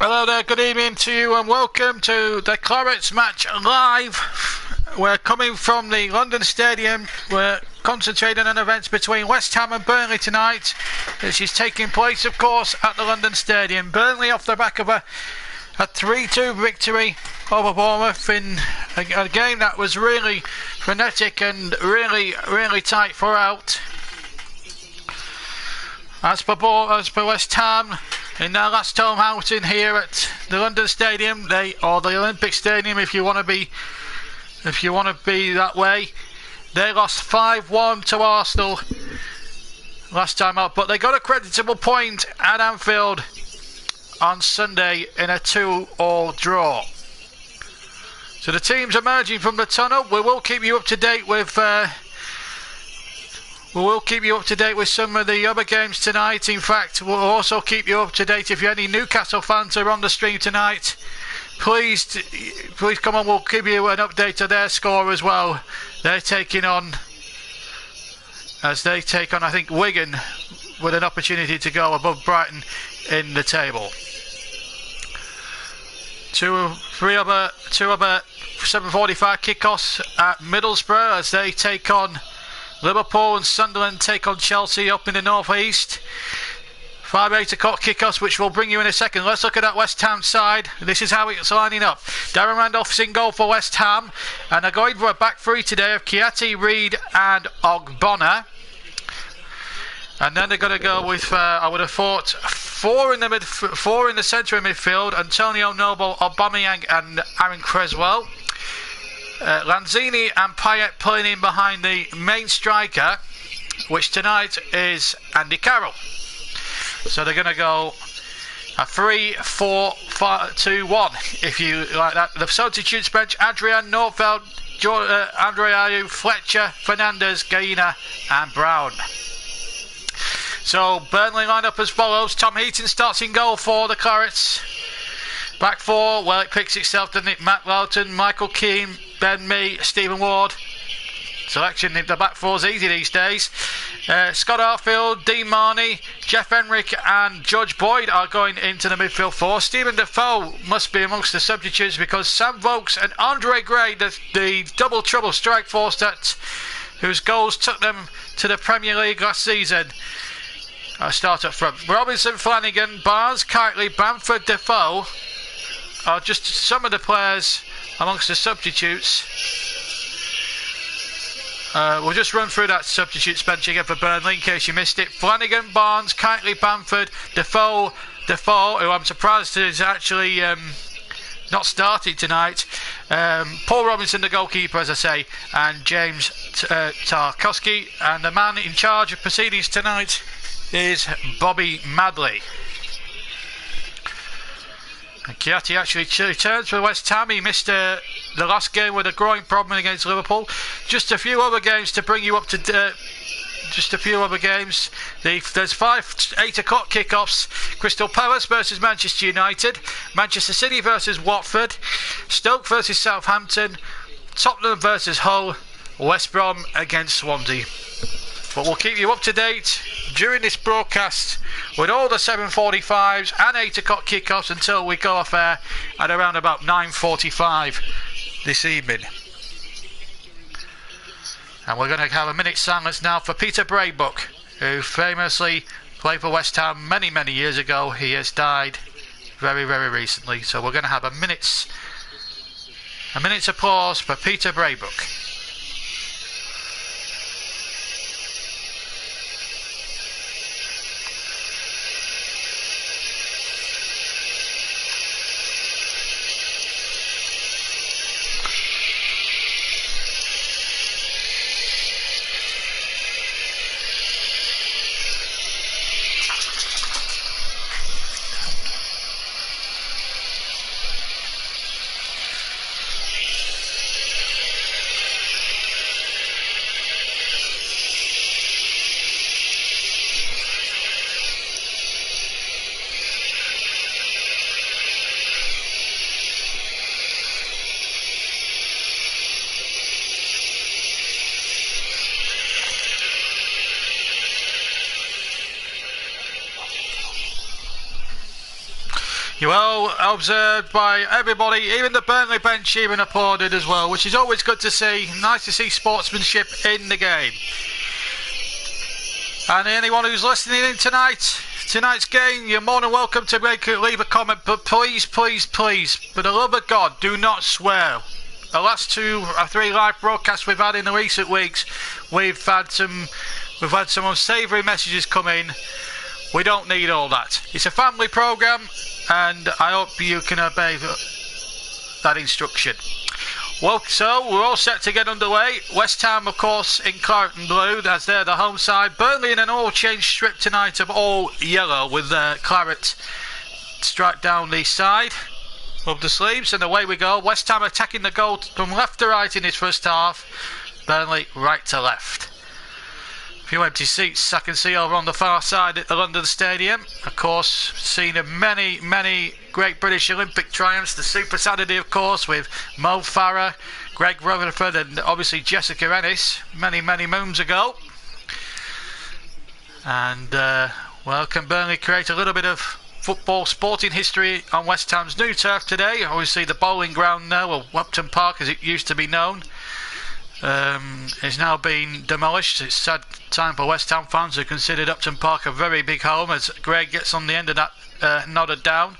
Hello there, good evening to you and welcome to the Clarets Match live. We're coming from the London Stadium. We're concentrating on events between West Ham and Burnley tonight. This is taking place, of course, at the London Stadium. Burnley off the back of a 3-2 victory over Bournemouth in a game that was really frenetic and really tight throughout. As for West Ham, in their last home outing here at the London Stadium, or the Olympic Stadium, if you want to be that way, they lost 5-1 to Arsenal last time out, but they got a creditable point at Anfield on Sunday in a 2-2 draw. So the teams emerging from the tunnel. We will keep you up to date with. We will keep you up to date with some of the other games tonight. In fact, we'll also keep you up to date if any Newcastle fans are on the stream tonight. Please come on, we'll give you an update of their score as well. They're taking on, I think, Wigan, with an opportunity to go above Brighton in the table. Two other 7:45 kickoffs at Middlesbrough as they take on Liverpool, and Sunderland take on Chelsea up in the northeast. 5 8 o'clock kickoffs, which we'll bring you in a second. Let's look at that West Ham side. This is how it's lining up. Darren Randolph's in goal for West Ham, and they're going for a back three today of Kiati, Reid and Ogbonna. And then they're going to go with, I would have thought, four in the centre of midfield: Antonio Noble, Aubameyang and Aaron Creswell. Lanzini and Payet playing in behind the main striker, which tonight is Andy Carroll. So they're going to go a 3-4-2-1, if you like that. The substitutes bench: Adrian, Norfeld, Andre Ayew, Fletcher, Fernandes, Gaina and Brown. So Burnley line up as follows. Tom Heaton starts in goal for the Clarets. Back four, well, it picks itself, doesn't it? Matt Loughton, Michael Keane, Ben Mee, Stephen Ward. Selection in the back four's easy these days. Scott Arfield, Dean Marney, Jeff Henrick and George Boyd are going into the midfield four. Stephen Defoe must be amongst the substitutes because Sam Vokes and Andre Gray, the double trouble strike force whose goals took them to the Premier League last season, start up front. Robinson, Flanagan, Barnes, Kitely, Bamford, Defoe are just some of the players amongst the substitutes. We'll just run through that substitutes bench again for Burnley in case you missed it. Flanagan, Barnes, Kitely, Bamford, Defoe, who I'm surprised is actually not starting tonight. Paul Robinson, the goalkeeper, as I say, and James Tarkowski. And the man in charge of proceedings tonight is Bobby Madley. And Kiati actually returns for West Ham. He missed the last game with a groin problem against Liverpool. Just a few other games to bring you up to There's 5 8 o'clock kickoffs. Crystal Palace versus Manchester United, Manchester City versus Watford, Stoke versus Southampton, Tottenham versus Hull, West Brom against Swansea. But we'll keep you up to date during this broadcast with all the 7:45s and 8 o'clock kickoffs until we go off air at around about 9:45 this evening. And we're going to have a minute's silence now for Peter Braybuck, who famously played for West Ham many years ago. He has died very recently, so we're going to have a minute's applause for Peter Braybuck. Well observed by everybody, even the Burnley bench even applauded as well, which is always good to see. Nice to see sportsmanship in the game. And anyone who's listening in tonight's game, you're more than welcome to leave a comment, but please, please, please, for the love of God, do not swear. The last 2 or 3 live broadcasts we've had in the recent weeks, we've had some unsavoury messages come in. We don't need all that. It's a family programme, and I hope you can obey that instruction. Well, so we're all set to get underway. West Ham, of course, in claret and blue, as they're the home side. Burnley in an all-change strip tonight of all yellow with claret striped down the side of the sleeves. And away we go. West Ham attacking the goal from left to right in his first half. Burnley right to left. A few empty seats I can see over on the far side at the London Stadium. Of course, seen of many, many great British Olympic triumphs. The Super Saturday, of course, with Mo Farah, Greg Rutherford and obviously Jessica Ennis many, many moons ago. And, well, can Burnley create a little bit of football sporting history on West Ham's new turf today? Obviously the bowling ground now, or Upton Park as it used to be known, is now being demolished. It's a sad time for West Ham fans who considered Upton Park a very big home, as Greg gets on the end of that nodded down.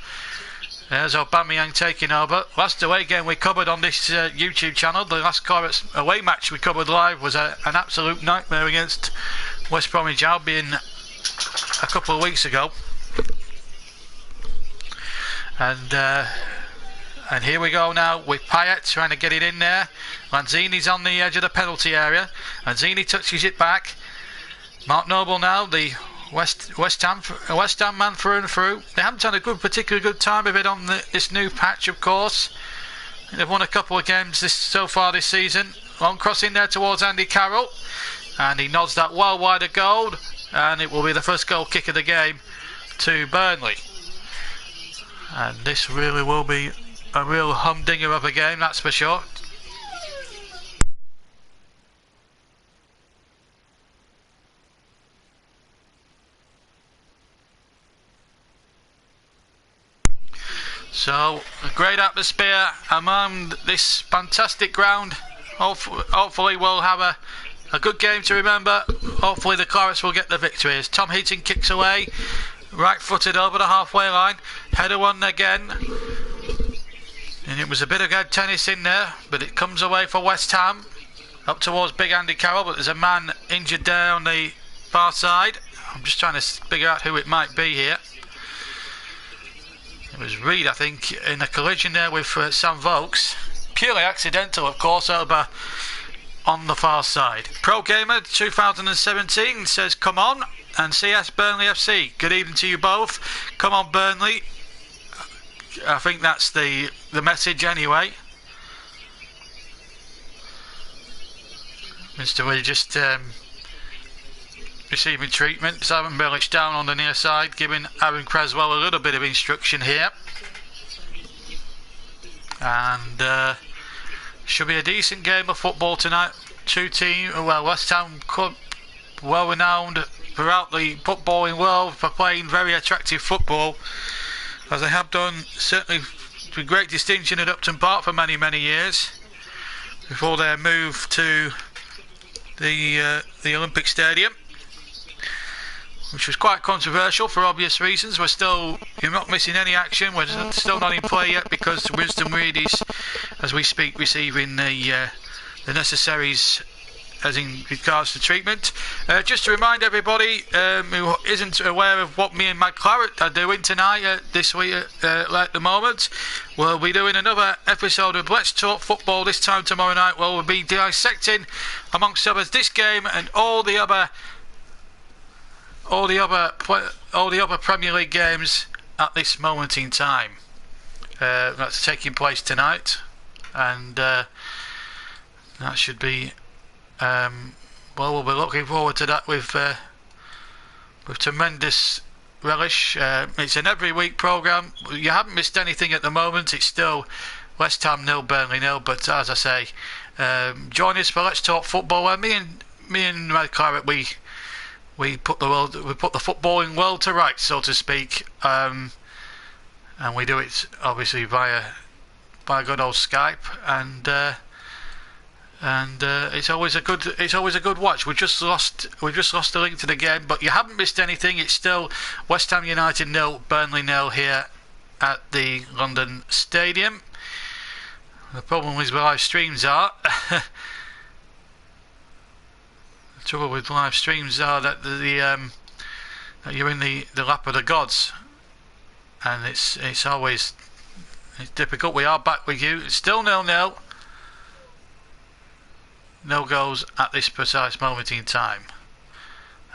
There's Aubameyang taking over. Last away game we covered on this YouTube channel, the last Clarets away match we covered live was an absolute nightmare against West Bromwich Albion a couple of weeks ago. And here we go now with Payet trying to get it in there. Lanzini's on the edge of the penalty area. Lanzini touches it back. Mark Noble now, the West Ham man through and through. They haven't had a particularly good time of it on this new patch, of course. They've won a couple of games so far this season. Long cross in there towards Andy Carroll, and he nods that well wide of goal, and it will be the first goal kick of the game to Burnley. And this really will be a real humdinger of a game, that's for sure. So, a great atmosphere among this fantastic ground. Hopefully we'll have a good game to remember. Hopefully the Clarets will get the victory. As Tom Heaton kicks away, right-footed over the halfway line. Header one again. And it was a bit of good tennis in there, but it comes away for West Ham. Up towards big Andy Carroll, but there's a man injured there on the far side. I'm just trying to figure out who it might be here. It was Reed, I think, in a collision there with Sam Vokes. Purely accidental, of course, over on the far side. Pro Gamer 2017 says, come on, and CS Burnley FC. Good evening to you both. Come on, Burnley. I think that's the message anyway. Mr. Reed just receiving treatment. Simon Milic down on the near side, giving Aaron Creswell a little bit of instruction here. And should be a decent game of football tonight. Two teams, well, West Ham club, well renowned throughout the footballing world for playing very attractive football, as they have done certainly with great distinction at Upton Park for many, many years before their move to the Olympic Stadium, which was quite controversial for obvious reasons. You're not missing any action. We're still not in play yet because Winston Reid is, as we speak, receiving the necessaries as in regards to treatment. Just to remind everybody who isn't aware of what me and Mad Claret are doing tonight, this week at the moment, we'll be doing another episode of Let's Talk Football this time tomorrow night, where we'll be dissecting, amongst others, this game and all the other Premier League games at this moment in time. That's taking place tonight, and that should be we'll be looking forward to that with tremendous relish. It's an every week programme. You haven't missed anything at the moment. It's still West Ham 0, Burnley 0, but as I say, join us for Let's Talk Football, where me and Red Claret we put the footballing world to rights, so to speak, and we do it obviously via good old Skype, and it's always a good watch. We've just lost the link to the game, but you haven't missed anything. It's still West Ham United 0, Burnley 0 here at the London Stadium. The problem with live streams are the trouble with live streams are that that you're in the lap of the gods, and it's difficult. We are back with you. It's still 0-0. No goals at this precise moment in time,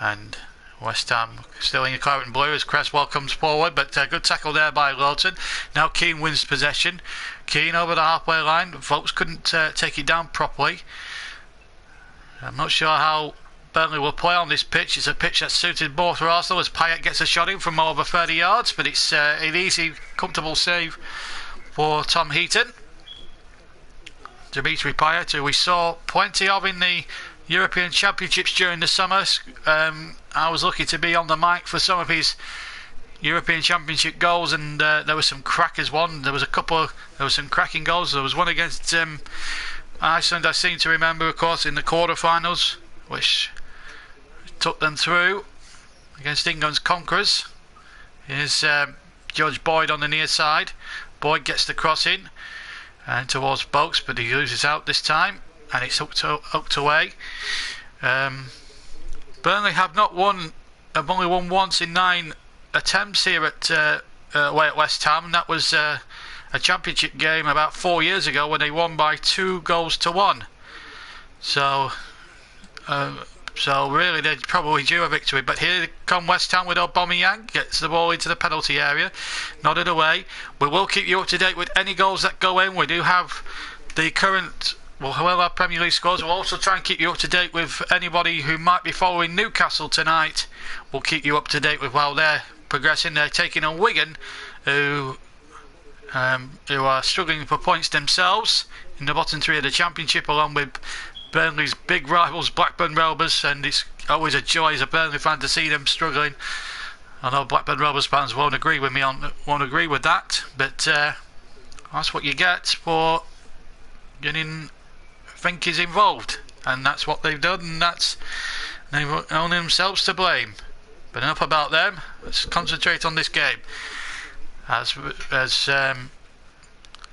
and West Ham still in the claret and blue as Cresswell comes forward, but good tackle there by Lawton. Now Keane wins possession. Keane over the halfway line. Folks couldn't take it down properly. I'm not sure how Burnley will play on this pitch. It's a pitch that's suited more for Arsenal, as Payet gets a shot in from over 30 yards, but it's an easy, comfortable save for Tom Heaton. Dimitri Payet, who we saw plenty of in the European Championships during the summer. I was lucky to be on the mic for some of his European Championship goals, and there were some crackers. There was some cracking goals. There was one against Iceland, I seem to remember, of course, in the quarterfinals, which took them through against England's conquerors. Here's George Boyd on the near side. Boyd gets the cross in and towards Boaks, but he loses out this time, and it's hooked away. Burnley have only won once in 9 attempts here at away at West Ham. That was a championship game about 4 years ago when they won by 2-1. So really they're probably due a victory, but here come West Ham with Aubameyang, gets the ball into the penalty area, nodded away. We will keep you up to date with any goals that go in. We do have the current, whoever our Premier League scores. We'll also try and keep you up to date with anybody who might be following Newcastle tonight. We'll keep you up to date with how they're progressing. They're taking on Wigan, who are struggling for points themselves in the bottom 3 of the Championship, along with Burnley's big rivals Blackburn Rovers, and it's always a joy as a Burnley fan to see them struggling. I know Blackburn Rovers fans won't agree with that, but that's what you get for getting Finkies involved, and that's what they've done, and they've only themselves to blame. But enough about them. Let's concentrate on this game. As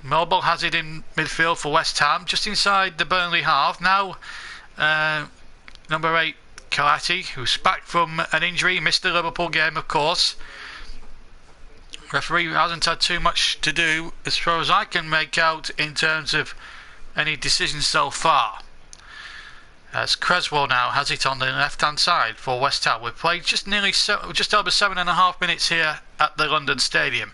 Noble has it in midfield for West Ham, just inside the Burnley half. Now, number 8, Kalati, who's back from an injury, missed the Liverpool game, of course. Referee hasn't had too much to do, as far as I can make out, in terms of any decisions so far. As Cresswell now has it on the left-hand side for West Ham. We've played just over 7.5 minutes here at the London Stadium,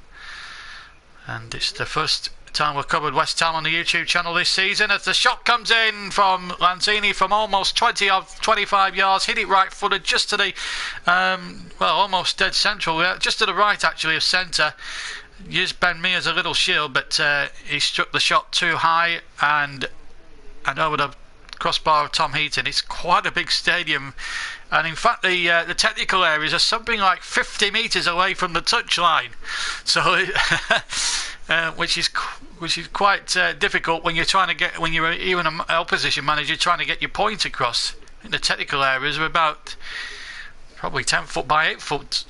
and it's the first time we've covered West Ham on the YouTube channel this season, as the shot comes in from Lanzini from almost 25 yards, hit it right-footed just to the almost dead central, just to the right actually of centre. Used Ben Mee as a little shield, but he struck the shot too high and over the crossbar of Tom Heaton. It's quite a big stadium, and in fact the technical areas are something like 50 metres away from the touchline, so which is quite difficult when you're even an opposition manager trying to get your point across. I think the technical areas are about probably 10 foot by 8 foot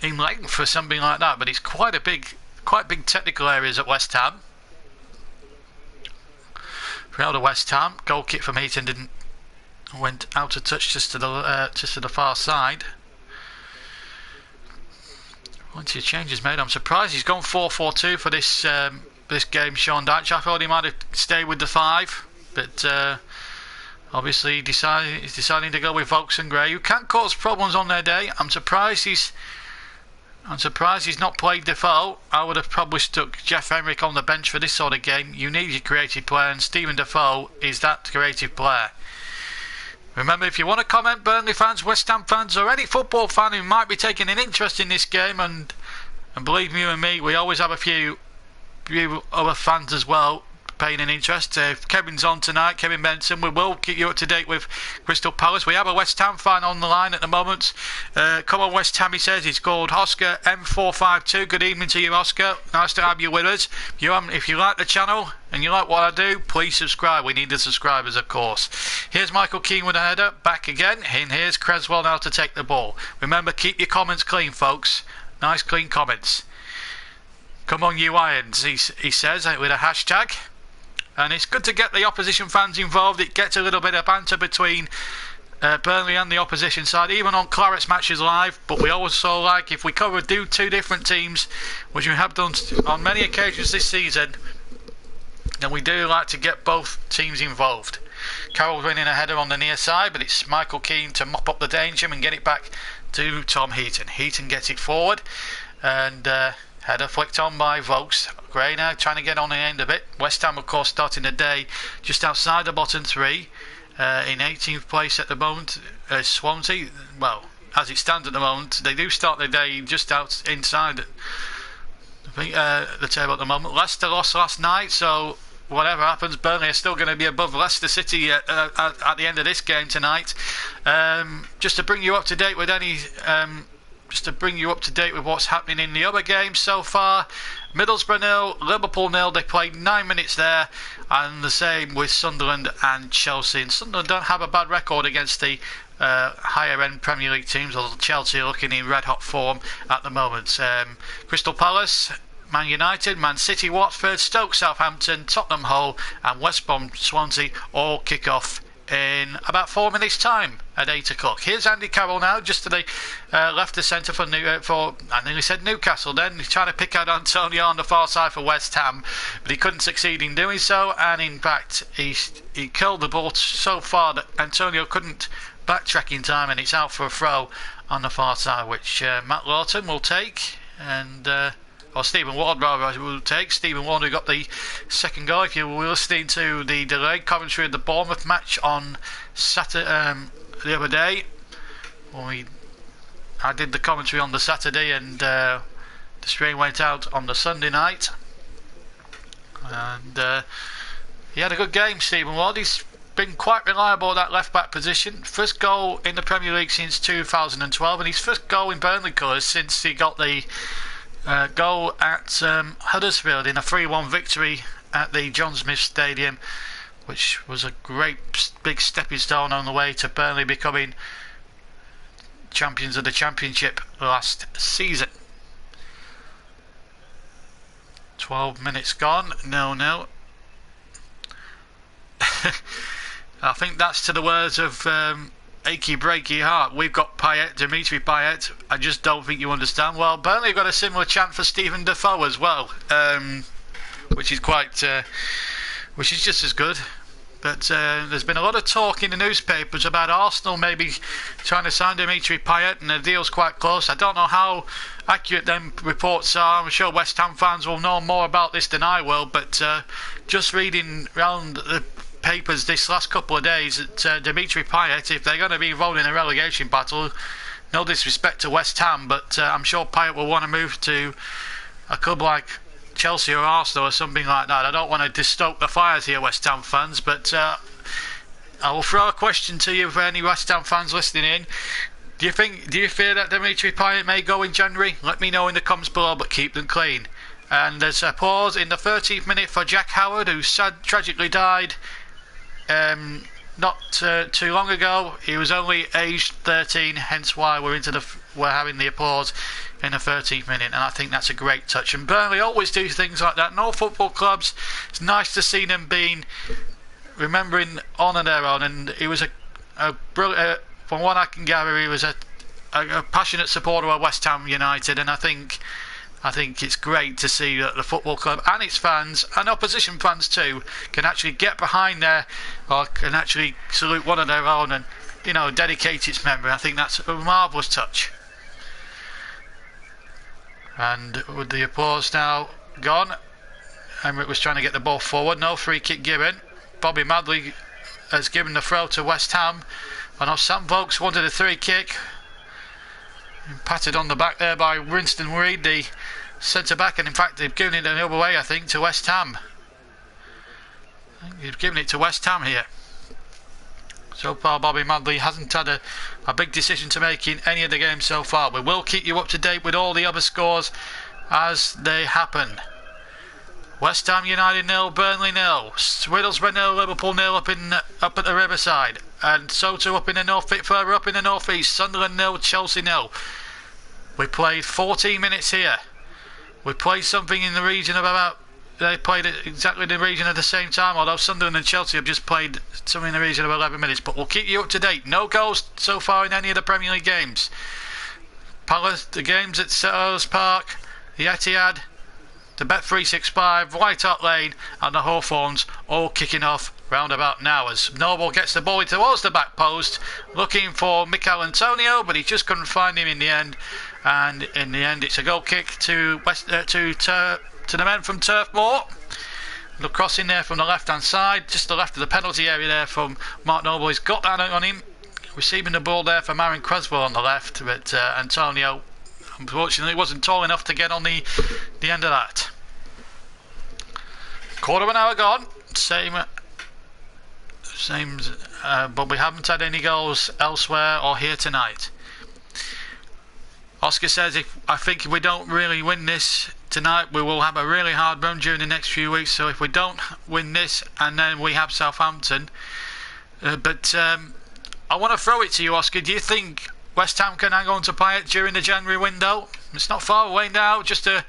in length or something like that, but it's quite big technical areas at West Ham. Proud of West Ham. Goal kick from Heaton went out of touch just to the far side. Plenty of changes made. I'm surprised he's gone 4-4-2 for this game, Sean Dyche. I thought he might have stayed with the 5, but obviously he's deciding to go with Vokes and Gray, who can cause problems on their day. I'm surprised he's not played Defoe. I would have probably stuck Jeff Henrik on the bench for this sort of game. You need your creative player, and Stephen Defoe is that creative player. Remember, if you want to comment, Burnley fans, West Ham fans, or any football fan who might be taking an interest in this game, and believe me, you and me, we always have a few other fans as well. paying an interest. Kevin's on tonight, Kevin Benson. We will keep you up to date with Crystal Palace. We have a West Ham fan on the line at the moment. Come on, West Ham, he says. He's called Oscar M452. Good evening to you, Oscar. Nice to have you with us. If you like the channel and you like what I do, please subscribe. We need the subscribers, of course. Here's Michael Keane with a header. Back again. And here's Creswell now to take the ball. Remember, keep your comments clean, folks. Nice, clean comments. Come on, you Irons, he says, with a hashtag. And it's good to get the opposition fans involved. It gets a little bit of banter between Burnley and the opposition side, even on Clarets Matches live. But we also like, if we do two different teams, which we have done on many occasions this season, then we do like to get both teams involved. Carroll's winning a header on the near side, but it's Michael Keane to mop up the danger and get it back to Tom Heaton. Heaton gets it forward, and header flicked on by Vokes. Gray now trying to get on the end of it. West Ham, of course, starting the day just outside the bottom three, in 18th place at the moment. Swansea, well, as it stands at the moment, they do start the day just out inside the table at the moment. Leicester lost last night, so whatever happens, Burnley are still going to be above Leicester City at the end of this game tonight. Just to bring you up to date with what's happening in the other games so far. Middlesbrough 0, Liverpool 0. They played 9 minutes there, and the same with Sunderland and Chelsea. And Sunderland don't have a bad record against the higher end Premier League teams, although Chelsea are looking in red hot form at the moment. Crystal Palace, Man United, Man City, Watford, Stoke, Southampton, Tottenham, Hull and West Brom, Swansea all kick off in about 4 minutes time at 8 o'clock. Here's Andy Carroll now, just to the left of centre for I nearly said Newcastle then. He's trying to pick out Antonio on the far side for West Ham, but he couldn't succeed in doing so, and in fact he killed the ball so far that Antonio couldn't backtrack in time, and it's out for a throw on the far side, which Matt Lawton will take, and or Stephen Ward rather will take. Stephen Ward who got the second goal. If you were listening to the delayed commentary of the Bournemouth match on Saturday, the other day, I did the commentary on the Saturday, and the stream went out on the Sunday night, and he had a good game, Stephen Ward. He's been quite reliable at that left back position. First goal in the Premier League since 2012, and his first goal in Burnley colours since he got the goal at Huddersfield in a 3-1 victory at the John Smith Stadium, which was a great big stepping stone on the way to Burnley becoming champions of the Championship last season. 12 minutes gone, 0-0. I think that's to the words of achy breaky heart. We've got Payet, Dimitri Payet. I just don't think you understand. Well, Burnley got a similar chant for Stephen Defoe as well, which is just as good. But there's been a lot of talk in the newspapers about Arsenal maybe trying to sign Dimitri Payet, and the deal's quite close. I don't know how accurate them reports are. I'm sure West Ham fans will know more about this than I will, but just reading round the papers this last couple of days that Dimitri Payet, if they're going to be involved in a relegation battle, no disrespect to West Ham, but I'm sure Payet will want to move to a club like Chelsea or Arsenal or something like that. I don't want to stoke the fires here, West Ham fans, but I will throw a question to you for any West Ham fans listening in. Do you fear that Dimitri Payet may go in January? Let me know in the comments below, but keep them clean. And there's a pause in the 13th minute for Jack Howard, who tragically died not too long ago. He was only aged 13, hence why we're having the applause in the 13th minute, and I think that's a great touch. And Burnley always do things like that. And all football clubs, it's nice to see them remembering honour their own. And he was a brilliant, from what I can gather, he was a passionate supporter of West Ham United, and I think it's great to see that the football club and its fans, and opposition fans too, can actually get behind can actually salute one of their own and, dedicate its memory. I think that's a marvellous touch. And with the applause now gone, Emmerich was trying to get the ball forward. No free kick given. Bobby Madley has given the throw to West Ham. I know Sam Vokes wanted a free kick. Patted on the back there by Winston Reid, the centre back, and in fact they've given it the other way, I think, to West Ham. He's giving it to West Ham here. So far, Bobby Madley hasn't had a big decision to make in any of the games so far. We will keep you up to date with all the other scores as they happen. West Ham United 0, Burnley 0, Middlesbrough 0, Liverpool 0 up at the Riverside, and so too up in the north, further up in the northeast. Sunderland 0, Chelsea 0. We played 14 minutes here. We played something in the region of about. They played it exactly in the region at the same time, although Sunderland and Chelsea have just played something in the region of 11 minutes. But we'll keep you up to date. No goals so far in any of the Premier League games. Palace, the games at Selhurst Park, the Etihad, the Bet365, White Hart Lane and the Hawthorns all kicking off round about now as Noble gets the ball towards the back post looking for Mikel Antonio, but he just couldn't find him in the end, and in the end it's a goal kick to the men from Turf Moor. The crossing there from the left hand side, just the left of the penalty area there from Mark Noble. He's got that on him, receiving the ball there from Aaron Creswell on the left, but Antonio unfortunately wasn't tall enough to get on the end of that. Quarter of an hour gone, same, but we haven't had any goals elsewhere or here tonight. Oscar says, I think if we don't really win this tonight, we will have a really hard run during the next few weeks. So if we don't win this and then we have Southampton, but I want to throw it to you, Oscar. Do you think West Ham can hang on to Payet during the January window? It's not far away now, just a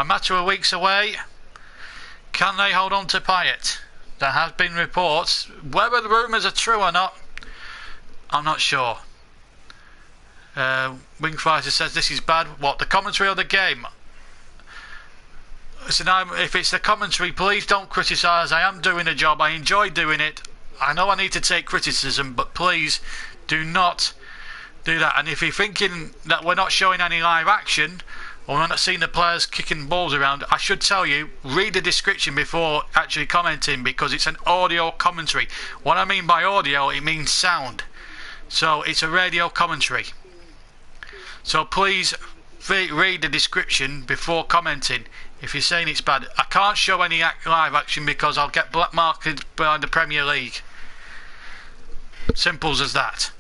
matter of weeks away. Can they hold on to Payet? There have been reports. Whether the rumours are true or not, I'm not sure. Wingfighter says this is bad. What, the commentary of the game? So now, if it's the commentary, please don't criticise. I am doing a job. I enjoy doing it. I know I need to take criticism, but please do not do that. And if you're thinking that we're not showing any live action or we're not seeing the players kicking balls around, I should tell you, read the description before actually commenting, because it's an audio commentary. What I mean by audio, it means sound. So it's a radio commentary. So please read the description before commenting if you're saying it's bad. I can't show any live action because I'll get black marked by the Premier League. Simple as that.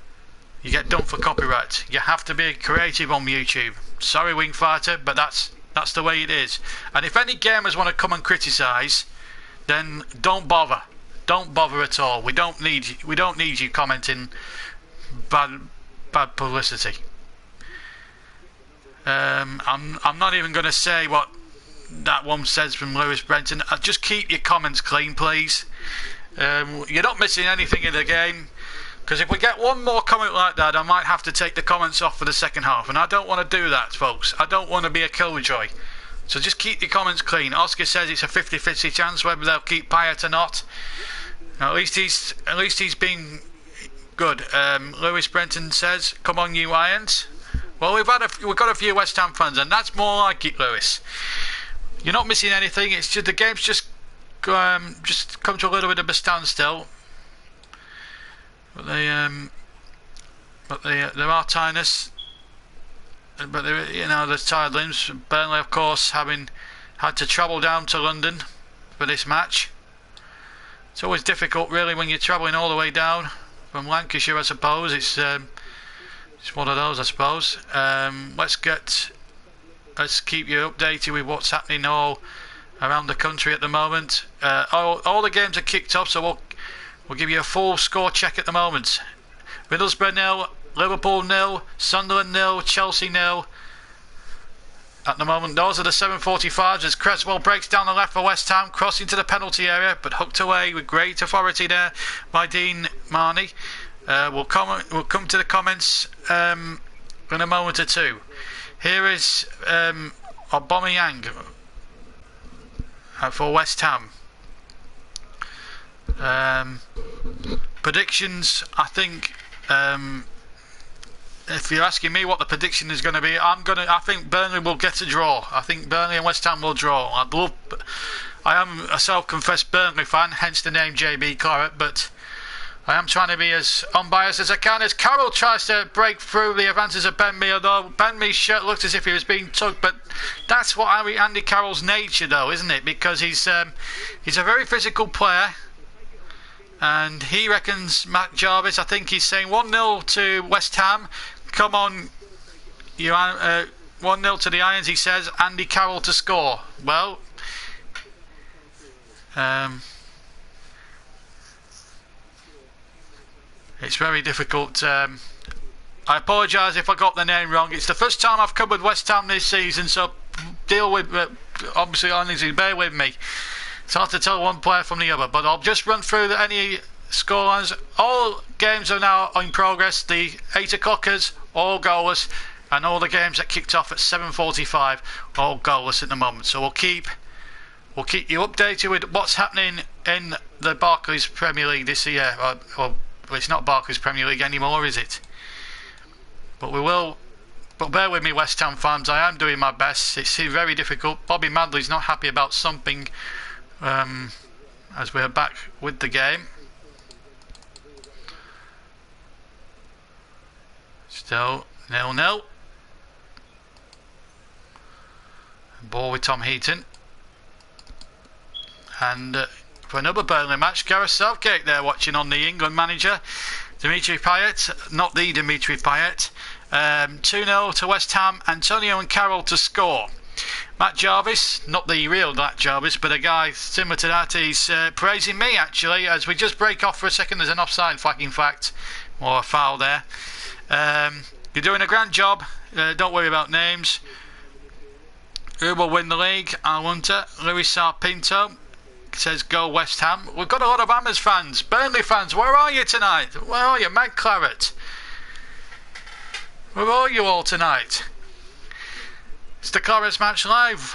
You get done for copyright. You have to be creative on YouTube. Sorry, Wingfighter, but that's the way it is. And if any gamers want to come and criticise, then don't bother. Don't bother at all. We don't need you commenting bad publicity. I'm not even going to say what that one says from Lewis Brenton. Just keep your comments clean, please. You're not missing anything in the game, because if we get one more comment like that, I might have to take the comments off for the second half, and I don't want to do that, folks. I don't want to be a killjoy. So just keep your comments clean. Oscar says it's a 50-50 chance whether they'll keep Payet or not. At least he's been good. Lewis Brenton says, "Come on, you Irons." Well, we've got a few West Ham fans, and that's more like it, Lewis. You're not missing anything. It's just the game's just come to a little bit of a standstill. But there are tiredness. But there's tired limbs. Burnley, of course, having had to travel down to London for this match. It's always difficult, really, when you're travelling all the way down from Lancashire. I suppose it's one of those, I suppose. Let's keep you updated with what's happening all around the country at the moment. All the games are kicked off, so we'll give you a full score check at the moment. Middlesbrough 0, Liverpool 0, Sunderland 0, Chelsea 0. At the moment, those are the 7:45s as Creswell breaks down the left for West Ham, crossing to the penalty area, but hooked away with great authority there by Dean Marnie. We'll come to the comments in a moment or two. Here is Aubameyang for West Ham. Predictions, I think. If you're asking me what the prediction is going to be, I think Burnley will get a draw. I think Burnley and West Ham will draw. I am a self-confessed Burnley fan, hence the name JB Claret, but I am trying to be as unbiased as I can as Carroll tries to break through the advances of Ben Mee, although Ben Mee's shirt looked as if he was being tugged, but that's what Andy Carroll's nature, though, isn't it? Because he's a very physical player. and he reckons Matt Jarvis, I think he's saying 1-0 to West Ham. Come on, you 1-0 to the Irons, he says. Andy Carroll to score. Well, it's very difficult. I apologise if I got the name wrong. It's the first time I've covered West Ham this season, so deal with obviously honestly bear with me. It's hard to tell one player from the other, but I'll just run through any scorelines. All games are now in progress. The 8 o'clockers all goalless, and all the games that kicked off at 7:45 all goalless at the moment. So we'll keep you updated with what's happening in the Barclays Premier League this year. Well, it's not Barclays Premier League anymore, is it? But we will. But bear with me, West Ham fans. I am doing my best. It's very difficult. Bobby Madley's not happy about something. As we're back with the game. Still 0-0. Ball with Tom Heaton. And for another Burnley match, Gareth Southgate there watching on the England manager. Dimitri Payet, not the Dimitri Payet. 2-0 to West Ham. Antonio and Carroll to score. Matt Jarvis, not the real Matt Jarvis, but a guy similar to that, he's praising me actually. As we just break off for a second, there's an offside flag in fact, or a foul there. You're doing a grand job, don't worry about names. Who will win the league? I wonder. Luis Sarpinto says go West Ham. We've got a lot of Hammers fans, Burnley fans. Where are you tonight? Where are you, Mad Claret? Where are you all tonight? It's the Clarets Match live.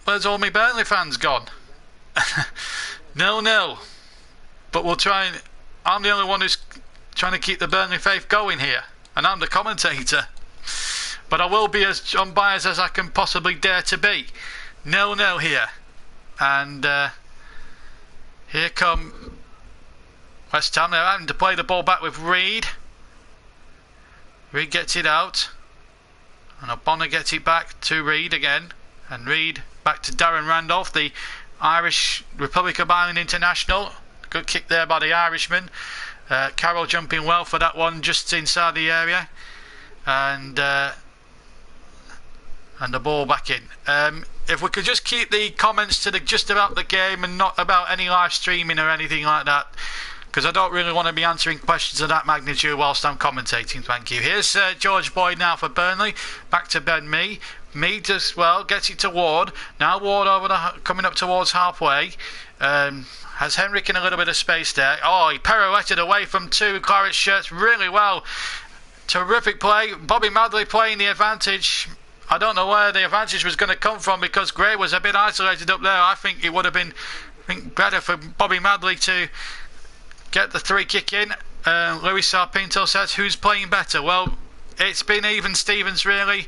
Where's all my Burnley fans gone? 0-0. But we'll try and... I'm the only one who's trying to keep the Burnley faith going here. And I'm the commentator. But I will be as unbiased as I can possibly dare to be. 0-0 here. And here come West Ham. They're having to play the ball back with Reed. Reed gets it out. And O'Connor gets it back to Reed again. And Reed back to Darren Randolph, the Irish Republic of Ireland international. Good kick there by the Irishman. Carroll jumping well for that one just inside the area. And the ball back in. If we could just keep the comments to just about the game and not about any live streaming or anything like that. Because I don't really want to be answering questions of that magnitude whilst I'm commentating, thank you. Here's George Boyd now for Burnley. Back to Ben Mee. Mee does well, gets it to Ward. Now Ward coming up towards halfway. Has Henrik in a little bit of space there. Oh, he pirouetted away from 2 Claret shirts really well. Terrific play. Bobby Madley playing the advantage. I don't know where the advantage was going to come from because Gray was a bit isolated up there. I think it would have been better for Bobby Madley to get the 3 kick in. Luis Sarpinto says, who's playing better? Well, it's been even Stevens really.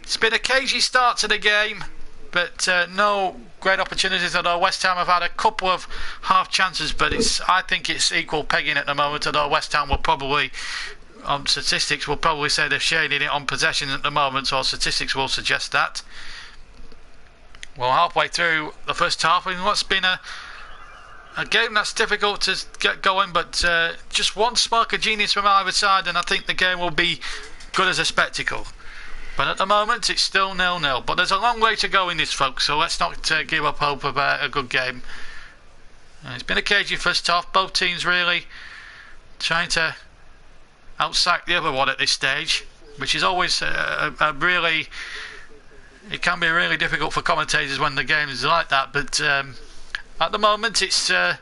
It's been a cagey start to the game, but no great opportunities. Although West Ham have had a couple of half chances, but I think it's equal pegging at the moment. Although West Ham will probably, on statistics, will probably say they're shading it on possession at the moment, so statistics will suggest that. Well, halfway through the first half, in what's been a game that's difficult to get going, but just one spark of genius from either side, and I think the game will be good as a spectacle. But at the moment, it's still 0-0. But there's a long way to go in this, folks, so let's not give up hope about a good game. It's been a cagey first half. Both teams really trying to outsack the other one at this stage, which is always a really... It can be really difficult for commentators when the game is like that, but... at the moment, it's I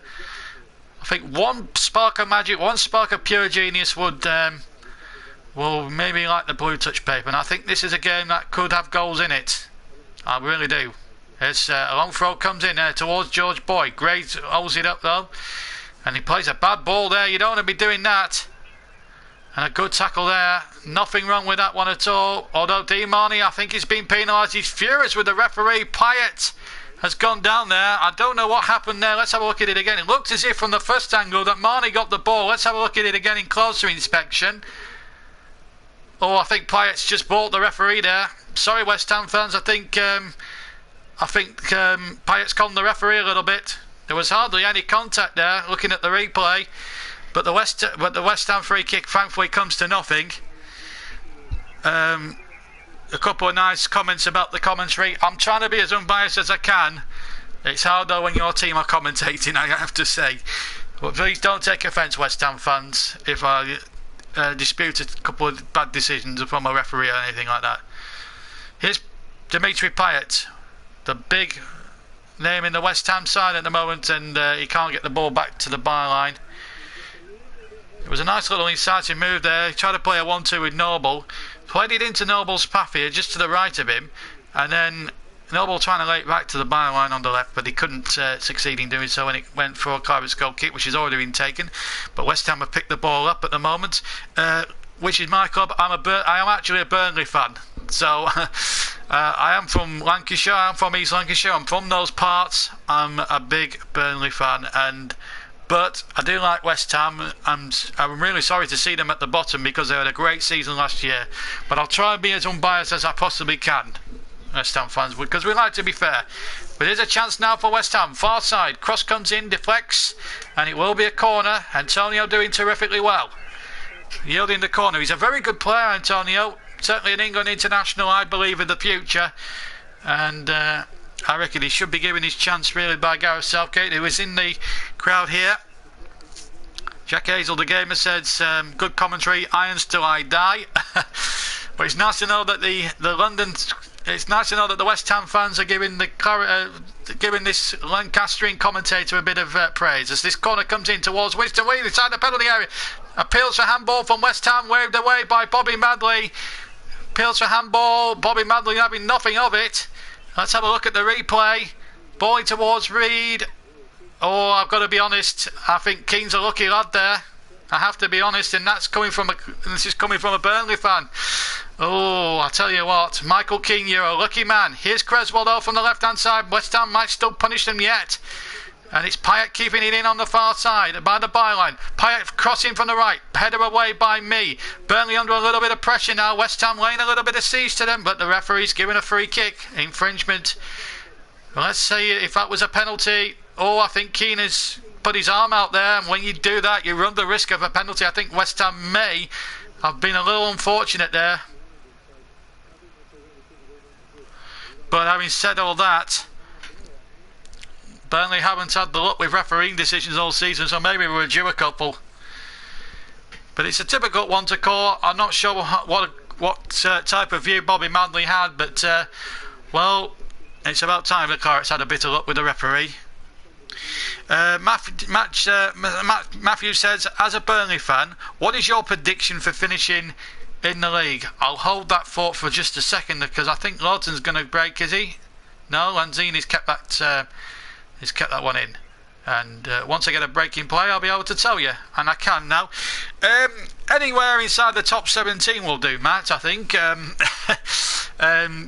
think one spark of magic, one spark of pure genius will maybe like the blue touch paper. And I think this is a game that could have goals in it. I really do. It's a long throw comes in towards George Boyd. Gray holds it up though, and he plays a bad ball there. You don't want to be doing that. And a good tackle there. Nothing wrong with that one at all. Although Di Marni, I think he's been penalised. He's furious with the referee. Payet has gone down there. I don't know what happened there. Let's have a look at it again. It looked as if from the first angle that Marnie got the ball. Let's have a look at it again in closer inspection. Oh, I think Payet's just bought the referee there. Sorry, West Ham fans. I think Payet's conned the referee a little bit. There was hardly any contact there, looking at the replay. But the West Ham free kick thankfully comes to nothing. A couple of nice comments about the commentary. I'm trying to be as unbiased as I can. It's hard though when your team are commentating, I have to say. But please don't take offence, West Ham fans, if I dispute a couple of bad decisions from a referee or anything like that. Here's Dimitri Payet, the big name in the West Ham side at the moment, and he can't get the ball back to the byline. It was a nice little incisive move there. He tried to play a 1-2 with Noble. Played it into Noble's path here, just to the right of him. And then Noble trying to lay it back to the byline on the left, but he couldn't succeed in doing so, and it went for a Clarets goal kick, which has already been taken. But West Ham have picked the ball up at the moment, which is my club. I am actually a Burnley fan. So I am from Lancashire, I'm from East Lancashire, I'm from those parts. I'm a big Burnley fan, but I do like West Ham. I'm really sorry to see them at the bottom because they had a great season last year. But I'll try and be as unbiased as I possibly can, West Ham fans, because we like to be fair. But there's a chance now for West Ham. Far side, cross comes in, deflects, and it will be a corner. Antonio doing terrifically well. Yielding the corner. He's a very good player, Antonio. Certainly an England international, I believe, in the future. And I reckon he should be given his chance really by Gareth Southgate, who is in the crowd here. Jack Hazel, the gamer, says good commentary, irons till I die. But it's nice to know that it's nice to know that the West Ham fans are giving giving this Lancastrian commentator a bit of praise as this corner comes in towards Winston Wheatley inside the penalty area. Appeals for handball from West Ham, waved away by Bobby Madley. Appeals for handball, Bobby Madley having nothing of it. Let's have a look at the replay. Ball towards Reed. Oh, I've got to be honest. I think Keane's a lucky lad there. I have to be honest, and this is coming from a Burnley fan. Oh, I tell you what, Michael Keane, you're a lucky man. Here's Creswell though from the left-hand side. West Ham might still punish them yet. And it's Payet keeping it in on the far side by the byline. Payet crossing from the right. Header away by me. Burnley under a little bit of pressure now. West Ham laying a little bit of siege to them, but the referee's giving a free kick. Infringement. Well, let's say if that was a penalty. Oh, I think Keane has put his arm out there, and when you do that, you run the risk of a penalty. I think West Ham may have been a little unfortunate there. But having said all that, Burnley haven't had the luck with refereeing decisions all season, so maybe we're due a couple. But it's a difficult one to call. I'm not sure what type of view Bobby Madley had, but well, it's about time the Clarets had a bit of luck with the referee. Matthew says, as a Burnley fan, what is your prediction for finishing in the league? I'll hold that thought for just a second because I think Lawton's going to break, is he? No, Lanzini's kept that. He's kept that one in, and once I get a breaking play I'll be able to tell you, and I can now. Anywhere inside the top 17 will do, Matt, I think.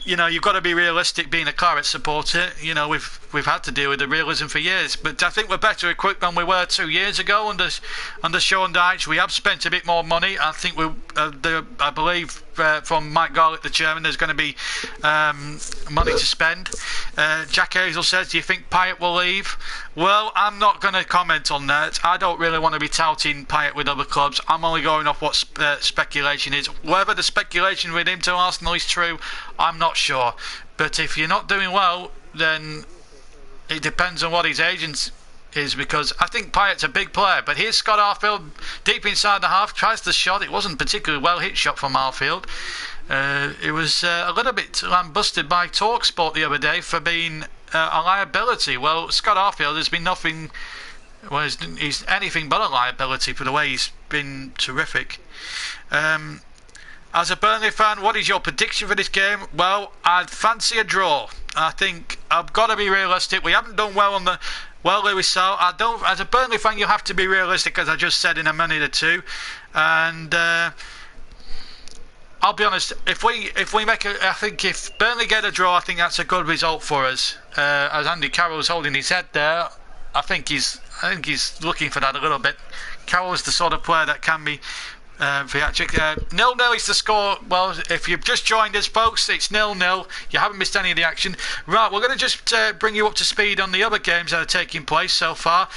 You know, you've got to be realistic being a Clarets supporter. You know, we've had to deal with the realism for years, but I think we're better equipped than we were 2 years ago under Sean Dyche. We have spent a bit more money. I think I believe from Mike Garlick, the chairman, there's going to be money to spend. Jack Hazel says, do you think Payet will leave? Well, I'm not going to comment on that. I don't really want to be touting Payet with other clubs. I'm only going off what speculation is. Whether the speculation with him to Arsenal is true, I'm not sure. But if you're not doing well, then it depends on what his agent is, because I think Payet's a big player. But here's Scott Arfield deep inside the half, tries the shot. It wasn't a particularly well hit shot from Arfield. It was a little bit lambusted by TalkSport the other day for being a liability. Well, Scott Arfield has been nothing. Well, he's anything but a liability for the way he's been terrific. As a Burnley fan, what is your prediction for this game? Well, I'd fancy a draw. I think I've got to be realistic. We haven't done well on the. Well, Lewis, so I don't. As a Burnley fan, you have to be realistic, as I just said in a minute or two. And I'll be honest. If we make I think if Burnley get a draw, I think that's a good result for us. As Andy Carroll's holding his head there, I think he's looking for that a little bit. Carroll's the sort of player that can be for the hat-trick. 0-0 is the score. Well, if you've just joined us, folks, it's 0-0. You haven't missed any of the action. Right, we're going to just bring you up to speed on the other games that are taking place so far.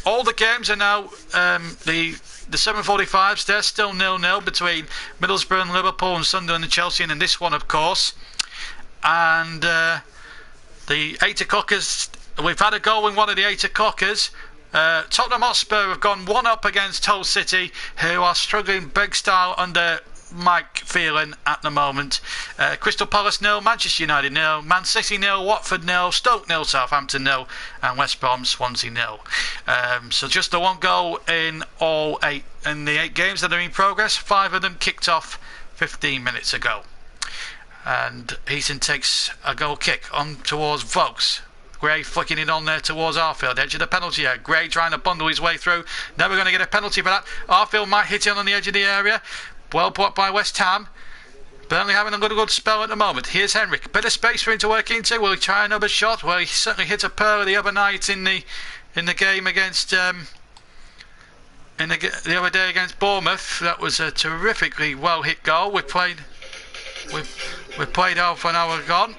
All the games are now the 7:45s. They're still 0-0 between Middlesbrough and Liverpool and Sunderland and Chelsea, and this one, of course. And the 8 o'clockers. We've had a goal in one of the 8 o'clockers. Tottenham Hotspur have gone 1-up against Hull City, who are struggling big style under Mike Phelan at the moment. Crystal Palace 0, Manchester United 0, Man City 0, Watford 0, Stoke 0, Southampton 0, and West Brom Swansea 0. So just the one goal in all 8 in the 8 games that are in progress. 5 of them kicked off 15 minutes ago. And Heaton takes a goal kick on towards Vokes. Gray flicking it on there towards Arfield, edge of the penalty area. Gray trying to bundle his way through. Never going to get a penalty for that. Arfield might hit it on the edge of the area. Well put by West Ham. Burnley having a good spell at the moment. Here's Henrik. Bit of space for him to work into. Will he try another shot? Well, he certainly hit a pearl the other night in the game against the other day against Bournemouth. That was a terrifically well hit goal. We played half an hour gone.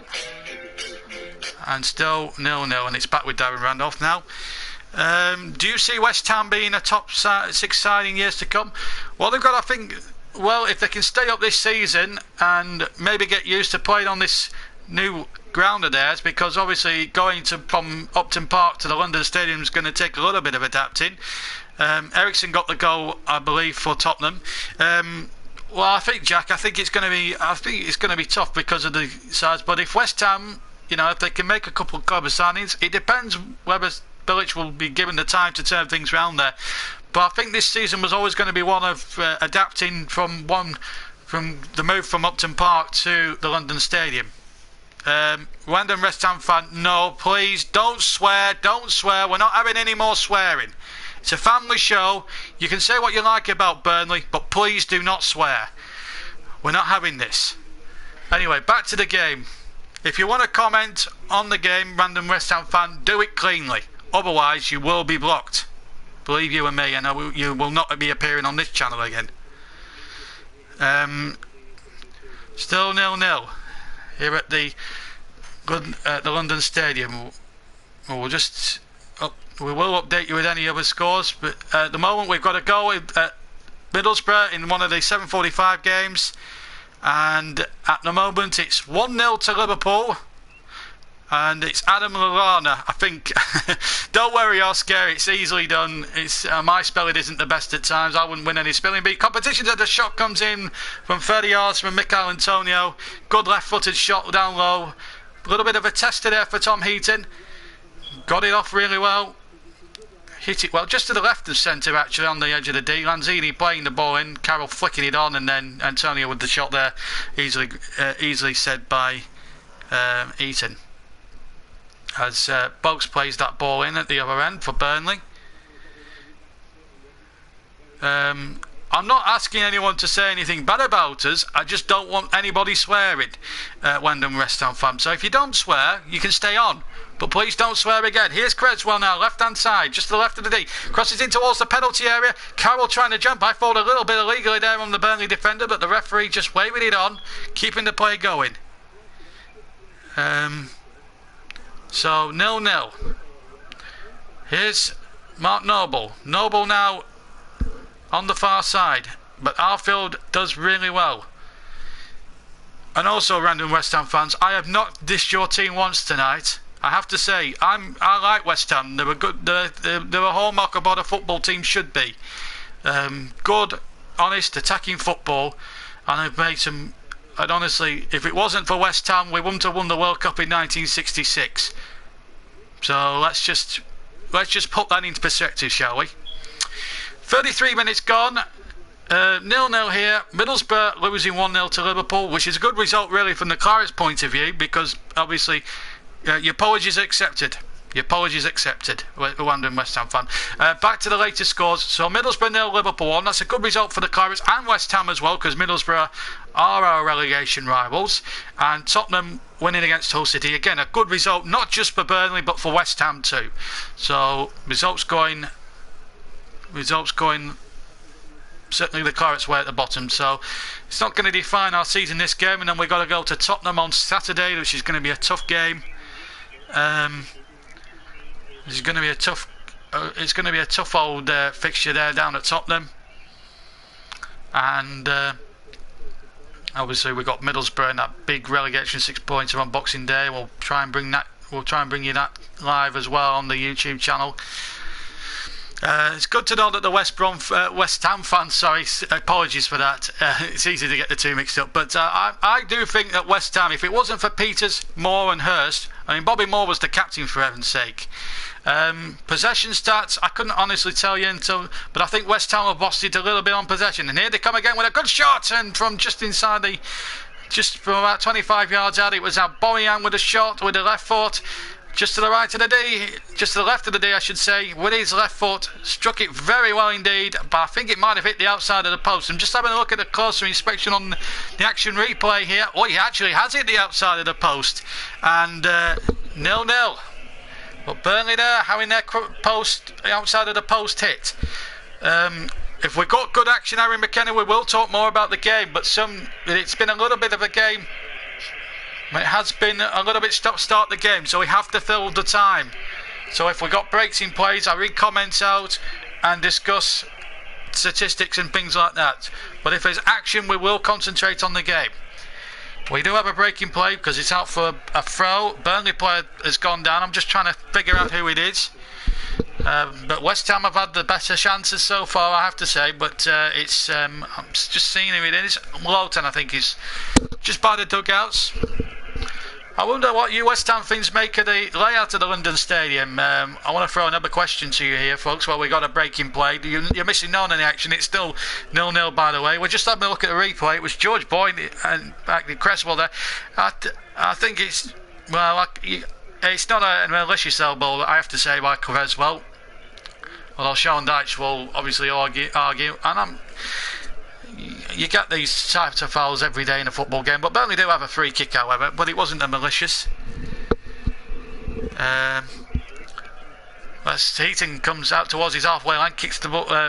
And still 0-0, and it's back with Darren Randolph now. Do you see West Ham being a top 6 side in years to come? Well, they've got, I think, if they can stay up this season and maybe get used to playing on this new ground of theirs, because obviously going from Upton Park to the London Stadium is going to take a little bit of adapting. Ericsson got the goal, I believe, for Tottenham. Well, I think it's going to be tough because of the size. But if West Ham, if they can make a couple of clever signings, it depends whether Bilic will be given the time to turn things around there. But I think this season was always going to be one of adapting from the move from Upton Park to the London Stadium. Random West Ham fan, no, please don't swear. We're not having any more swearing. It's a family show. You can say what you like about Burnley, but please do not swear. We're not having this. Anyway, back to the game. If you want to comment on the game, random West Ham fan, do it cleanly. Otherwise, you will be blocked. Believe you and me, and you will not be appearing on this channel again. Still 0-0 here at the London Stadium. We will update you with any other scores, but at the moment we've got a goal at Middlesbrough in one of the 7:45 games. And at the moment it's 1-0 to Liverpool, and it's Adam Lallana, I think. Don't worry, Oscar, it's easily done. It's my spelling isn't the best at times. I wouldn't win any spelling bee competitions. The shot comes in from 30 yards from Mikel Antonio. Good left-footed shot down low. A little bit of a tester there for Tom Heaton. Got it off really well. Hit it well, just to the left of centre actually, on the edge of the D. Lanzini playing the ball in, Carroll flicking it on, and then Antonio with the shot there, easily said by Eaton. As Bogues plays that ball in at the other end for Burnley. I'm not asking anyone to say anything bad about us. I just don't want anybody swearing, Wyndham West Ham fan. So if you don't swear, you can stay on. But please don't swear again. Here's Cresswell now, left-hand side, just to the left of the D. Crosses in towards the penalty area. Carroll trying to jump. I thought a little bit illegally there on the Burnley defender, but the referee just waving it on, keeping the play going. So 0-0. Here's Mark Noble. Noble now on the far side, but Arfield does really well. And also, random West Ham fans, I have not dissed your team once tonight. I have to say, I like West Ham. They're a good. They're a hallmark of what a football team should be. Good, honest, attacking football, and they've made some. And honestly, if it wasn't for West Ham, we wouldn't have won the World Cup in 1966. So let's just put that into perspective, shall we? 33 minutes gone. 0-0 here. Middlesbrough losing 1-0 to Liverpool, which is a good result really from the Clarets point of view, because obviously your apologies accepted. Your apologies accepted, London West Ham fan. Back to the latest scores. So Middlesbrough 0, Liverpool 1. That's a good result for the Clarets and West Ham as well, because Middlesbrough are our relegation rivals. And Tottenham winning against Hull City. Again, a good result, not just for Burnley, but for West Ham too. So results going certainly the Clarets way at the bottom. So it's not going to define our season, this game. And then we've got to go to Tottenham on Saturday, which is going to be a tough game. It's going to be a tough. It's going to be a tough old fixture there down at Tottenham. And obviously we've got Middlesbrough and that big relegation 6-pointer on Boxing Day. We'll try and bring that. We'll try and bring you that live as well on the YouTube channel. It's good to know that the West Ham fans, sorry, apologies for that. It's easy to get the two mixed up. But I do think that West Ham, if it wasn't for Peters, Moore and Hurst, I mean, Bobby Moore was the captain for heaven's sake. Possession stats, I couldn't honestly tell you but I think West Ham have bossed it a little bit on possession. And here they come again with a good shot, and from just from about 25 yards out, it was Aubameyang with a shot with the left foot. Just to the right of the D, just to the left of the D, I should say, with his left foot, struck it very well indeed, but I think it might have hit the outside of the post. I'm just having a look at a closer inspection on the action replay here. Oh, he actually has hit the outside of the post, and 0-0. But Burnley there, having their post, outside of the post hit. If we've got good action, Harry McKenna, we will talk more about the game, but it's been a little bit of a game. It has been a little bit stop-start the game, so we have to fill the time. So if we've got breaks in plays, I read comments out and discuss statistics and things like that. But if there's action, we will concentrate on the game. We do have a break in play because it's out for a throw. Burnley player has gone down. I'm just trying to figure out who it is. But West Ham have had the better chances so far, I have to say. But I'm just seeing who it is. Lowton, I think, is just by the dugouts. I wonder what you West Ham fans make of the layout of the London Stadium. I want to throw another question to you here, folks. Well, we got a break in play. You're missing none of the action. It's still 0-0, by the way. We're just having a look at the replay. It was George Boyd and back in Cresswell there. I think it's not a malicious elbow, I have to say, by Cresswell. Although Sean Dyche will obviously argue, and you get these types of fouls every day in a football game. But Burnley do have a free kick, however, but it wasn't a malicious. Heaton comes out towards his halfway line,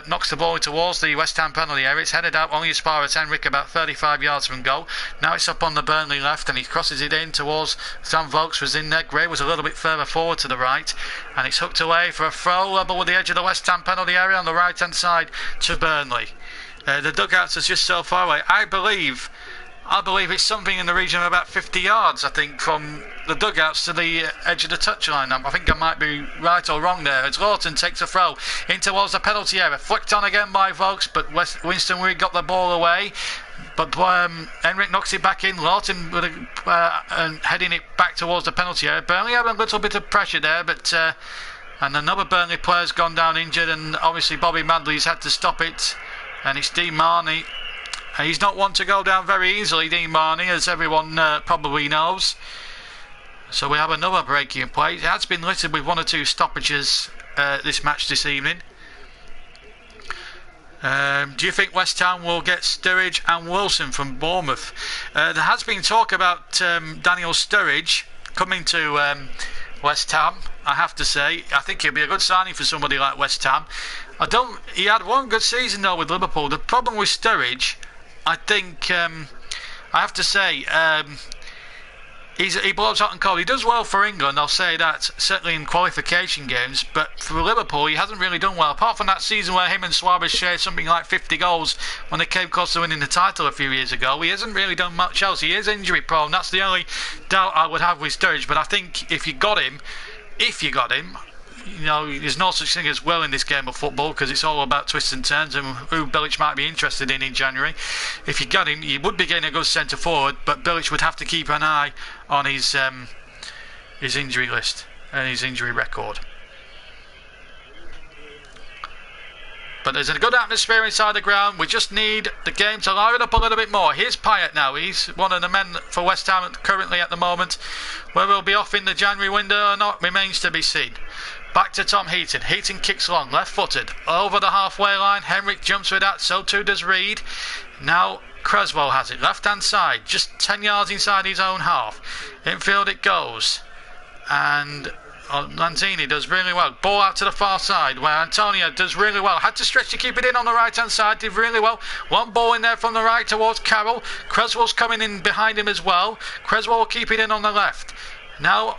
knocks the ball towards the West Ham penalty area. It's headed out only as far as Henrik, about 35 yards from goal. Now it's up on the Burnley left, and he crosses it in towards Sam Vokes was in there. Gray was a little bit further forward to the right, and it's hooked away for a throw level with the edge of the West Ham penalty area on the right hand side to Burnley. The dugouts is just so far away. I believe it's something in the region of about 50 yards, I think, from the dugouts to the edge of the touchline. I think I might be right or wrong there. As Lawton takes a throw in towards the penalty area. Flicked on again by Vokes, but Winston Reid got the ball away. But Henrik knocks it back in. Lawton and heading it back towards the penalty area. Burnley have a little bit of pressure there, but and another Burnley player's gone down injured, and obviously Bobby Madley's had to stop it. And it's Dean Marney. He's not one to go down very easily, Dean Marney, as everyone probably knows. So we have another break in play. It has been littered with one or two stoppages this match this evening. Do you think West Ham will get Sturridge and Wilson from Bournemouth? There has been talk about Daniel Sturridge coming to West Ham, I have to say. I think he'll be a good signing for somebody like West Ham. He had one good season though with Liverpool. The problem with Sturridge, I think, I have to say, he blows hot and cold. He does well for England, I'll say that, certainly in qualification games. But for Liverpool, he hasn't really done well. Apart from that season where him and Suarez shared something like 50 goals when they came close to winning the title a few years ago, he hasn't really done much else. He is injury prone. That's the only doubt I would have with Sturridge. But I think if you got him, you know, there's no such thing as well in this game of football, because it's all about twists and turns and who Bilic might be interested in January. If you got him, you would be getting a good centre forward, but Bilic would have to keep an eye on his injury list and his injury record. But there's a good atmosphere inside the ground. We just need the game to liven up a little bit more. Here's Payet now. He's one of the men for West Ham currently at the moment. Whether he'll be off in the January window or not remains to be seen. Back to Tom Heaton. Heaton kicks long, left-footed, over the halfway line. Henrik jumps with that, so too does Reid. Now Cresswell has it, left-hand side, just 10 yards inside his own half. Infield it goes. And Lanzini does really well. Ball out to the far side where Antonio does really well. Had to stretch to keep it in on the right hand side. Did really well. One ball in there from the right towards Carroll. Creswell's coming in behind him as well. Creswell will keep it in on the left. Now,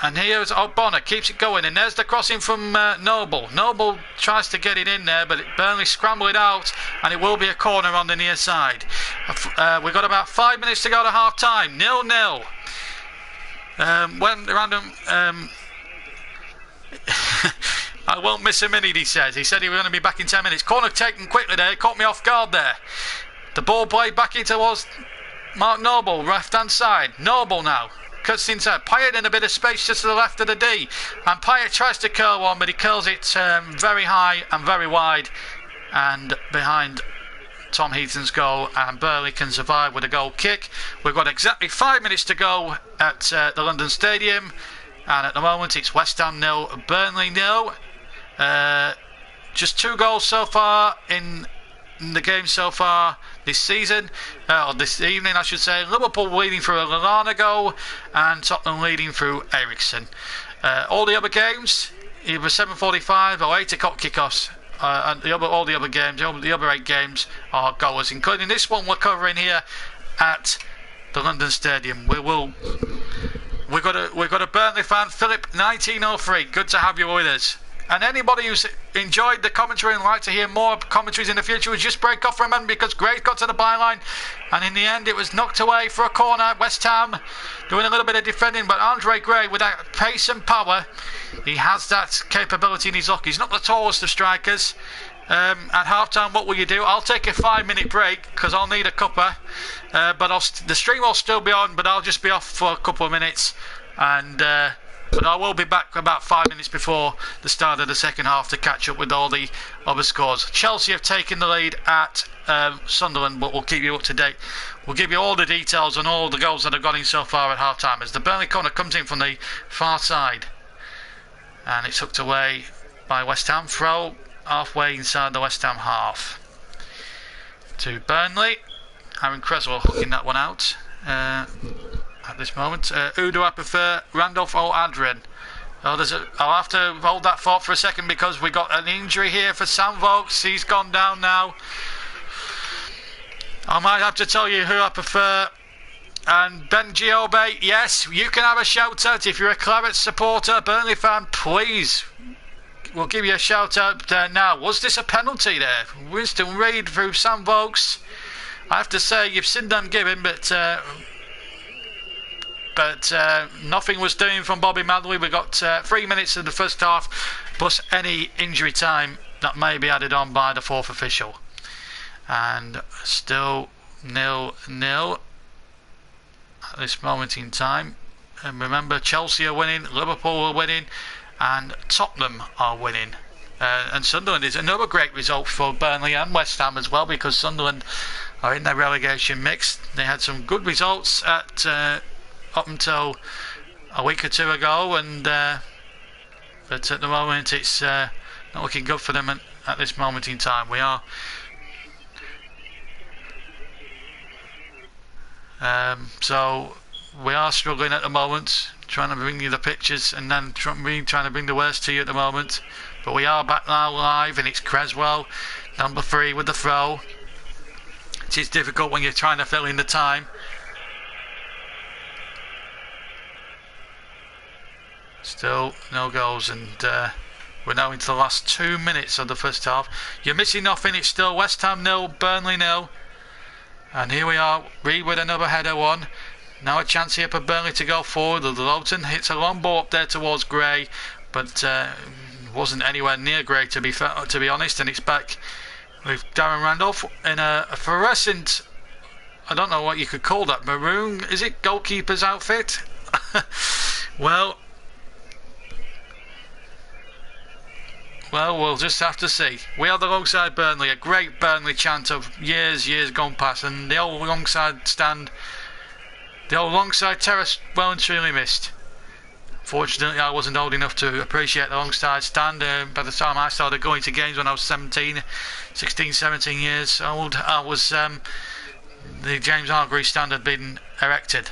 and here's Bonner, keeps it going, and there's the crossing from Noble. Noble tries to get it in there, but Burnley scramble it out, and it will be a corner on the near side. We've got about 5 minutes to go to half time. 0-0. When random, I won't miss a minute, he says. He said he was going to be back in 10 minutes. Corner taken quickly there. It caught me off guard there. The ball played back in towards Mark Noble, left hand side. Noble now. Cuts inside. Pyatt in a bit of space just to the left of the D. And Pyatt tries to curl one, but he curls it very high and very wide. And behind Tom Heaton's goal, and Burnley can survive with a goal kick. We've got exactly 5 minutes to go at the London Stadium. And at the moment it's West Ham 0, Burnley 0. Just 2 goals so far in the game so far this season, or this evening I should say. Liverpool leading through a Lallana goal and Tottenham leading through Eriksson. All the other games, either 7:45 or 8 o'clock kickoffs, and all the other games, the other 8 games are goals, including this one we're covering here at the London Stadium. We've got a Burnley fan, Philip 1903. Good to have you with us. And anybody who's enjoyed the commentary and like to hear more commentaries in the future, would just break off for a moment, because Gray got to the byline and in the end it was knocked away for a corner. West Ham doing a little bit of defending, but Andre Gray, with that pace and power, he has that capability in his lock. He's not the tallest of strikers. At half time, what will you do? I'll take a 5-minute break because I'll need a cuppa, but the stream will still be on, but I'll just be off for a couple of minutes, and but I will be back about 5 minutes before the start of the second half to catch up with all the other scores. Chelsea have taken the lead at Sunderland, but we'll keep you up to date. We'll give you all the details on all the goals that have gone in so far at half time, as the Burnley corner comes in from the far side and it's hooked away by West Ham. Throw halfway inside the West Ham half to Burnley. Aaron Creswell hooking that one out at this moment. Who do I prefer, Randolph or Adrian? I'll have to hold that thought for a second, because we got an injury here for Sam Vokes. He's gone down now. I might have to tell you who I prefer. And Ben Giobe, yes, you can have a shout out if you're a Clarets supporter, Burnley fan. Please, we'll give you a shout out now. Was this a penalty there? Winston Reid through Sam Vokes. I have to say, you've sinned ungiven, but nothing was doing from Bobby Madley. We got 3 minutes in the first half, plus any injury time that may be added on by the fourth official. And still 0-0 at this moment in time. And remember, Chelsea are winning, Liverpool are winning, and Tottenham are winning. And Sunderland is another great result for Burnley and West Ham as well, because Sunderland are in their relegation mix. They had some good results at up until a week or two ago, and but at the moment it's not looking good for them at this moment in time. We are so we are struggling at the moment, trying to bring you the pictures and then trying to bring the worst to you at the moment. But we are back now live, and it's Creswell, number 3, with the throw. It is difficult when you're trying to fill in the time. Still no goals, and we're now into the last 2 minutes of the first half. You're missing nothing. It's still West Ham 0, Burnley 0. And here we are, Reid with another header one. Now a chance here for Burnley to go forward. Lowton hits a long ball up there towards Gray, but wasn't anywhere near Gray to be honest. And it's back with Darren Randolph in a fluorescent, I don't know what you could call that, maroon, is it, goalkeeper's outfit? Well, we'll just have to see. We are alongside Burnley, a great Burnley chant of years gone past, and the old alongside stand, the old alongside terrace, well and truly missed. Fortunately, I wasn't old enough to appreciate the alongside stand. By the time I started going to games when I was 16, 17 years old, I was the James Hargreaves stand had been erected.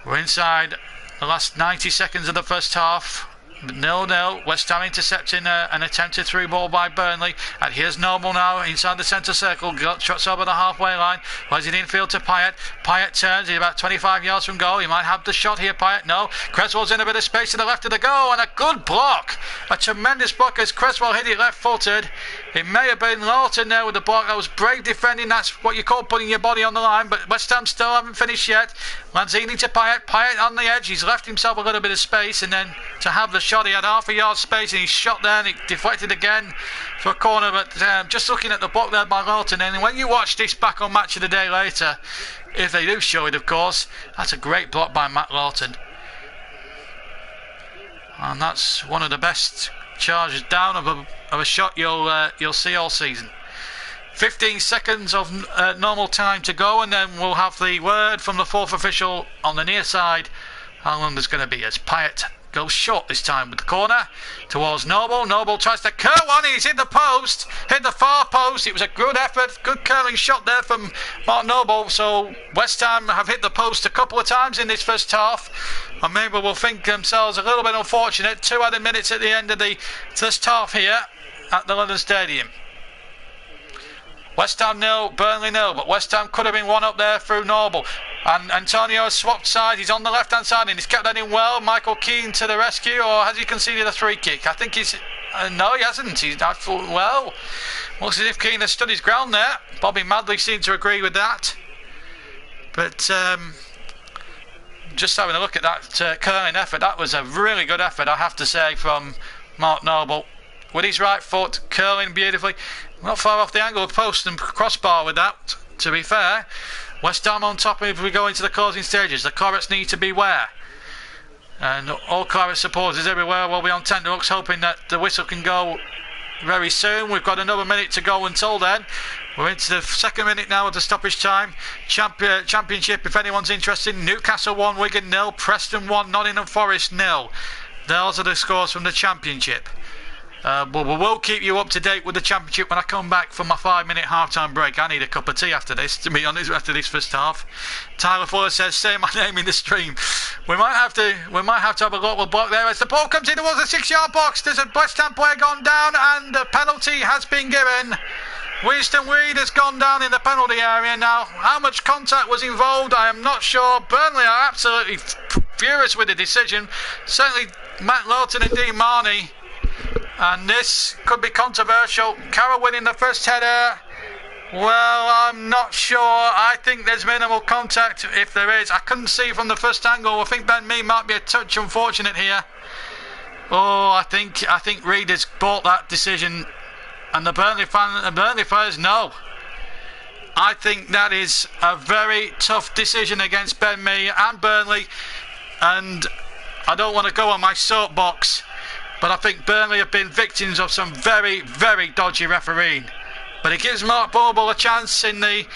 We're inside the last 90 seconds of the first half. 0-0. West Ham intercepting an attempted through ball by Burnley. And here's Noble now inside the centre circle. Shots over the halfway line. Plays it infield to Payet. Payet turns. He's about 25 yards from goal. He might have the shot here, Payet. No. Cresswell's in a bit of space to the left of the goal. And a good block. A tremendous block as Cresswell hit it left-footed. It may have been Lawton there with the block. That was brave defending. That's what you call putting your body on the line. But West Ham still haven't finished yet. Lanzini to Payet. Payet on the edge. He's left himself a little bit of space. And then to have the shot, he had half a yard space. And he shot there and it deflected again for a corner. But just looking at the block there by Lawton. And when you watch this back on Match of the Day later, if they do show it, of course, that's a great block by Matt Lawton. And that's one of the best charges down of a shot you'll see all season. 15 seconds of normal time to go, and then we'll have the word from the fourth official on the near side how long there's going to be as Payet goes short this time with the corner towards Noble. Noble tries to curl one. He's hit the post, hit the far post. It was a good effort, good curling shot there from Mark Noble. So West Ham have hit the post a couple of times in this first half, and maybe will think themselves a little bit unfortunate. 2 added minutes at the end of the first half here at the London Stadium. West Ham 0, Burnley 0, but West Ham could have been one up there through Noble. And Antonio has swapped sides. He's on the left-hand side and he's kept that in well. Michael Keane to the rescue, or has he conceded a free kick? I think he's... no, he hasn't. I thought, well, looks as if Keane has stood his ground there. Bobby Madley seemed to agree with that. But just having a look at that curling effort, that was a really good effort, I have to say, from Mark Noble. With his right foot, curling beautifully. Not far off the angle of post and crossbar with that, to be fair. West Ham on top if we go into the closing stages. The Clarets need to beware. And all Clarets supporters everywhere will be on tenterhooks, hoping that the whistle can go very soon. We've got another minute to go until then. We're into the second minute now of the stoppage time. Championship, if anyone's interested. Newcastle 1, Wigan 0, Preston 1, Nottingham Forest 0. Those are the scores from the Championship. But we will keep you up to date with the Championship when I come back from my 5-minute half-time break. I need a cup of tea after this, to be honest, after this first half. Tyler Fuller says, say my name in the stream. We might have to have a local block there as the ball comes in towards the 6-yard box. There's a West Ham player gone down and a penalty has been given. Winston Reid has gone down in the penalty area. Now, how much contact was involved, I am not sure. Burnley are absolutely furious with the decision. Certainly Matt Lawton and Dean Marnie. And this could be controversial. Carroll winning the first header. Well, I'm not sure. I think there's minimal contact if there is. I couldn't see from the first angle. I think Ben Mee might be a touch unfortunate here. Oh, I think Reid has bought that decision. And the Burnley players know. I think that is a very tough decision against Ben Mee and Burnley. And I don't want to go on my soapbox, but I think Burnley have been victims of some very, very dodgy refereeing. But it gives Mark Boble a chance in the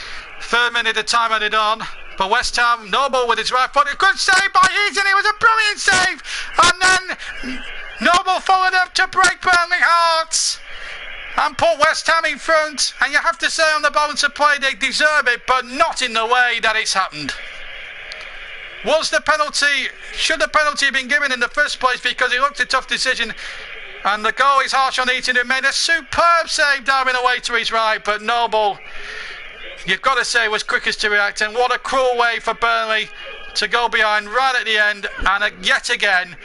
third minute of time added on. For West Ham, Noble with his right foot. A good save by Eaton. It was a brilliant save. And then Noble followed up to break Burnley hearts and put West Ham in front. And you have to say on the balance of play they deserve it, but not in the way that it's happened. Should the penalty have been given in the first place because he looked a tough decision, and the goal is harsh on Eaton, who made a superb save down away to his right, but Noble, you've got to say, was quickest to react, and what a cruel way for Burnley to go behind right at the end, and yet again,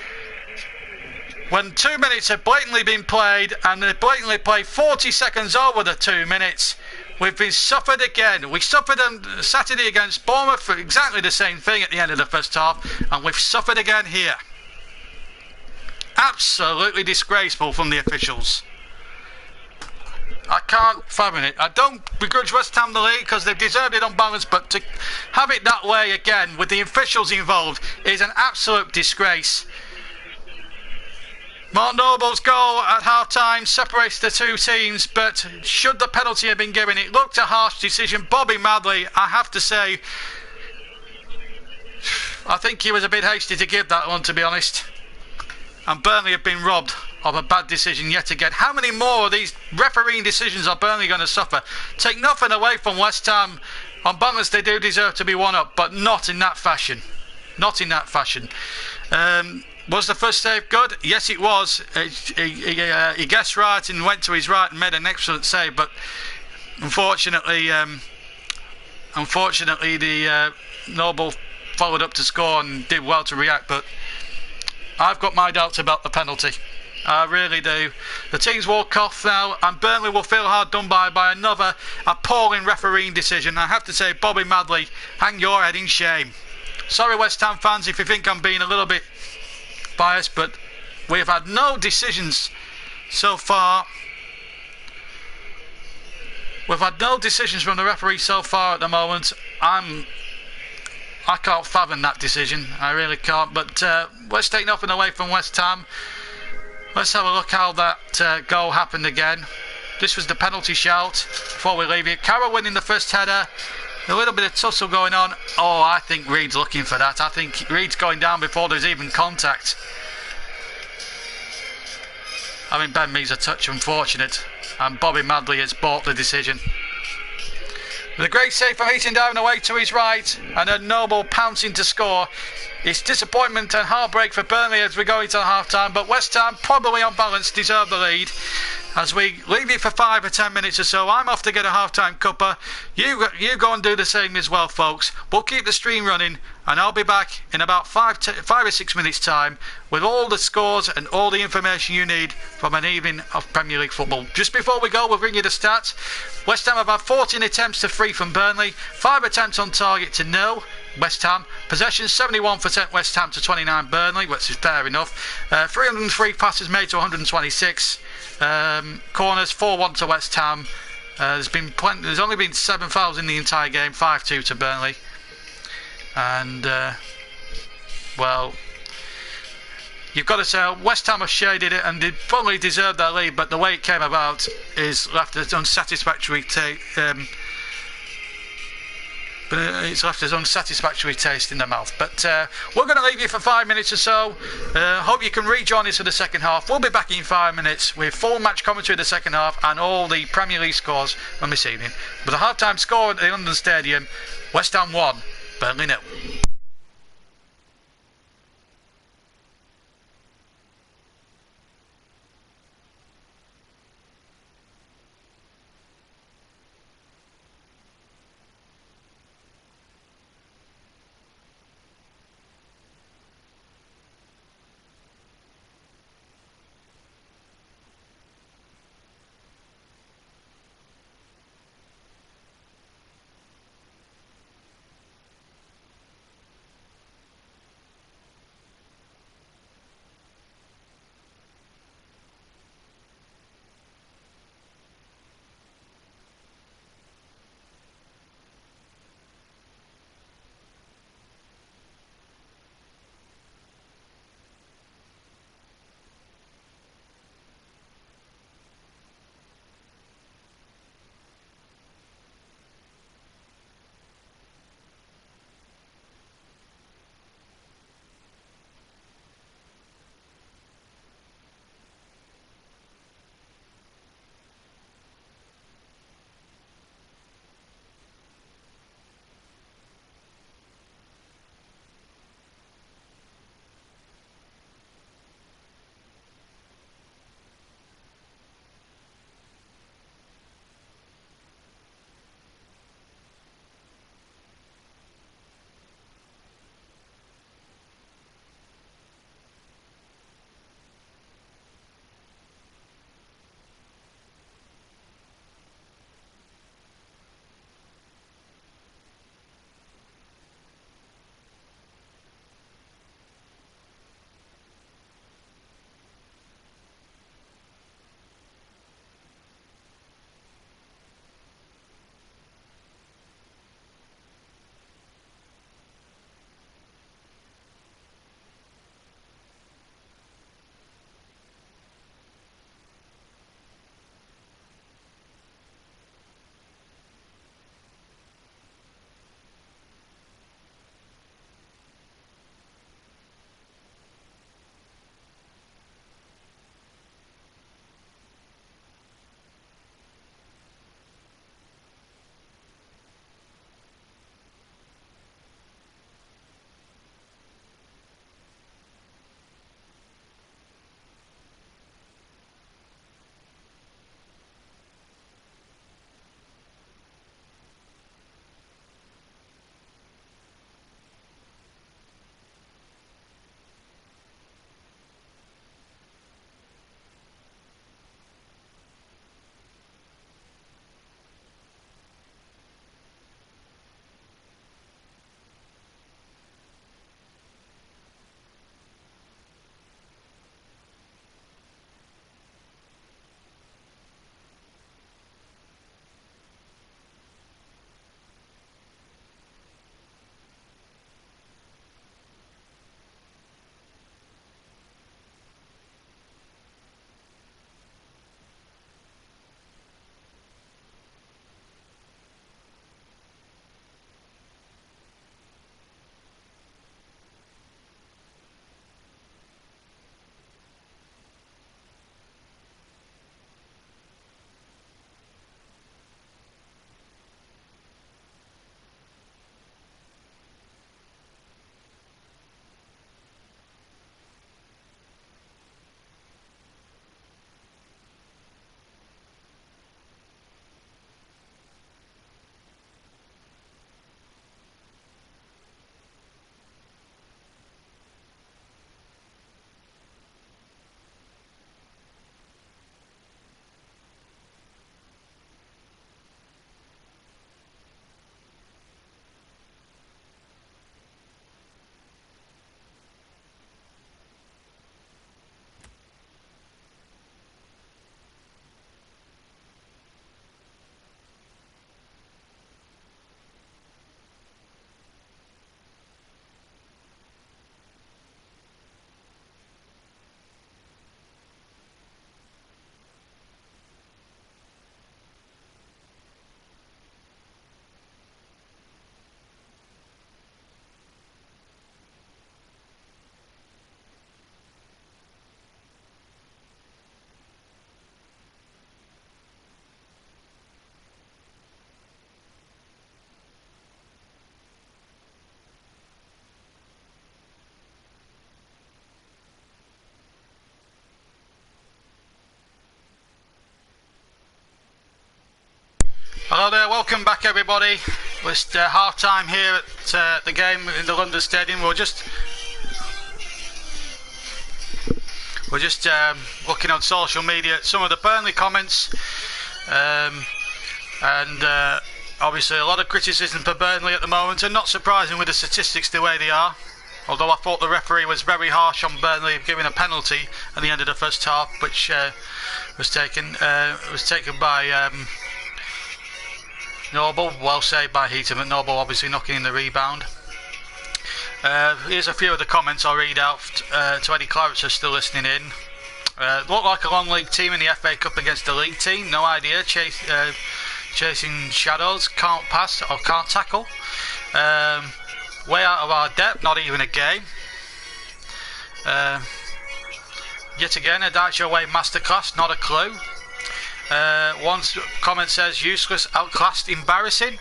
when 2 minutes have blatantly been played, and they blatantly played 40 seconds over the 2 minutes, we've been suffered again. We suffered on Saturday against Bournemouth for exactly the same thing at the end of the first half, and we've suffered again here. Absolutely disgraceful from the officials. I can't fathom it. I don't begrudge West Ham the league because they've deserved it on balance, but to have it that way again with the officials involved is an absolute disgrace. Mark Noble's goal at half-time separates the two teams, but should the penalty have been given, it looked a harsh decision. Bobby Madley, I have to say, I think he was a bit hasty to give that one, to be honest. And Burnley have been robbed of a bad decision yet again. How many more of these refereeing decisions are Burnley going to suffer? Take nothing away from West Ham. On balance, they do deserve to be one up, but not in that fashion. Not in that fashion. Was the first save good? Yes, it was. He guessed right and went to his right and made an excellent save, but unfortunately the Noble followed up to score and did well to react, but I've got my doubts about the penalty. I really do. The teams walk off now, and Burnley will feel hard done by another appalling refereeing decision. I have to say, Bobby Madley, hang your head in shame. Sorry, West Ham fans, if you think I'm being a little bit biased, but we have had no decisions so far. We've had no decisions from the referee so far at the moment. I can't fathom that decision. I really can't. But let's take nothing away from West Ham. Let's have a look how that goal happened again. This was the penalty shout before we leave it. Carroll winning the first header. A little bit of tussle going on. Oh, I think Reed's looking for that. I think Reed's going down before there's even contact. I mean, Ben Mee's a touch unfortunate, and Bobby Madley has bought the decision. With a great save from Heaton down away to his right, and a Noble pouncing to score. It's disappointment and heartbreak for Burnley as we go into half-time, but West Ham, probably on balance, deserve the lead. As we leave it for 5 or 10 minutes or so, I'm off to get a half-time cuppa. You go and do the same as well, folks. We'll keep the stream running, and I'll be back in about 5 or 6 minutes' time with all the scores and all the information you need from an evening of Premier League football. Just before we go, we'll bring you the stats. West Ham have had 14 attempts to free from Burnley, 5 attempts on target to nil. West Ham possession 71% West Ham to 29 Burnley, which is fair enough. 303 passes made to 126. Corners 4-1 to West Ham. There's only been 7 fouls in the entire game, 5-2 to Burnley. And well, you've got to say West Ham have shaded it and they probably deserved their lead, but the way it came about is left an unsatisfactory it's left us unsatisfactory taste in the mouth. But we're going to leave you for 5 minutes or so. Hope you can rejoin us for the second half. We'll be back in 5 minutes with full match commentary of the second half and all the Premier League scores from this evening. With the half-time score at the London Stadium, West Ham 1, Burnley 0. Well, welcome back, everybody. It's half time here at the game in the London Stadium. We're just looking on social media at some of the Burnley comments, and obviously a lot of criticism for Burnley at the moment, and not surprising with the statistics the way they are. Although I thought the referee was very harsh on Burnley, giving a penalty at the end of the first half, which was taken by Noble. Well saved by Heaton, but Noble obviously knocking in the rebound. Here's a few of the comments I'll read out to any Clarets who are still listening in. Look like a long league team in the FA Cup against a league team. No idea. Chasing shadows. Can't pass or can't tackle. Way out of our depth. Not even a game. Yet again, a Dyche away masterclass. Not a clue. One comment says useless, outclassed, embarrassing.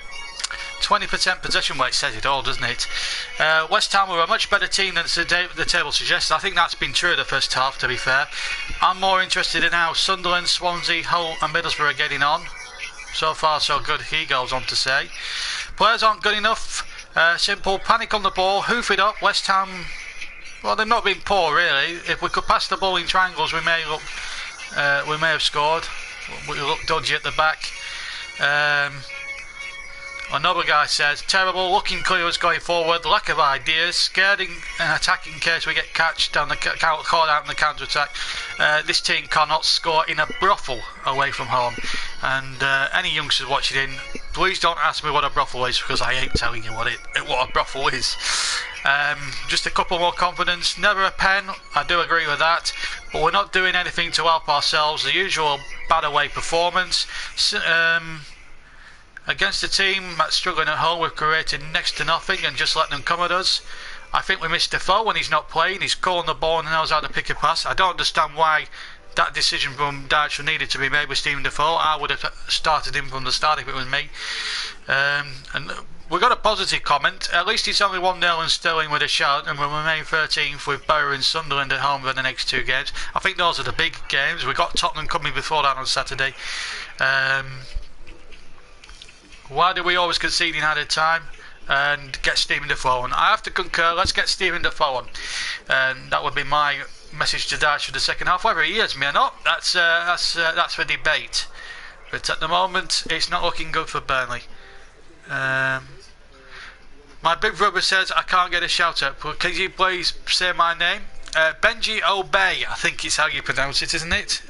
20% possession weight says it all, doesn't it? West Ham were a much better team than the table suggests. I think that's been true the first half, to be fair. I'm more interested in how Sunderland, Swansea, Hull and Middlesbrough are getting on. So far so good, he goes on to say. Players aren't good enough. Simple, panic on the ball, hoof it up. West Ham, well, they've not been poor really. If we could pass the ball in triangles, we may have scored. We look dodgy at the back. Another guy says, terrible, looking clear going forward, lack of ideas, scared in attacking in case we get catched down caught out in the counter attack. This team cannot score in a brothel away from home. And any youngsters watching in, please don't ask me what a brothel is, because I ain't telling you what a brothel is. Just a couple more confidence. Never a pen, I do agree with that, but we're not doing anything to help ourselves. The usual bad away performance. Against a team that's struggling at home, we've created next to nothing and just let them come at us. I think we missed Defoe when he's not playing. He's calling the ball and knows how to pick a pass. I don't understand why that decision from Dyche needed to be made with Stephen Defoe. I would have started him from the start if it was me. And we got a positive comment. At least it's only 1-0 and still in with a shout, and we'll remain 13th with Borough and Sunderland at home for the next two games. I think those are the big games. We've got Tottenham coming before that on Saturday. Why do we always concede in added time and get Stephen Defoe on? I have to concur. Let's get Stephen Defoe on, and that would be my message to Dyche for the second half. Whether he is me or not, that's for debate. But at the moment, it's not looking good for Burnley. My big brother says I can't get a shout out. Can you please say my name? Benji Obey, I think it's how you pronounce it, isn't it?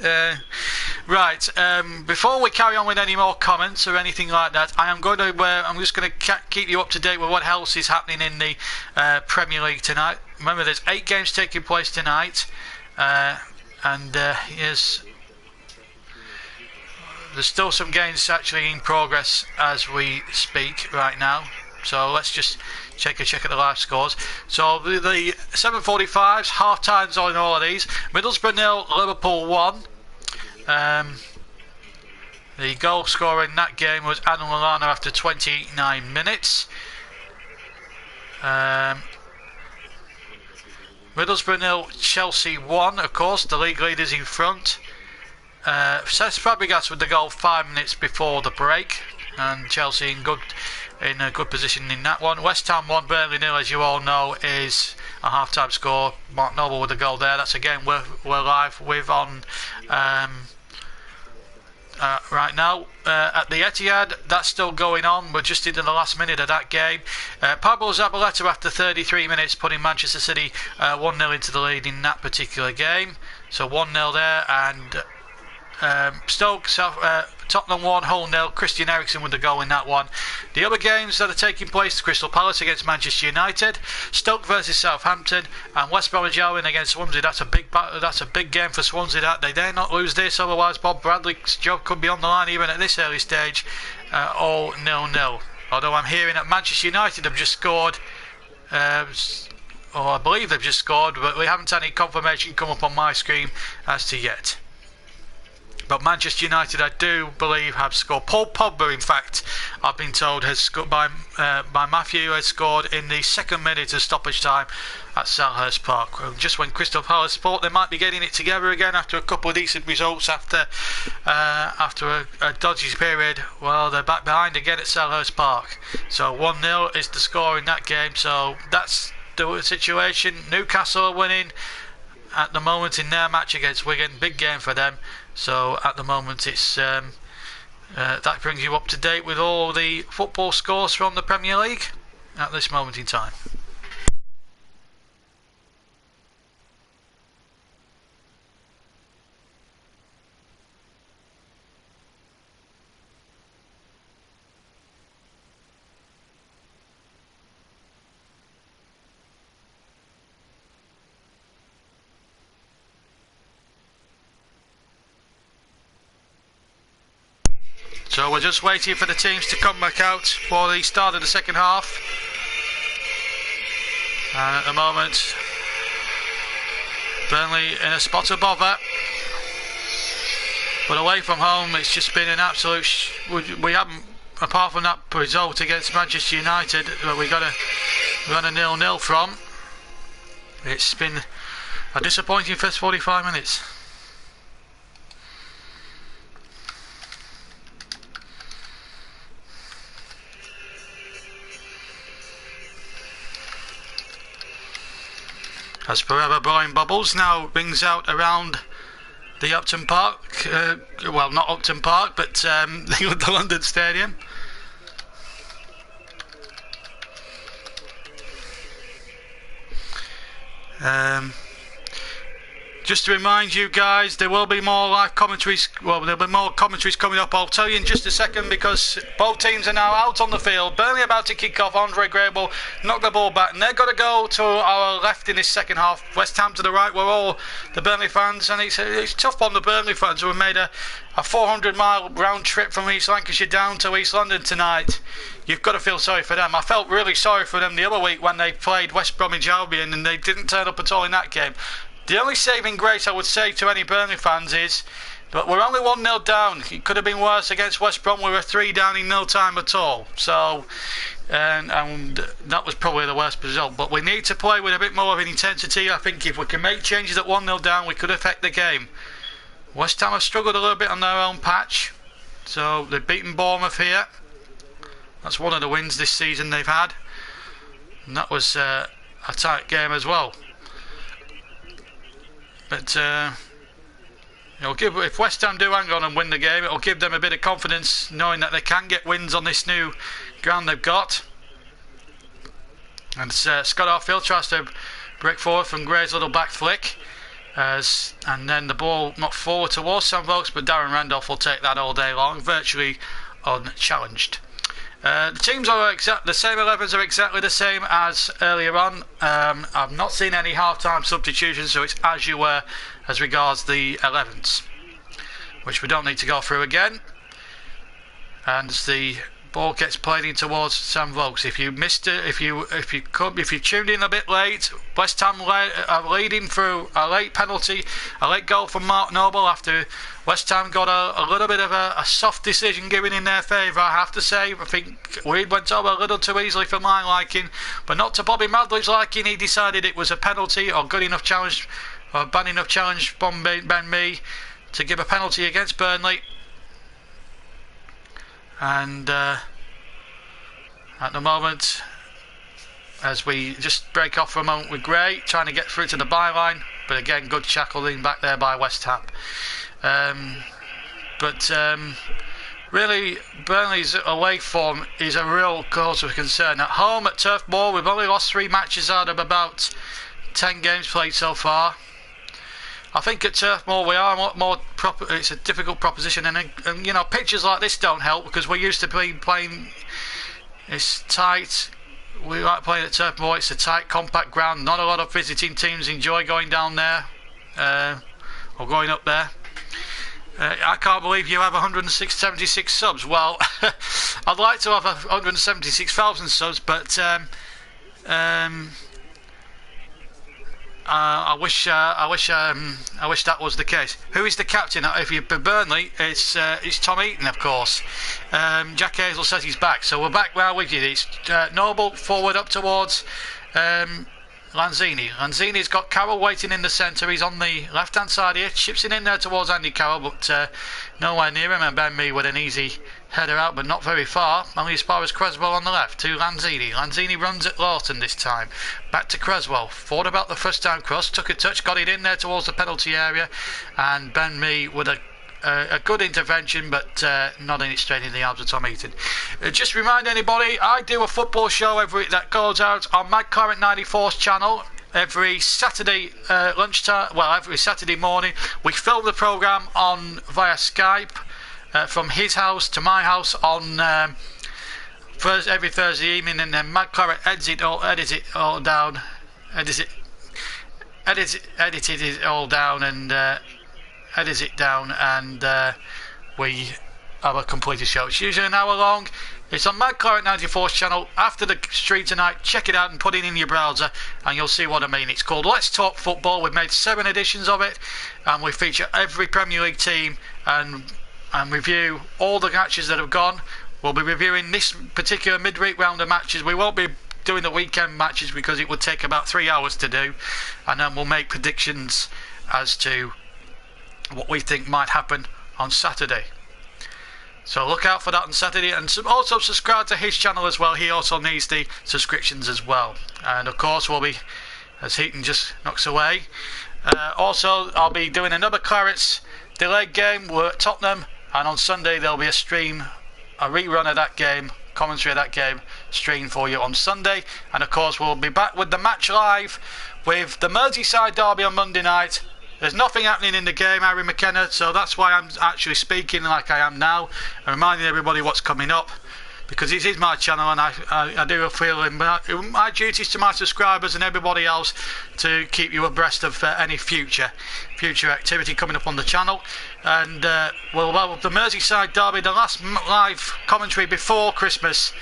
Right. Before we carry on with any more comments or anything like that, I'm just going to keep you up to date with what else is happening in the Premier League tonight. Remember, there's 8 games taking place tonight, and there's still some games actually in progress as we speak right now. So let's just check at the live scores. So the 7:45s, half times on all of these. Middlesbrough 0, Liverpool 1. The goal scorer in that game was Adam Lallana after 29 minutes. Middlesbrough 0, Chelsea 1. Of course, the league leaders in front. Cesc Fabregas with the goal 5 minutes before the break, and Chelsea in a good position in that one. West Ham 1, Burnley 0, as you all know, is a half-time score. Mark Noble with the goal there. That's a game we're live with on right now. At the Etihad, that's still going on. We're just into the last minute of that game. Pablo Zabaleta after 33 minutes putting Manchester City 1-0 into the lead in that particular game. So 1-0 there, and Stoke, Tottenham 1, Hull 0, Christian Eriksen with the goal in that one. The other games that are taking place: Crystal Palace against Manchester United, Stoke versus Southampton, and West Bromwich Albion against Swansea. That's a big game for Swansea. That they dare not lose this, otherwise Bob Bradley's job could be on the line even at this early stage. All 0-0. Although I'm hearing that Manchester United have just scored, or I believe they've just scored, but we haven't had any confirmation come up on my screen as to yet. But Manchester United, I do believe, have scored. Paul Pogba, in fact, I've been told, has scored by Matthew, has scored in the second minute of stoppage time at Selhurst Park. Just when Crystal Palace thought they might be getting it together again after a couple of decent results after a dodgy period, well, they're back behind again at Selhurst Park. So 1-0 is the score in that game. So that's the situation. Newcastle are winning at the moment in their match against Wigan. Big game for them. So at the moment it's that brings you up to date with all the football scores from the Premier League at this moment in time. So we're just waiting for the teams to come back out for the start of the second half. And at the moment, Burnley in a spot of bother. But away from home, it's just been an absolute... we haven't, apart from that result against Manchester United, that we got a 0-0 from. It's been a disappointing first 45 minutes. As forever blowing bubbles now rings out around the Upton Park, well, not Upton Park, but the London Stadium. Just to remind you guys, there will be more live commentaries. Well, there'll be more commentaries coming up. I'll tell you in just a second, because both teams are now out on the field. Burnley about to kick off. Andre Gray will knock the ball back, and they're going to go to our left in this second half. West Ham to the right. We're all the Burnley fans, and it's tough on the Burnley fans who have made a 400-mile round trip from East Lancashire down to East London tonight. You've got to feel sorry for them. I felt really sorry for them the other week when they played West Bromwich Albion, and they didn't turn up at all in that game. The only saving grace I would say to any Burnley fans is that we're only 1-0 down. It could have been worse against West Brom. We were 3 down in no time at all. So, and that was probably the worst result. But we need to play with a bit more of an intensity. I think if we can make changes at 1-0 down, we could affect the game. West Ham have struggled a little bit on their own patch. So they've beaten Bournemouth here. That's one of the wins this season they've had. And that was a tight game as well. But it'll give, if West Ham do hang on and win the game, it'll give them a bit of confidence, knowing that they can get wins on this new ground they've got. And Scott Arfield tries to break forward from Gray's little back flick, and then the ball not forward towards Sam Vokes, but Darren Randolph will take that all day long, virtually unchallenged. The teams are the same 11s are exactly the same as earlier on. I've not seen any half-time substitutions, so it's as you were as regards the 11s, which we don't need to go through again. And as the ball gets played in towards Sam Vokes, if you missed it, if you tuned in a bit late, West Ham are leading through a late penalty, a late goal from Mark Noble after West Ham got a little bit of a soft decision given in their favour. I have to say, I think we went over a little too easily for my liking, but not to Bobby Madley's liking. He decided it was a penalty or good enough challenge, or bad enough challenge from Ben Mee to give a penalty against Burnley. And at the moment, as we just break off for a moment with Gray, trying to get through to the byline, but again, good shackling back there by West Ham. Really, Burnley's away form is a real cause of concern. At home at Turf Moor, we've only lost 3 matches out of about 10 games played so far. I think at Turf Moor we are more proper. It's a difficult proposition, and you know, pitches like this don't help because we're used to playing. It's tight. We like playing at Turf Moor. It's a tight, compact ground. Not a lot of visiting teams enjoy going down there or going up there. I can't believe you have 176 subs. Well, I'd like to have 176,000 subs, but I wish that was the case. Who is the captain? If you're Burnley, it's Tom Eaton, of course. Jack Hazel says he's back, so we're back now with you. It's Noble forward up towards Lanzini. Lanzini's got Carroll waiting in the centre. He's on the left-hand side here, chips it in there towards Andy Carroll, but nowhere near him. And Ben Mee with an easy header out, but not very far. Only as far as Creswell on the left to Lanzini. Lanzini runs at Lawton this time. Back to Creswell. Thought about the first time cross, took a touch, got it in there towards the penalty area, and Ben Mee with a good intervention, but nodding it straight in the arms of Tom Eaton. Just remind anybody, I do a football show that goes out on my Claret 94's channel every Saturday lunchtime. Well, every Saturday morning. We film the programme via Skype from his house to my house on every Thursday evening, and then Mad Claret edits it all down, edits it all down, and edits it down, and we have a completed show. It's usually an hour long. It's on Mad Claret 94's channel after the stream tonight. Check it out and put it in your browser, and you'll see what I mean. It's called Let's Talk Football. We've made 7 editions of it, and we feature every Premier League team and review all the matches that have gone. We'll be reviewing this particular midweek round of matches. We won't be doing the weekend matches because it would take about 3 hours to do, and then we'll make predictions as to what we think might happen on Saturday. So look out for that on Saturday, and also subscribe to his channel as well. He also needs the subscriptions as well. And of course we'll be, as Heaton just knocks away, also I'll be doing another Clarets delayed game. We're at Tottenham, and on Sunday there'll be a rerun of that game, commentary of that game streamed for you on Sunday. And of course we'll be back with the match live with the Merseyside derby on Monday night. There's nothing happening in the game, Harry McKenna, so that's why I'm actually speaking like I am now and reminding everybody what's coming up, because this is my channel, and I do feel my duties to my subscribers and everybody else to keep you abreast of any future activity coming up on the channel. And we'll have the Merseyside derby, the last live commentary before Christmas,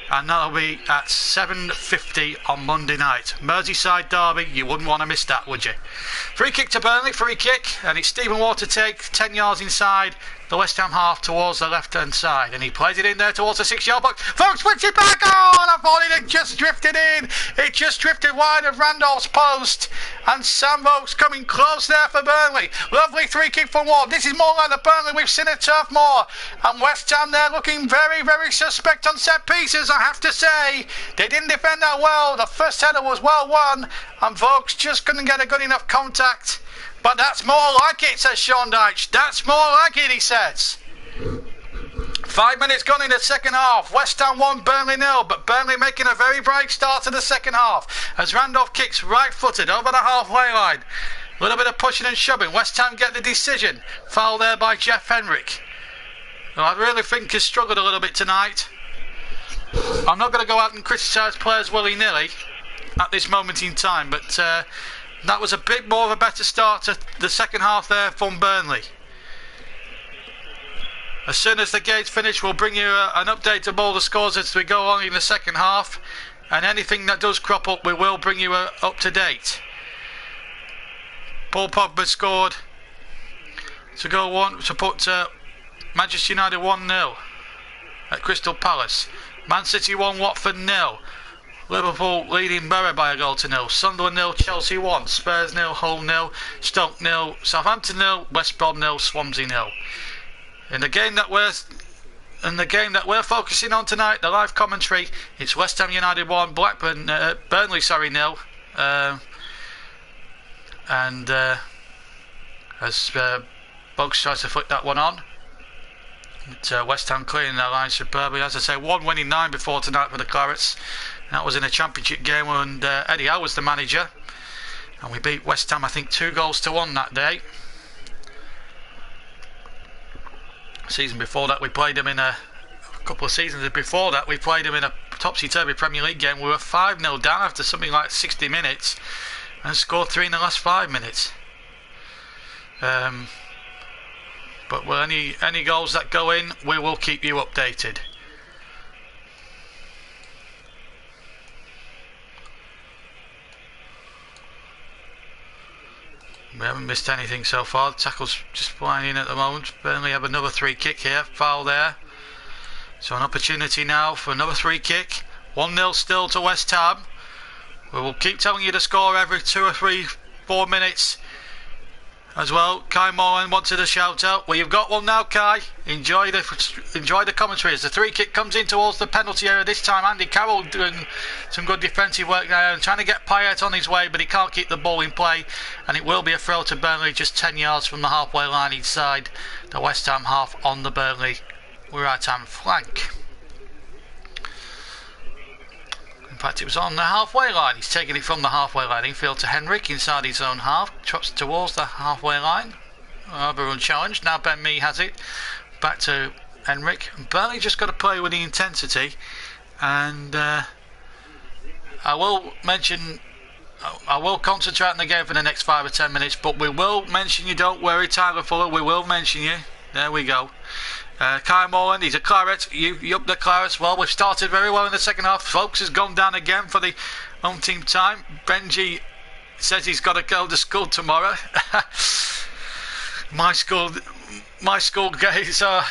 and that'll be at 7:50 on Monday night. Merseyside derby, you wouldn't want to miss that, would you? Free kick to Burnley, free kick, and it's Stephen Water take 10 yards inside the West Ham half towards the left hand side, and he plays it in there towards the 6-yard box. Folks, switch it back on! I thought it had just drifted in. It just drifted wide of Randolph's post, and Sam Vokes coming close there for Burnley. Lovely free kick from Ward. This is more like the Burnley we've seen at Turf Moor, and West Ham there looking very, very suspect on set pieces, I have to say. They didn't defend that well. The first header was well won, and Vokes just couldn't get a good enough contact. But that's more like it, says Sean Dyche. That's more like it, he says. 5 minutes gone in the second half. West Ham 1, Burnley 0, but Burnley making a very bright start to the second half as Randolph kicks right-footed over the halfway line. A little bit of pushing and shoving. West Ham get the decision. Foul there by Jeff Henrik, who I really think has struggled a little bit tonight. I'm not going to go out and criticise players willy-nilly at this moment in time, but that was a bit more of a better start to the second half there from Burnley. As soon as the game's finished, we'll bring you an update of all the scores as we go on in the second half, and anything that does crop up we will bring you up to date. Paul Pogba scored to put Manchester United 1-0 at Crystal Palace. Man City 1, Watford 0. Liverpool leading Borough by a goal to 0. Sunderland 0, Chelsea 1. Spurs 0, Hull 0. Stoke 0, Southampton 0. West Brom 0, Swansea 0. In the game that we're focusing on tonight, the live commentary, it's West Ham United 1, Burnley 0. And as Bugs tries to flick that one on, it's West Ham clearing their line superbly. As I say, one winning 9 before tonight for the Clarets. That was in a championship game, and Eddie Howe was the manager, and we beat West Ham, I think, 2-1 that day. Season before that, we played them in a couple of seasons before that, we played them in a topsy-turvy Premier League game. We were 5-0 down after something like 60 minutes and scored 3 in the last 5 minutes. But with any goals that go in, we will keep you updated. We haven't missed anything so far. The tackle's just flying in at the moment. Burnley have another free kick here. Foul there. So an opportunity now for another free kick. 1-0 still to West Ham. We will keep telling you the score every 2 or 3, 4 minutes as well. Kai Moran wanted a shout out. Well, you've got one now, Kai. Enjoy the commentary as the free kick comes in towards the penalty area. This time Andy Carroll doing some good defensive work there and trying to get Payet on his way, but he can't keep the ball in play, and it will be a throw to Burnley just 10 yards from the halfway line inside the West Ham half on the Burnley right hand flank. In fact, it was on the halfway line. He's taking it from the halfway line infield to Henrik inside his own half. Trots towards the halfway line. Over unchallenged. Now Ben Mee has it. Back to Henrik. Burnley just got to play with the intensity. And I will concentrate on the game for the next 5 or 10 minutes. But we will mention you. Don't worry, Tyler Fuller. We will mention you. There we go. Kai Moreland, he's a Claret. You up the Clarets. Well, we've started very well in the second half. Folks has gone down again for the home team time. Benji says he's got to go to school tomorrow. My school days are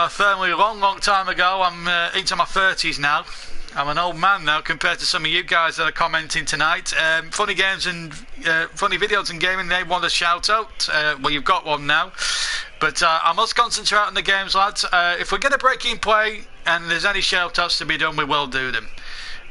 firmly a long time ago. I'm into my 30s now. I'm an old man now compared to some of you guys that are commenting tonight. Funny games and funny videos and gaming, they want a shout out. Well, you've got one now. But I must concentrate on the games, lads. If we're going to break in play and there's any shout-outs to be done, we will do them.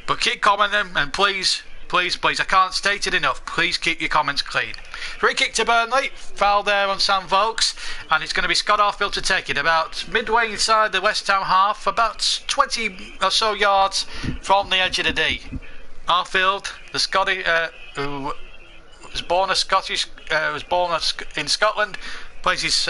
But keep commenting, and please, I can't state it enough, please keep your comments clean. Free kick to Burnley, foul there on Sam Vokes, and it's going to be Scott Arfield to take it. About midway inside the West Ham half, about 20 or so yards from the edge of the D. Arfield, the Scotty, who was born in Scotland, plays his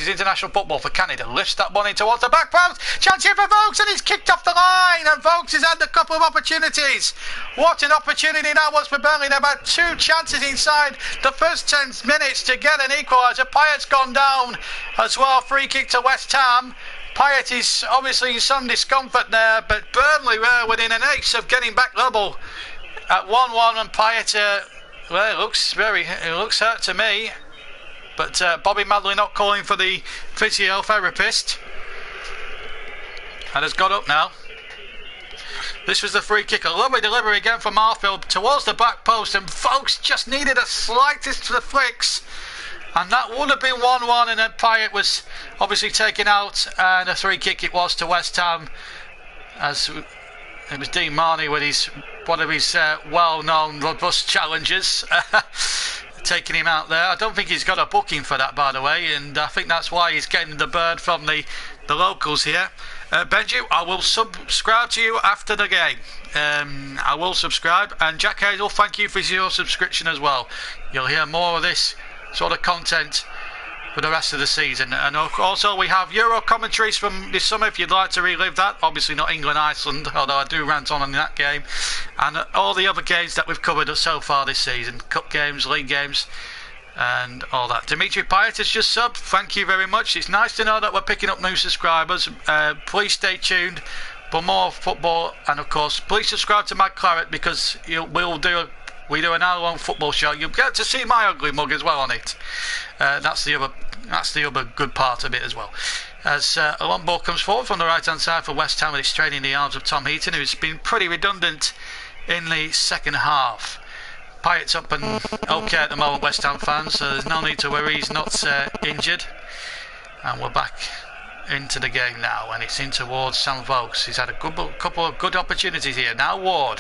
international football for Canada, lifts that one in towards the back post, chance here for Vokes, and he's kicked off the line, and Vokes has had a couple of opportunities. What an opportunity that was for Burnley. There about 2 chances inside the first 10 minutes to get an equaliser. Payet's gone down as well. Free kick to West Ham. Payet is obviously in some discomfort there, but Burnley were within an ace of getting back level at 1-1, and Payet, well, it looks hurt to me. But Bobby Madley not calling for the physiotherapist, and has got up now. This was the free kick. A lovely delivery again from Arfield towards the back post, and folks just needed a slightest of the flicks, and that would have been 1-1, and then Payet was obviously taken out, and a free kick it was to West Ham, as it was Dean Marnie with one of his well-known robust challenges. Taking him out there. I don't think he's got a booking for that, by the way, and I think that's why he's getting the bird from the locals here. Benji, I will subscribe to you after the game. I will subscribe, and Jack Hazel, thank you for your subscription as well. You'll hear more of this sort of content for the rest of the season. And also we have Euro commentaries from this summer if you'd like to relive that. Obviously not England-Iceland, although I do rant on in that game. And all the other games that we've covered so far this season. Cup games, league games, and all that. Dimitri Payet has just subbed. Thank you very much. It's nice to know that we're picking up new subscribers. Please stay tuned for more football. And of course, please subscribe to Mad Claret, because we do an hour-long football show. You'll get to see my ugly mug as well on it. That's the other good part of it as well. As a long ball comes forward from the right-hand side for West Ham, and it's straight in the arms of Tom Heaton, who's been pretty redundant in the second half. Payet's up and okay at the moment, West Ham fans, so there's no need to worry, he's not injured. And we're back into the game now, and it's in towards Sam Vokes. He's had a couple of good opportunities here. Now Ward.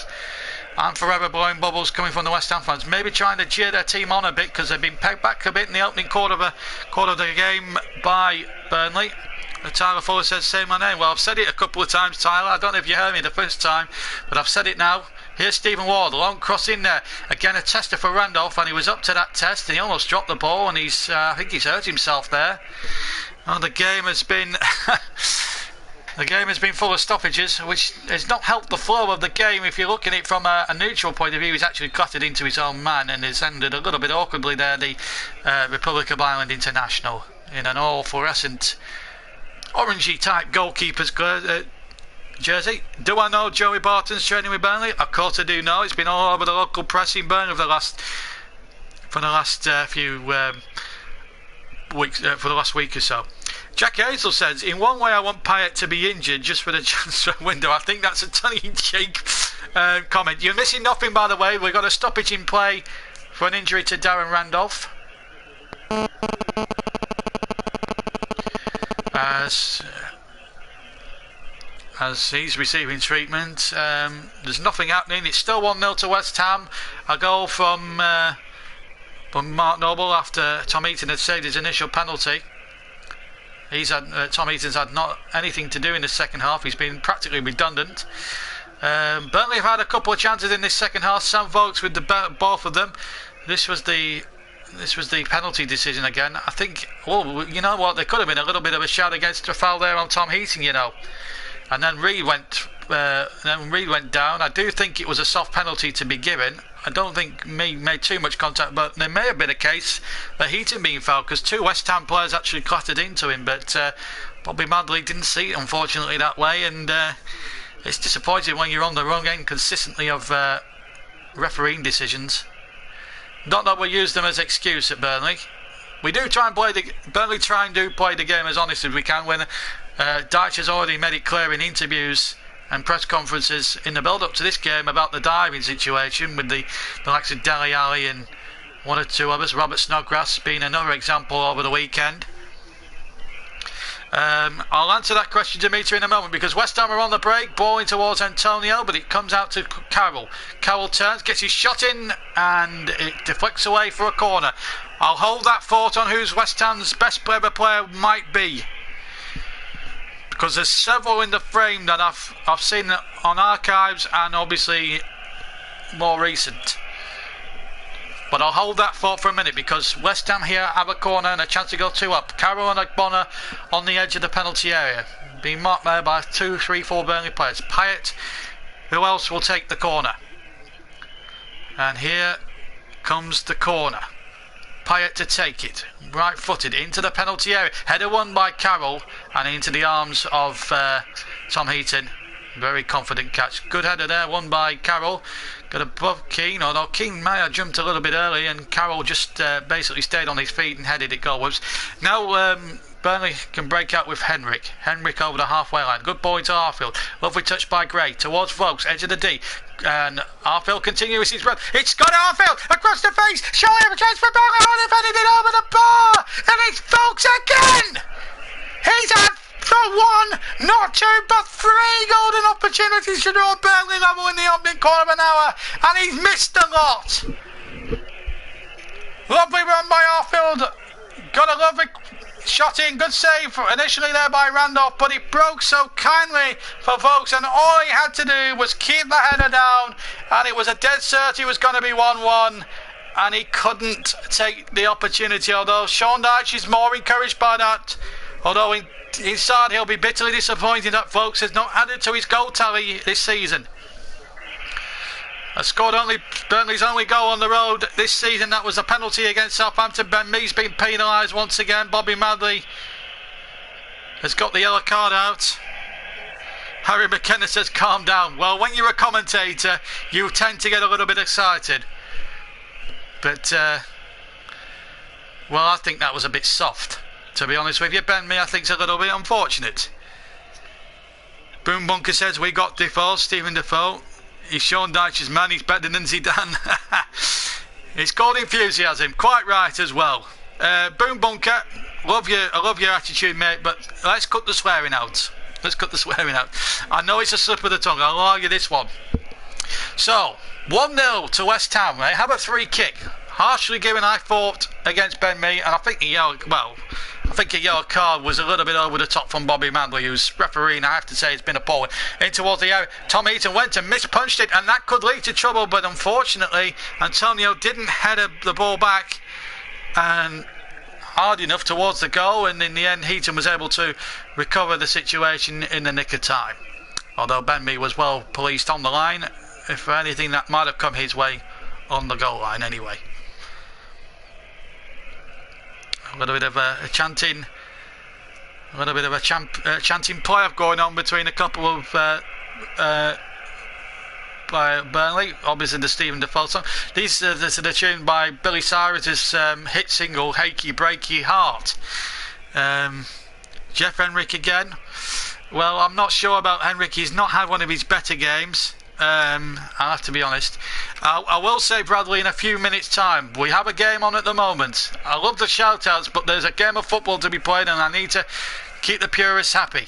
And forever blowing bubbles coming from the West Ham fans, maybe trying to cheer their team on a bit, because they've been pegged back a bit in the opening quarter of the game by Burnley. Tyler Fuller says, say my name. Well, I've said it a couple of times, Tyler. I don't know if you heard me the first time, but I've said it now. Here's Stephen Ward, a long cross in there. Again, a tester for Randolph, and he was up to that test, and he almost dropped the ball, and I think he's hurt himself there. Oh, the game has been... The game has been full of stoppages, which has not helped the flow of the game. If you're looking at it from a neutral point of view, he's actually clattered into his own man and has ended a little bit awkwardly there, the Republic of Ireland international, in an all fluorescent orangey type goalkeeper's jersey. Do I know Joey Barton's training with Burnley? Of course I do know. It's been all over the local press in Burnley for the last for the last few weeks, for the last week or so. Jack Hazel says, in one way I want Payet to be injured just for the transfer window. I think that's a tongue-in-cheek comment. You're missing nothing, by the way. We've got a stoppage in play for an injury to Darren Randolph. As he's receiving treatment. There's nothing happening. It's still 1-0 to West Ham. A goal from Mark Noble after Tom Heaton had saved his initial penalty. Tom Heaton's had not anything to do in the second half. He's been practically redundant. Burnley have had a couple of chances in this second half. Sam Vokes with both of them. This was the penalty decision again. I think, you know what, there could have been a little bit of a shout against a foul there on Tom Heaton, you know. And then Reed went down. I do think it was a soft penalty to be given. I don't think he made too much contact, but there may have been a case that Heaton being fouled because 2 West Ham players actually clattered into him, but Bobby Madley didn't see it, unfortunately, that way, and it's disappointing when you're on the wrong end consistently of refereeing decisions. Not that we use them as excuse at Burnley. We do try and play Burnley try and play the game as honest as we can. When Dyche has already made it clear in interviews and press conferences in the build-up to this game about the diving situation with the likes of Dele Alli and 1 or 2 others. Robert Snodgrass being another example over the weekend. I'll answer that question, Dimitri, in a moment, because West Ham are on the break, balling towards Antonio, but it comes out to Carroll. Carroll turns, gets his shot in, and it deflects away for a corner. I'll hold that thought on who's West Ham's best ever player might be, because there's several in the frame that I've seen on archives and obviously more recent. But I'll hold that thought for a minute, because West Ham here have a corner and a chance to go 2 up. Carroll and Agbonna on the edge of the penalty area, being marked there by 2, 3, 4 Burnley players. Payet, who else will take the corner? And here comes the corner. Payet to take it, right-footed into the penalty area. Header won by Carroll and into the arms of Tom Heaton. Very confident catch. Good header there, won by Carroll. Got above Keane, although Keane may have jumped a little bit early, and Carroll just basically stayed on his feet and headed it goalwards. Now Burnley can break out with Henrik. Henrik over the halfway line. Good ball into Arfield. Lovely touch by Gray towards Vokes, edge of the D. And Arfield continues his run. It's got Arfield across the face. Surely a chance for Burnley. Defended it over the bar. And it's Vokes again. He's had for 1, not 2, but 3 golden opportunities to draw Burnley level in the opening quarter of an hour. And he's missed a lot. Lovely run by Arfield. Got a lovely shot in, good save initially there by Randolph, but it broke so kindly for Vokes, and all he had to do was keep the header down, and it was a dead cert he was going to be 1-1, and he couldn't take the opportunity, although Sean Dyche is more encouraged by that, although inside he'll be bitterly disappointed that Vokes has not added to his goal tally this season. Scored Burnley's only goal on the road this season. That was a penalty against Southampton. Ben Mee's been penalised once again. Bobby Madley has got the yellow card out. Harry McKenna says calm down. Well, when you're a commentator you tend to get a little bit excited, but well, I think that was a bit soft, to be honest with you. Ben Mee I think is a little bit unfortunate. Boom Bunker says we got Defoe, Stephen Defoe. He's Sean Dyche's man, he's better than Zidane. It's called enthusiasm, quite right as well. Boom Bunker, I love your attitude, mate, but let's cut the swearing out. I know it's a slip of the tongue, I'll argue this one. So, 1-0 to West Ham. They have a free kick. Harshly given, I thought, against Ben Mee, and I think a yellow card was a little bit over the top from Bobby Madley, who's refereeing. I have to say it's been appalling. In towards the area, Tom Heaton went and mispunched it, and that could lead to trouble, but unfortunately Antonio didn't header the ball back and hard enough towards the goal, and in the end Heaton was able to recover the situation in the nick of time, although Ben Mee was well policed on the line. If for anything, that might have come his way on the goal line anyway. A little bit of a chanting play going on between a couple of by Burnley. Obviously the Stephen Defoe song. This is a tune by Billy Cyrus's hit single "Achy Breaky Heart." Jeff Henrik again. Well, I'm not sure about Henrik. He's not had one of his better games. I'll have to be honest. I will say, Bradley, in a few minutes' time, we have a game on at the moment. I love the shout-outs, but there's a game of football to be played, and I need to keep the purists happy.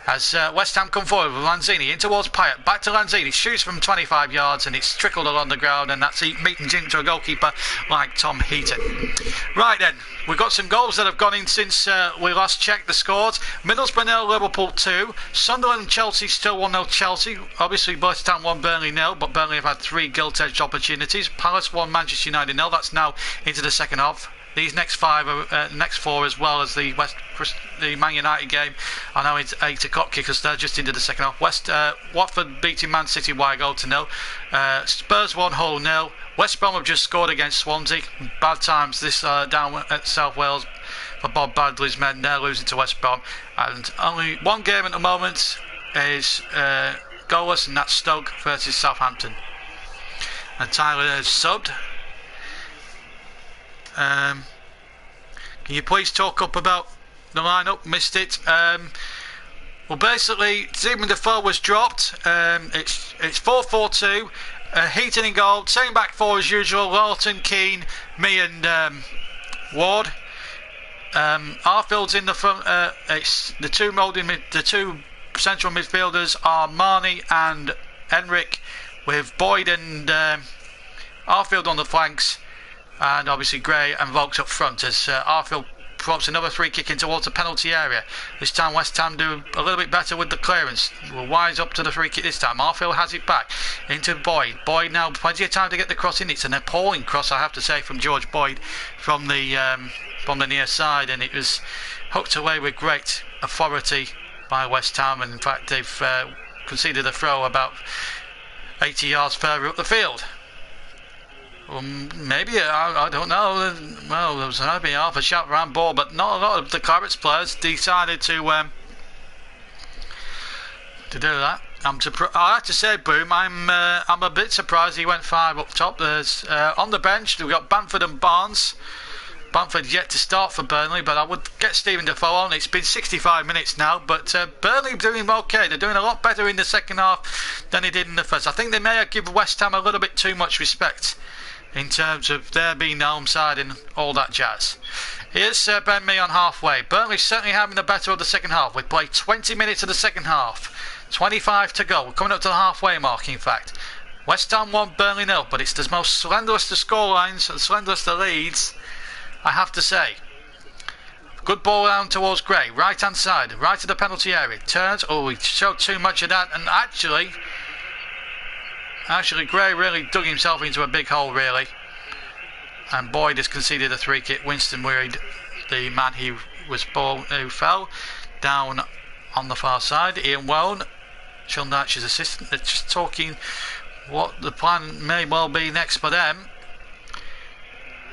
As West Ham come forward with Lanzini in towards Pyatt, back to Lanzini, shoots from 25 yards and it's trickled along the ground, and that's meeting into a goalkeeper like Tom Heaton. Right then, we've got some goals that have gone in since we last checked the scores. Middlesbrough 0, Liverpool 2. Sunderland and Chelsea still 1-0 Chelsea. Obviously West Ham 1, Burnley 0, but Burnley have had 3 gilt-edged opportunities. Palace 1, Manchester United 0. That's now into the second half. These next 4, as well as the Man United game, are now it's 8 o'clock because they're just into the second half. Watford beating Man City by a goal to 0. Spurs 1, Hull 0. West Brom have just scored against Swansea. Bad times this down at South Wales for Bob Badley's men. They're losing to West Brom, and only one game at the moment is goalless, and that's Stoke versus Southampton. And Tyler has subbed. Can you please talk up about the lineup? Missed it. Well, basically, Stephen Defoe was dropped. It's 4-4-2. Heaton in goal. Same back four as usual. Lawton, Keane, me, and Ward. Arfield's in the front. It's the two central midfielders are Marnie and Henrik, with Boyd and Arfield on the flanks. And obviously Gray and Volks up front as Arfield props another free kick in towards the penalty area. This time West Ham do a little bit better with the clearance. We'll wise up to the free kick this time. Arfield has it back into Boyd. Boyd now plenty of time to get the cross in. It's an appalling cross, I have to say, from George Boyd from the near side, and it was hooked away with great authority by West Ham, and in fact they've conceded a throw about 80 yards further up the field. Maybe, I don't know. Well, there was maybe half a shot round ball, but not a lot of the Clarets players decided to do that. I have to say, Boom, I'm a bit surprised he went 5 up top. There's on the bench we've got Bamford and Barnes. Bamford yet to start for Burnley, but I would get Stephen Defoe on. It's been 65 minutes now, but Burnley doing okay. They're doing a lot better in the second half than they did in the first. I think they may have given West Ham a little bit too much respect in terms of their being the home side and all that jazz. Here's Ben Mee on halfway. Burnley certainly having the better of the second half. We played 20 minutes of the second half. 25 to go. We're coming up to the halfway mark, in fact. West Ham 1, Burnley 0, but it's the most slenderest of scorelines and slenderest of leads, I have to say. Good ball down towards Gray, right hand side, right to the penalty area. Turns, we showed too much of that, and actually Gray really dug himself into a big hole, really. And Boyd has conceded a 3 kick. Winston worried the man who fell down on the far side. Ian Wone, Sean Dyche's assistant, they're just talking what the plan may well be next for them.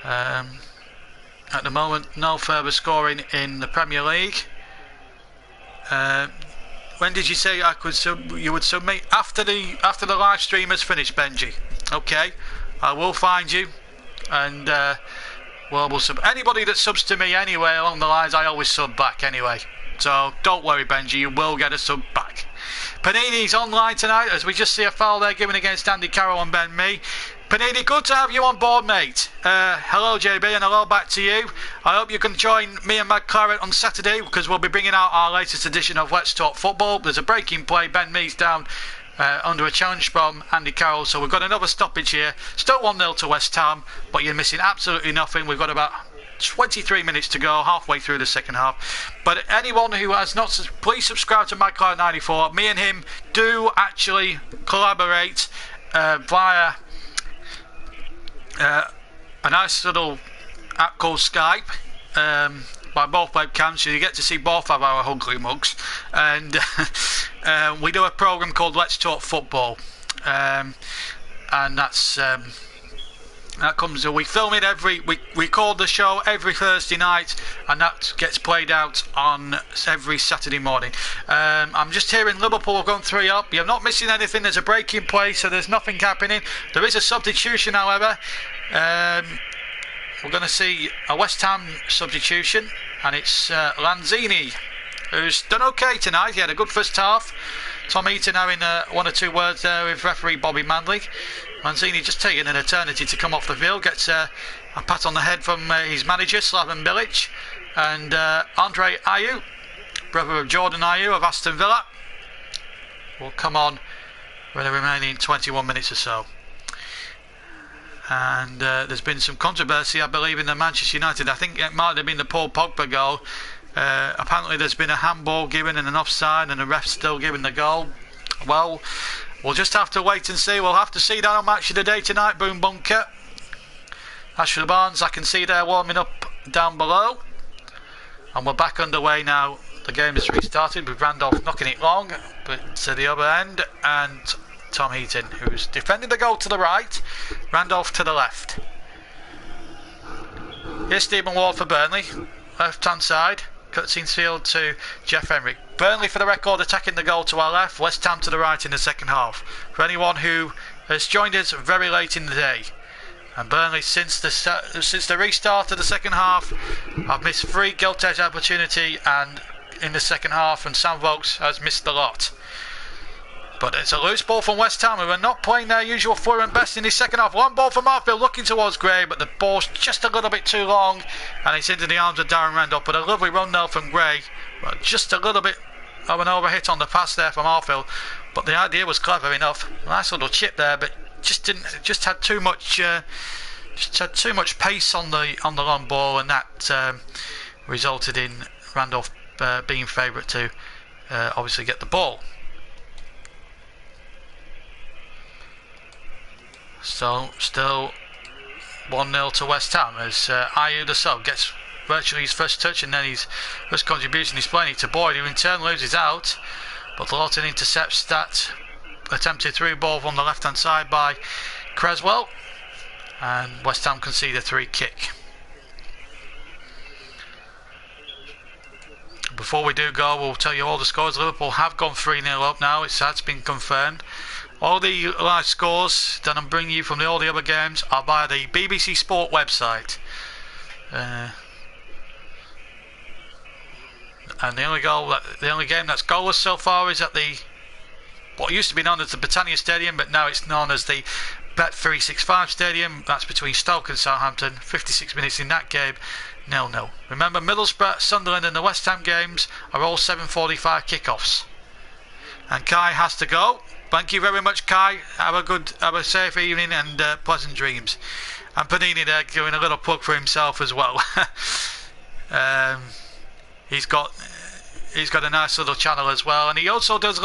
At the moment, no further scoring in the Premier League. When did you say you would submit? After the live stream has finished, Benji. Okay, I will find you, and we'll sub. Anybody that subs to me anyway along the lines, I always sub back anyway. So don't worry, Benji, you will get a sub back. Panini's online tonight as we just see a foul there given against Andy Carroll and Ben Mee. Panini, good to have you on board, mate. Hello, JB, and hello back to you. I hope you can join me and Mad Claret on Saturday, because we'll be bringing out our latest edition of Let's Talk Football. There's a breaking play. Ben Mee's down under a challenge from Andy Carroll, so we've got another stoppage here. Still 1-0 to West Ham, but you're missing absolutely nothing. We've got about 23 minutes to go, halfway through the second half. But anyone who has not, please subscribe to Mad Claret 94. Me and him do actually collaborate via a nice little app called Skype by both webcams, so you get to see both of our ugly mugs, and we do a programme called Let's Talk Football, and that's That comes. We film it we record the show every Thursday night, and that gets played out on every Saturday morning. I'm just hearing Liverpool have gone 3-up. You're not missing anything. There's a break in play, so there's nothing happening. There is a substitution, however. We're going to see a West Ham substitution, and it's Lanzini, who's done okay tonight. He had a good first half. Tom Heaton having one or two words there with referee Bobby Manley. Lanzini just taking an eternity to come off the field, gets a pat on the head from his manager Slaven Bilic, and Andre Ayew, brother of Jordan Ayew of Aston Villa, will come on for the remaining 21 minutes or so. And there's been some controversy, I believe, in the Manchester United. I think it might have been the Paul Pogba goal. Apparently there's been a handball given and an offside, and the ref still giving the goal. Well, we'll just have to wait and see. We'll have to see that on Match of the Day tonight, Boom Bunker. Ashley Barnes, I can see there warming up down below. And we're back underway now. The game has restarted with Randolph knocking it long, but to the other end, and Tom Heaton, who's defending the goal to the right, Randolph to the left. Here's Stephen Ward for Burnley, left-hand side. Cutscenes field to Jeff Henrik. Burnley, for the record, attacking the goal to our left. West Ham to the right in the second half. For anyone who has joined us very late in the day, and Burnley, since the restart of the second half, have missed 3 gilt-edged opportunity, and in the second half, and Sam Vokes has missed the lot. But it's a loose ball from West Ham, who are not playing their usual floor and best in the second half. Long ball from Arfield, looking towards Gray, but the ball's just a little bit too long, and it's into the arms of Darren Randolph. But a lovely run now from Gray, but just a little bit of an overhit on the pass there from Arfield. But the idea was clever enough. Nice little chip there, but just had too much pace on the long ball, and that resulted in Randolph being favourite to obviously get the ball. So still 1-0 to West Ham as Ayew the sub gets virtually his first touch, and then his first contribution. He's playing it to Boyd, who in turn loses out, but Lawton intercepts that attempted through ball from the left hand side by Creswell, and West Ham concede a 3 kick. Before we do go, we'll tell you all the scores. Liverpool have gone 3-0 up now. That's been confirmed. All the live scores that I'm bringing you from all the other games are via the BBC Sport website. And the only game that's goalless so far is at the what used to be known as the Britannia Stadium, but now it's known as the Bet365 Stadium. That's between Stoke and Southampton. 56 minutes in that game, 0-0. Remember, Middlesbrough, Sunderland and the West Ham games are all 7:45 kickoffs. And Kai has to go. Thank you very much, Kai. Have a safe evening and pleasant dreams. And Panini there doing a little plug for himself as well. He's got a nice little channel as well, and he also bless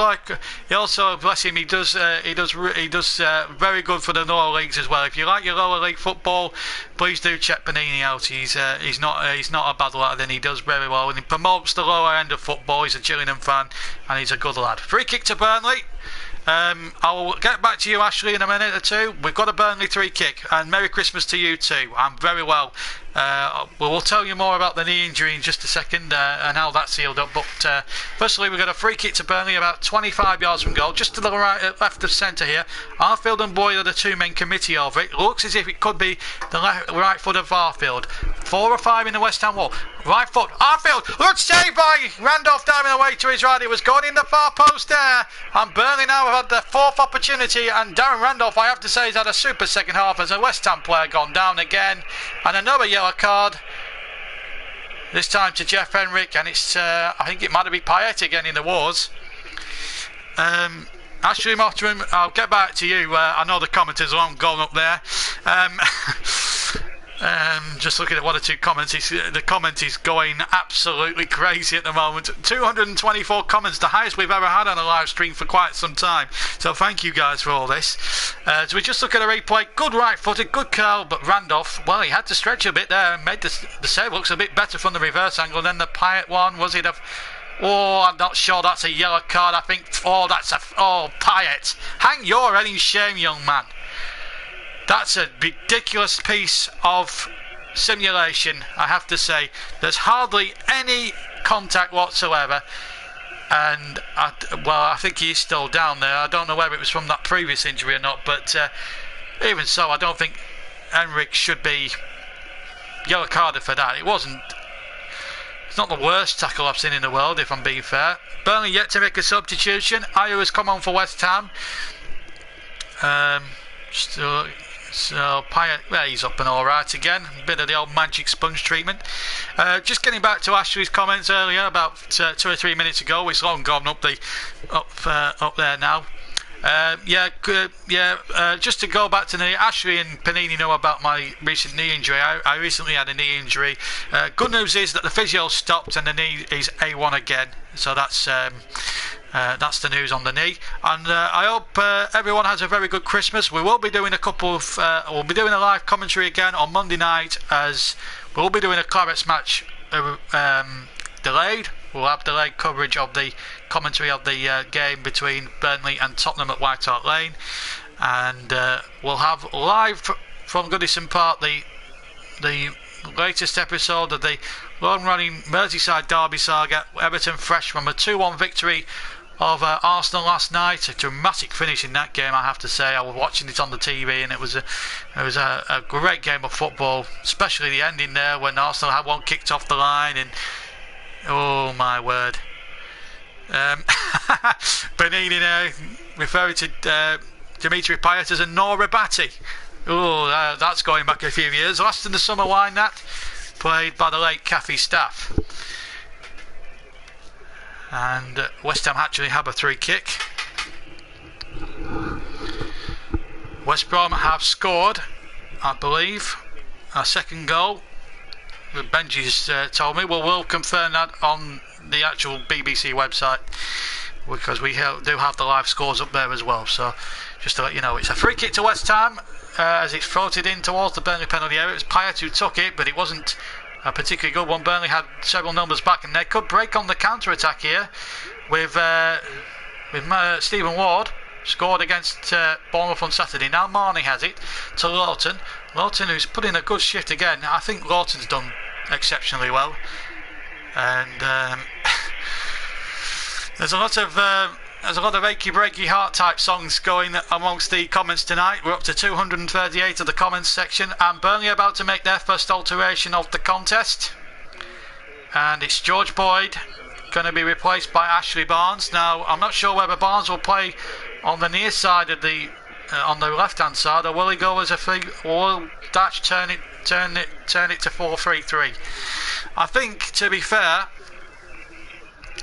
him, he does very good for the lower leagues as well. If you like your lower league football, please do check Panini out. He's not a bad lad, and he does very well, and he promotes the lower end of football. He's a Gillingham fan, and he's a good lad. Free kick to Burnley. I'll get back to you, Ashley, in a minute or two. We've got a Burnley 3 kick, and Merry Christmas to you too. I'm very well. We'll tell you more about the knee injury in just a second and how that's healed up. But firstly, we've got a free kick to Burnley about 25 yards from goal, just to the left of centre here. Arfield and Boyd are the 2 men committee over it. Looks as if it could be the right foot of Arfield. 4 or 5 in the West Ham wall. Right foot, Arfield, good save by Randolph, diving away to his right. It was going in the far post there, and Burnley now have had the 4th opportunity, and Darren Randolph, I have to say, has had a super second half as a West Ham player gone down again, and another yellow card, this time to Jeff Henrik, and it's I think it might have been Payet again in the wars. Ashley Mottram, I'll get back to you. I know the commenters are going up there. Just looking at one or two comments, the comment is going absolutely crazy at the moment. 224 comments, the highest we've ever had on a live stream for quite some time. So thank you guys for all this. So we just look at a replay. Good right footed, good curl, but Randolph, well, he had to stretch a bit there and made the save looks a bit better from the reverse angle than the Payet one. Was it I'm not sure. That's a yellow card, I think. Payet. Hang your head in shame, young man. That's a ridiculous piece of simulation, I have to say. There's hardly any contact whatsoever, and I think he's still down there. I don't know whether it was from that previous injury or not, but even so, I don't think Henrik should be yellow carded for that. It's not the worst tackle I've seen in the world, if I'm being fair. Burnley yet to make a substitution. Ayew has come on for West Ham. So Payet, well, he's up and all right again. A bit of the old magic sponge treatment. Just getting back to Ashley's comments earlier, about 2 or 3 minutes ago. It's long gone up there now. Just to go back to knee, Ashley and Panini know about my recent knee injury. I recently had a knee injury. Good news is that the physio stopped and the knee is A1 again. So that's the news on the knee. And I hope everyone has a very good Christmas. We will be doing we'll be doing a live commentary again on Monday night, as we'll be doing a Clarets Match delayed. We'll have delayed coverage of the commentary of the game between Burnley and Tottenham at White Hart Lane, and we'll have live from Goodison Park the latest episode of the long-running Merseyside derby saga. Everton fresh from a 2-1 victory over Arsenal last night. A dramatic finish in that game, I have to say. I was watching it on the TV, and it was a great game of football, especially the ending there when Arsenal had one kicked off the line, and oh my word. Panini there referring to Dimitri Payet as a Nora Batty. Oh, that's going back a few years. Last in the summer line, that played by the late Kathy Staff. And West Ham actually have a free kick. West Brom have scored, I believe, a second goal. Benji's told me. We'll confirm that on the actual BBC website, because we do have the live scores up there as well. So just to let you know, it's a free kick to West Ham as it's floated in towards the Burnley penalty area. It was Payet who took it, but it wasn't a particularly good one. Burnley had several numbers back, and they could break on the counter-attack here with Stephen Ward. Scored against Bournemouth on Saturday. Now Marnie has it to Lawton. Lawton, who's put in a good shift again. I think Lawton's done exceptionally well. And there's a lot of achy breaky heart type songs going amongst the comments tonight. We're up to 238 of the comments section, and Burnley are about to make their first alteration of the contest. And it's George Boyd going to be replaced by Ashley Barnes. Now I'm not sure whether Barnes will play on the near side of the on the left hand side, or will he go as a free, or will Datch turn it to 4-3-3? I think, to be fair,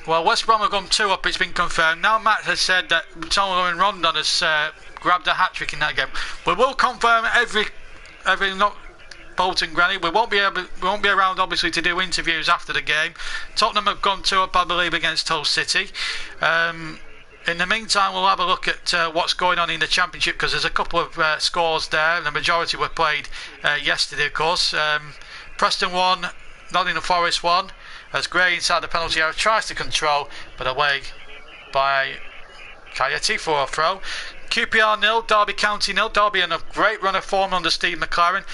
well, West Brom have gone 2 up, it's been confirmed. Now Matt has said that Solomon Rondon has grabbed a hat-trick in that game. We will confirm every not bolt and granny. We won't be around, obviously, to do interviews after the game. Tottenham have gone 2 up, I believe, against Hull City. In the meantime, we'll have a look at what's going on in the Championship, because there's a couple of scores there. The majority were played yesterday, of course. Preston 1, Nottingham Forest 1, as Gray inside the penalty area tries to control, but away by Coyote for a throw. QPR 0, Derby County 0. Derby in a great run of form under Steve McLaren.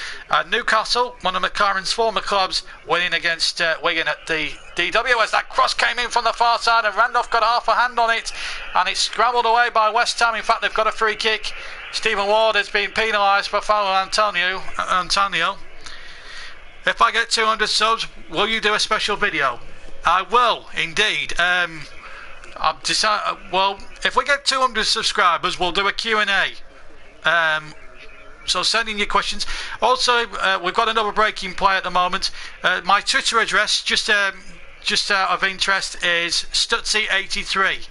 Newcastle, one of McLaren's former clubs, winning against Wigan at the DW, as that cross came in from the far side and Randolph got half a hand on it, and it's scrambled away by West Ham. In fact, they've got a free kick. Stephen Ward has been penalised for foul on Antonio. If I get 200 subs, will you do a special video? I will, indeed. I've decided, well, if we get 200 subscribers, we'll do a Q&A. So send in your questions. Also, we've got another breaking play at the moment. My Twitter address, just out of interest, is Stutzy83.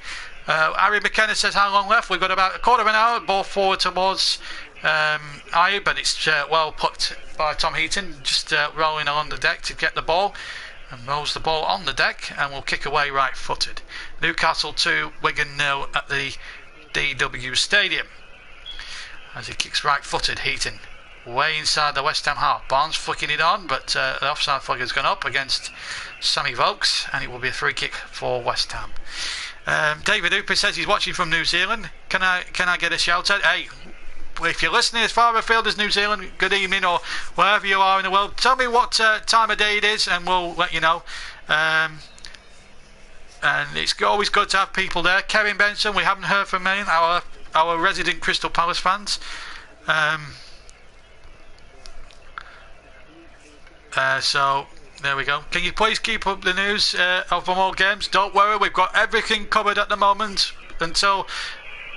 Harry McKenna says, how long left? We've got about a quarter of an hour. Ball forward towards Ayew, but it's well put by Tom Heaton, just rolling along the deck to get the ball, and rolls the ball on the deck, and will kick away right-footed. Newcastle 2, Wigan 0 at the DW Stadium. As he kicks right-footed, Heaton way inside the West Ham half. Barnes flicking it on, but the offside flag has gone up against Sammy Vokes, and it will be a free kick for West Ham. David Hooper says he's watching from New Zealand. Can I get a shout out? Hey, if you're listening as far afield as New Zealand, good evening, or wherever you are in the world, tell me what time of day it is and we'll let you know. And it's always good to have people there. Kevin Benson, we haven't heard from him, our resident Crystal Palace fans. So there we go. Can you please keep up the news of all games? Don't worry, we've got everything covered at the moment until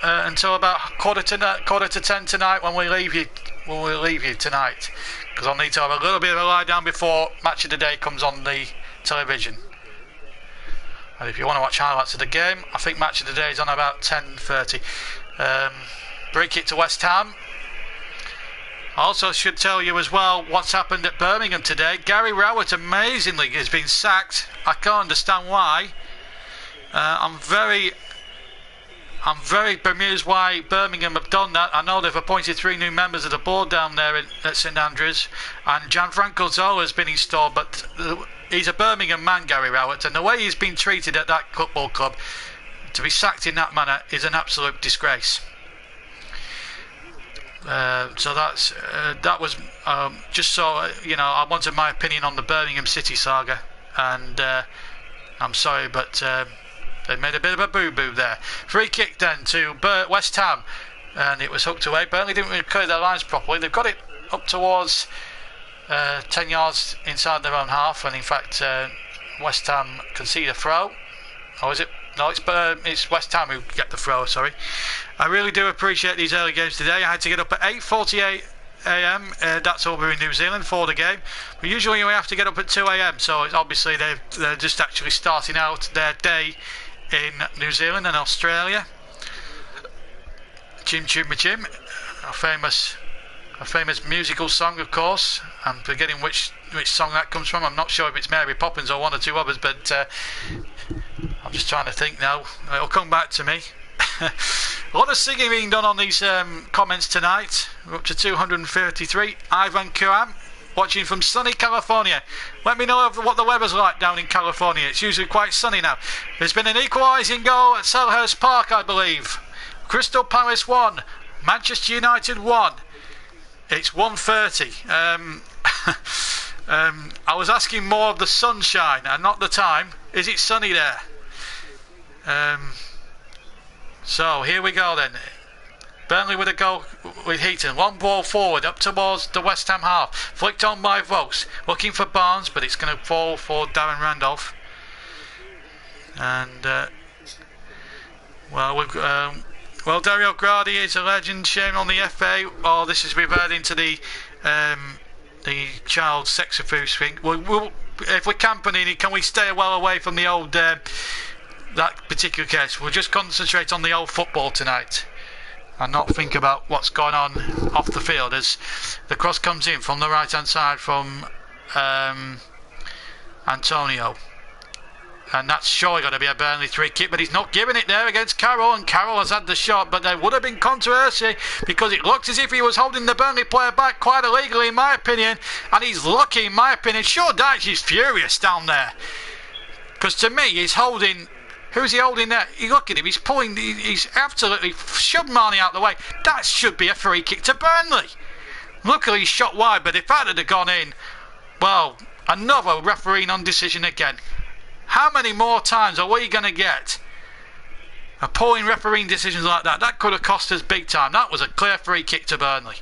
about quarter to 10 tonight when we leave you tonight, because I'll need to have a little bit of a lie down before Match of the Day comes on the television. And if you want to watch highlights of the game, I think Match of the Day is on about 10:30. Free kick to West Ham. I also should tell you as well what's happened at Birmingham today. Gary Rowett amazingly has been sacked. I can't understand why. I'm very bemused why Birmingham have done that. I know they've appointed 3 new members of the board down there at St Andrews, and Gianfranco Zola has been installed, but he's a Birmingham man, Gary Rowett, and the way he's been treated at that football club, to be sacked in that manner, is an absolute disgrace. So that was just so you know, I wanted my opinion on the Birmingham City saga, and I'm sorry, but they made a bit of a boo-boo there. Free kick then to West Ham, and it was hooked away. Burnley didn't really clear their lines properly. They've got it up towards 10 yards inside their own half, and in fact West Ham concede a throw. Or is it? No, it's West Ham who get the throw, sorry. I really do appreciate these early games today. I had to get up at 8:48 a.m. That's over in New Zealand for the game. But usually we have to get up at 2 a.m. So it's obviously they're just actually starting out their day in New Zealand and Australia. Chim Chim Chim, a famous musical song, of course. I'm forgetting which song that comes from. I'm not sure if it's Mary Poppins or one or two others, but I'm just trying to think now. It'll come back to me. A lot of singing being done on these comments tonight. We're up to 233. Ivan Kuam, watching from sunny California. Let me know what the weather's like down in California. It's usually quite sunny now. There's been an equalising goal at Selhurst Park, I believe. Crystal Palace 1, Manchester United 1. It's 1:30. I was asking more of the sunshine and not the time. Is it sunny there? So here we go then. Burnley with a goal with Heaton. One ball forward up towards the West Ham half. Flicked on by Vokes. Looking for Barnes, but it's going to fall for Darren Randolph. And Dario Gradi is a legend. Shame on the FA. Oh, this is reverting to the child sex abuse thing. If we're campaigning, can we stay well away from the old that particular case? We'll just concentrate on the old football tonight and not think about what's going on off the field as the cross comes in from the right hand side from Antonio, and that's surely going to be a Burnley free kick, but he's not giving it there against Carroll, and Carroll has had the shot, but there would have been controversy because it looked as if he was holding the Burnley player back quite illegally in my opinion, and he's lucky in my opinion. Sure, Dyche is furious down there because to me he's holding. Who's he holding there? You look at him, he's absolutely shoved Marnie out the way. That should be a free kick to Burnley. Luckily he's shot wide, but if that had gone in, well, another referee non-decision again. How many more times are we going to get appalling refereeing decisions like that? That could have cost us big time. That was a clear free kick to Burnley.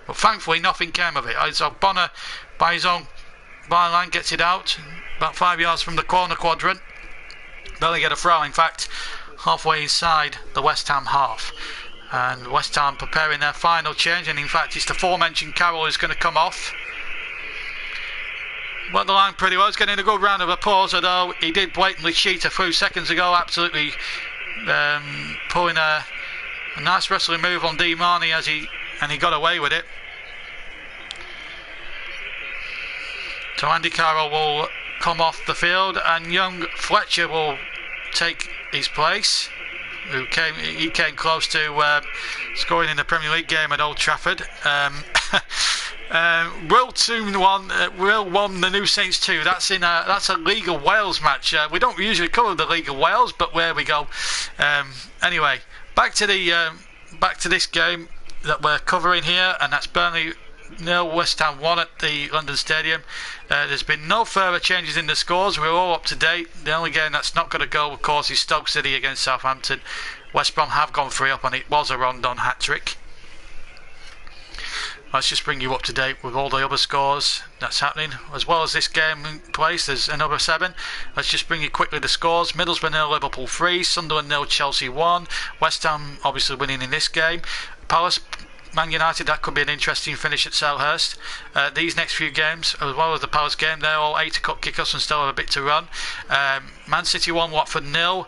But thankfully nothing came of it. So Bonner, by his own byline, gets it out, about 5 yards from the corner quadrant. Burnley get a throw, in fact, halfway inside the West Ham half. And West Ham preparing their final change, and in fact it's the aforementioned Carroll who's going to come off. Went the line pretty well. He's getting a good round of applause, although he did blatantly cheat a few seconds ago, absolutely pulling a nice wrestling move on Di Marni and he got away with it. So Andy Carroll will come off the field, and young Fletcher will take his place. He came close to scoring in the Premier League game at Old Trafford. Will won the New Saints 2. That's a League of Wales match. We don't usually cover the League of Wales, but there we go. Anyway, back to this game. that we're covering here, and that's Burnley 0, West Ham 1 at the London Stadium. There's been no further changes in the scores. We're all up to date. The only game that's not going to go, of course, is Stoke City against Southampton. West Brom have gone 3-up, and it was a Rondon hat-trick. Let's just bring you up to date with all the other scores that's happening, as well as this game in place. There's another 7. Let's just bring you quickly the scores. Middlesbrough 0, Liverpool 3, Sunderland 0, Chelsea 1. West Ham obviously winning in this game. Palace, Man United, that could be an interesting finish at Selhurst. These next few games, as well as the Palace game, they're all 8 o'clock kick-offs and still have a bit to run. Man City 1, Watford 0.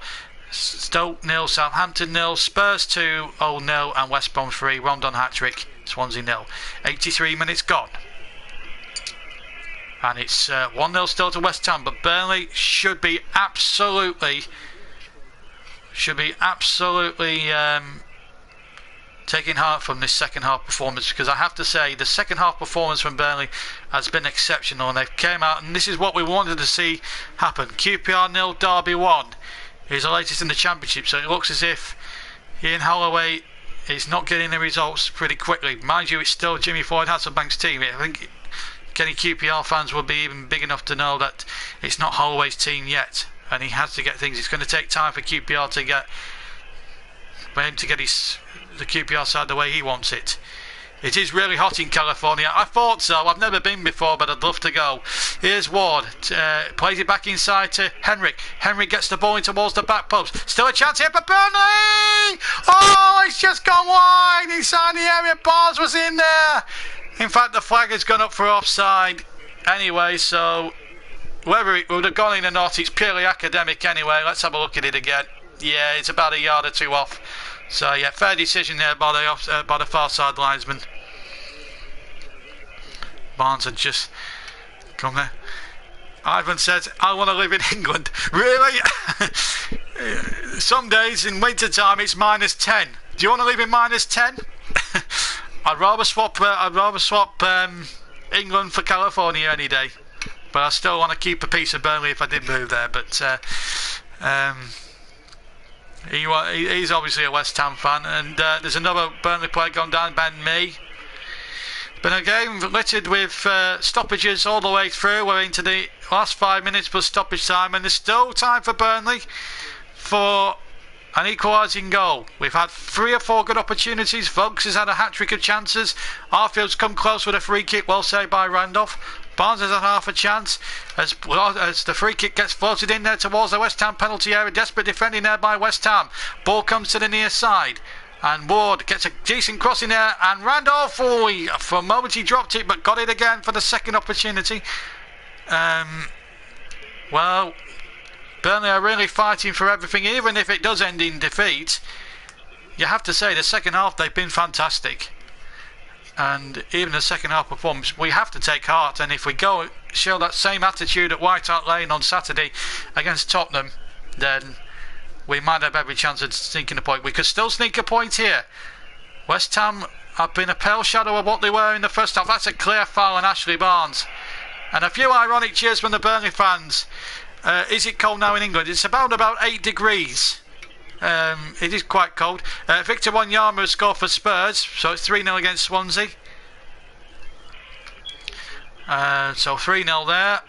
Stoke 0, Southampton 0, Spurs 2, Hull 0, and West Brom 3, Rondon hat-trick, Swansea 0. 83 minutes gone. And it's 1-0 still to West Ham, but Burnley should be absolutely taking heart from this second half performance, because I have to say the second half performance from Burnley has been exceptional, and they've came out, and this is what we wanted to see happen. QPR 0, Derby 1. He's the latest in the Championship, so it looks as if Ian Holloway is not getting the results pretty quickly. Mind you, it's still Jimmy Floyd Hasselbank's team. I think any QPR fans will be even big enough to know that it's not Holloway's team yet, and he has to get things. It's going to take time for QPR to get, for him to get the QPR side the way he wants it. It is really hot in California. I thought so. I've never been before, but I'd love to go. Here's Ward. Plays it back inside to Henrik. Henrik gets the ball in towards the back post. Still a chance here for Burnley! Oh, it's just gone wide inside the area. Barnes was in there. In fact, the flag has gone up for offside. Anyway, so whether it would have gone in or not, it's purely academic anyway. Let's have a look at it again. Yeah, it's about a yard or two off. So yeah, fair decision there by the far side linesman. Barnes had just come there. Ivan says, I want to live in England. Really? Some days in winter time it's -10. Do you want to live in -10? I'd rather swap England for California any day. But I still want to keep a piece of Burnley if I did move there. But he's obviously a West Ham fan, and there's another Burnley player gone down, Ben Mee. Been a game littered with stoppages all the way through. We're into the last 5 minutes plus stoppage time, and there's still time for Burnley for an equalising goal. We've had 3 or 4 good opportunities. Vokes has had a hat-trick of chances. Arfield's come close with a free kick, well saved by Randolph. Barnes has had half a chance as the free kick gets floated in there towards the West Ham penalty area. Desperate defending there by West Ham. Ball comes to the near side, and Ward gets a decent cross in there, and Randolph, for a moment he dropped it, but got it again for the second opportunity. Well, Burnley are really fighting for everything, even if it does end in defeat. You have to say the second half they've been fantastic. And even the second half performance, we have to take heart, and if we go show that same attitude at White Hart Lane on Saturday against Tottenham, then we might have every chance of sneaking a point. We could still sneak a point here. West Ham have been a pale shadow of what they were in the first half. That's a clear foul on Ashley Barnes, and a few ironic cheers from the Burnley fans. Is it cold now in England? It's about 8 degrees. It is quite cold. Victor Wanyama has scored for Spurs, so it's 3-0 against Swansea. So 3-0 there,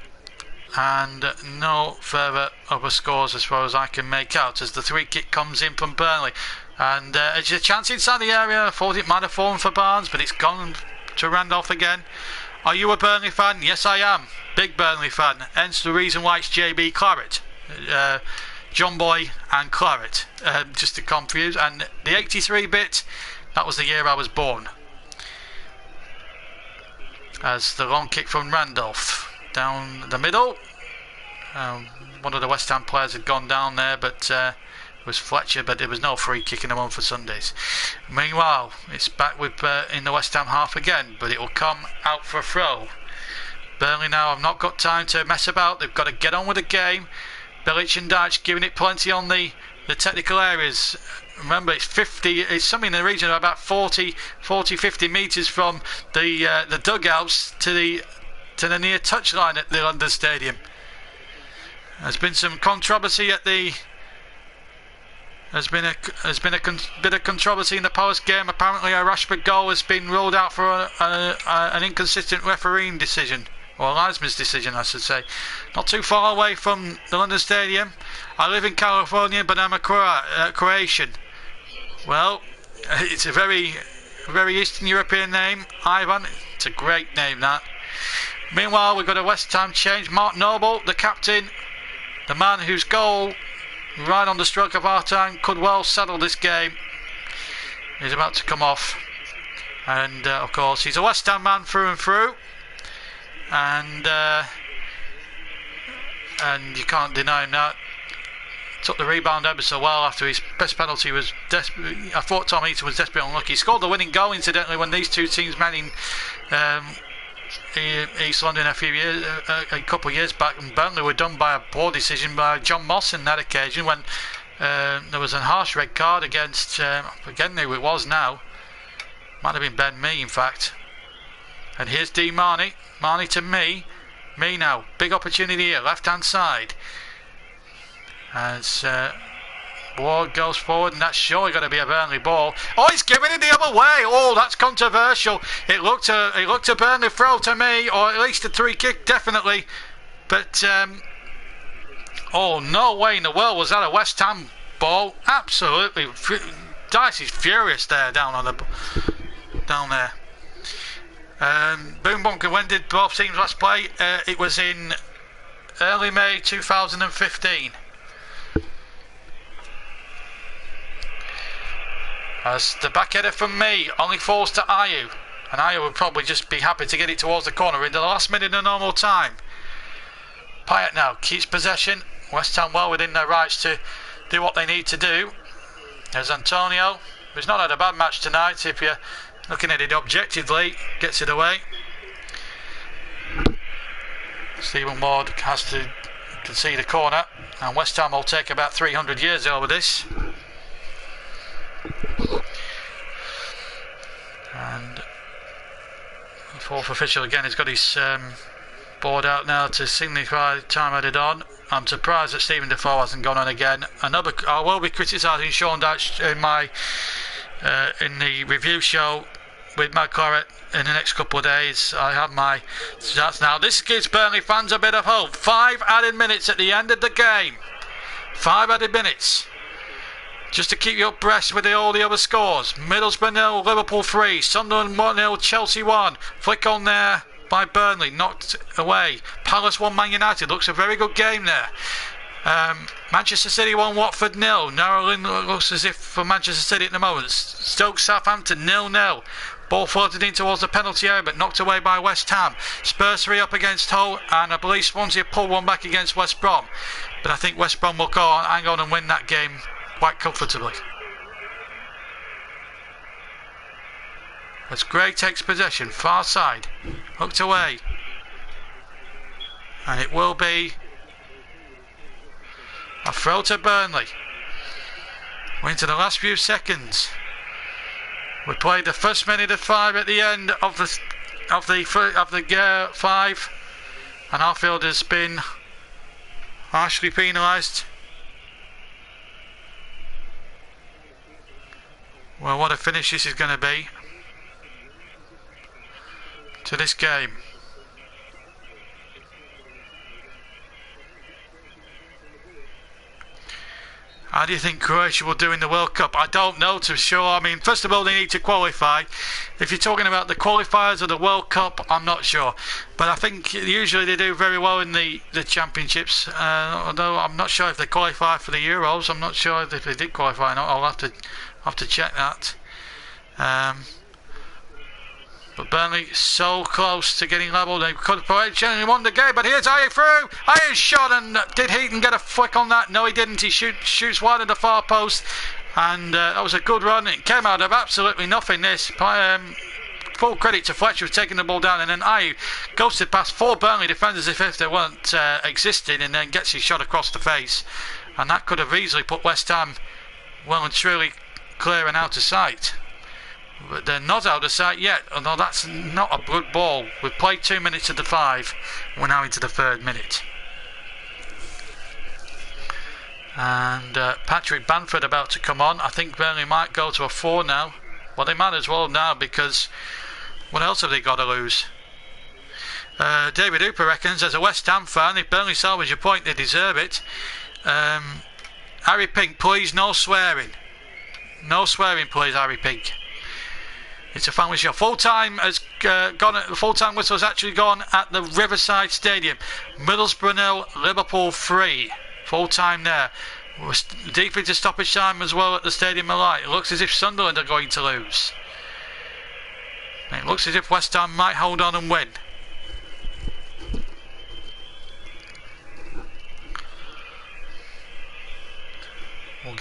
and no further other scores as far as I can make out, as the free kick comes in from Burnley. And it's a chance inside the area. I thought it might have fallen for Barnes, but it's gone to Randolph again. Are you a Burnley fan? Yes, I am. Big Burnley fan. Hence the reason why it's JB Claret. John Boy and Claret, just to confuse. And the 83 bit, that was the year I was born. As the long kick from Randolph down the middle. One of the West Ham players had gone down there, but it was Fletcher, but there was no free kick in the one for Sundays. Meanwhile, it's back with in the West Ham half again, but it will come out for a throw. Burnley now have not got time to mess about. They've got to get on with the game. Bilic and Dyche giving it plenty on the technical areas. Remember, it's something in the region of about 40, 50 metres from the dugouts to the near touchline at the London Stadium. There's been some controversy at the There's been a bit of controversy in the post game. Apparently, a Rashford goal has been ruled out for an inconsistent refereeing decision, or a linesman's decision, I should say. Not too far away from the London Stadium. I live in California, but I'm a Croatian. Well, it's a very Eastern European name, Ivan. It's a great name, that. Meanwhile, we've got a West Ham change. Mark Noble, the captain, the man whose goal, right on the stroke of our time, could well settle this game, is about to come off. And of course, he's a West Ham man through and through. And you can't deny him that. Took the rebound ever so well after his best penalty was desperate. I thought Tom Heaton was desperately unlucky. He scored the winning goal, incidentally, when these two teams met in East London a couple of years back, and Burnley were done by a poor decision by John Moss on that occasion, when there was a harsh red card against again who it was now. Might have been Ben Mee, in fact. And here's D Marnie to Mee now, big opportunity here, left hand side, as Ward goes forward, and that's surely going to be a Burnley ball. Oh, he's giving it the other way. Oh, that's controversial. It looked a Burnley throw to me, or at least a free kick, definitely. But oh, no way in the world was that a West Ham ball. Absolutely, Dice is furious there down there. Boom Bunker, when did both teams last play? It was in early May 2015. As the back header from me only falls to Ayew, and Ayew would probably just be happy to get it towards the corner in the last minute of normal time. Pyatt now keeps possession. West Ham well within their rights to do what they need to do. There's Antonio, who's not had a bad match tonight if you're looking at it objectively. Gets it away. Stephen Ward has to concede a corner, and West Ham will take about 300 years over this. And the fourth official again has got his board out now to signify time added on. I'm surprised that Stephen Defoe hasn't gone on again. I will be criticising Sean Dyche in the review show with Matt Claret in the next couple of days. I have my stats now. This gives Burnley fans a bit of hope. 5 added minutes at the end of the game. 5 added minutes. Just to keep you abreast with all the other scores. Middlesbrough 0, Liverpool 3, Sunderland 1-0, Chelsea 1. Flick on there by Burnley, knocked away. Palace 1, Man United. Looks a very good game there. Manchester City 1, Watford 0. Narrowing looks as if for Manchester City at the moment. Stoke Southampton 0-0. Ball floated in towards the penalty area, but knocked away by West Ham. Spurs 3 up against Hull, and I believe Swansea pulled one back against West Brom. But I think West Brom will hang on and win that game quite comfortably. As Gray takes possession, far side, hooked away, and it will be a throw to Burnley. We're into the last few seconds. We played the first minute of 5 at the end of the 5, and our field has been harshly penalised. Well, what a finish this is going to be to this game. How do you think Croatia will do in the World Cup? I don't know to sure. I mean, first of all, they need to qualify. If you're talking about the qualifiers of the World Cup, I'm not sure. But I think usually they do very well in the championships. Although I'm not sure if they qualify for the Euros. I'm not sure if they did qualify or not. I'll have to check that. But Burnley so close to getting level. They could have generally won the game, but here's Ayew through. Ayew shot, and did Heaton get a flick on that? No, he didn't. He shoots wide of the far post, and that was a good run. It came out of absolutely nothing. This full credit to Fletcher for taking the ball down, and then Ayew ghosted past 4 Burnley defenders as if they weren't existing, and then gets his shot across the face, and that could have easily put West Ham well and truly clear and out of sight. But they're not out of sight yet, although that's not a good ball. We've played 2 minutes of the 5. We're now into the 3rd minute. And Patrick Bamford about to come on. I think Burnley might go to a 4 now. Well, they might as well now, because what else have they got to lose? David Hooper reckons, as a West Ham fan, if Burnley salvage a point, they deserve it. Harry Pink, please, no swearing. No swearing, please, Harry Pink. It's a family show. Full-time has gone. Full-time whistle has actually gone at the Riverside Stadium. Middlesbrough 0, Liverpool 3. Full-time there. We're deep into stoppage time as well at the Stadium of Light. It looks as if Sunderland are going to lose. It looks as if West Ham might hold on and win. We'll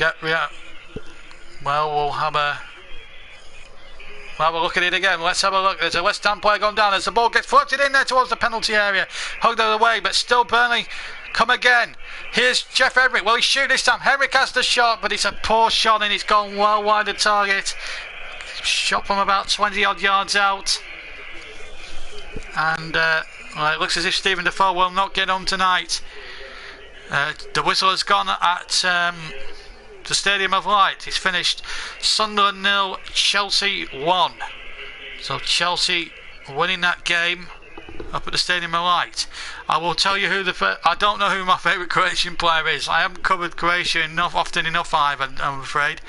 have a look at it again. Let's have a look. There's a West Ham player gone down as the ball gets floated in there towards the penalty area. Hugged out of the way, but still Burnley come again. Here's Jeff Henrik. Will he shoot this time? Henrik has the shot, but it's a poor shot and it's gone well wide of target. Shot from about 20 odd yards out. And it looks as if Stephen Defoe will not get on tonight. The whistle has gone at the Stadium of Light. It's finished Sunderland 0, Chelsea 1. So Chelsea winning that game up at the Stadium of Light. I will tell you who I don't know who my favourite Croatian player is. I haven't covered Croatia often enough, Ivan, I'm afraid.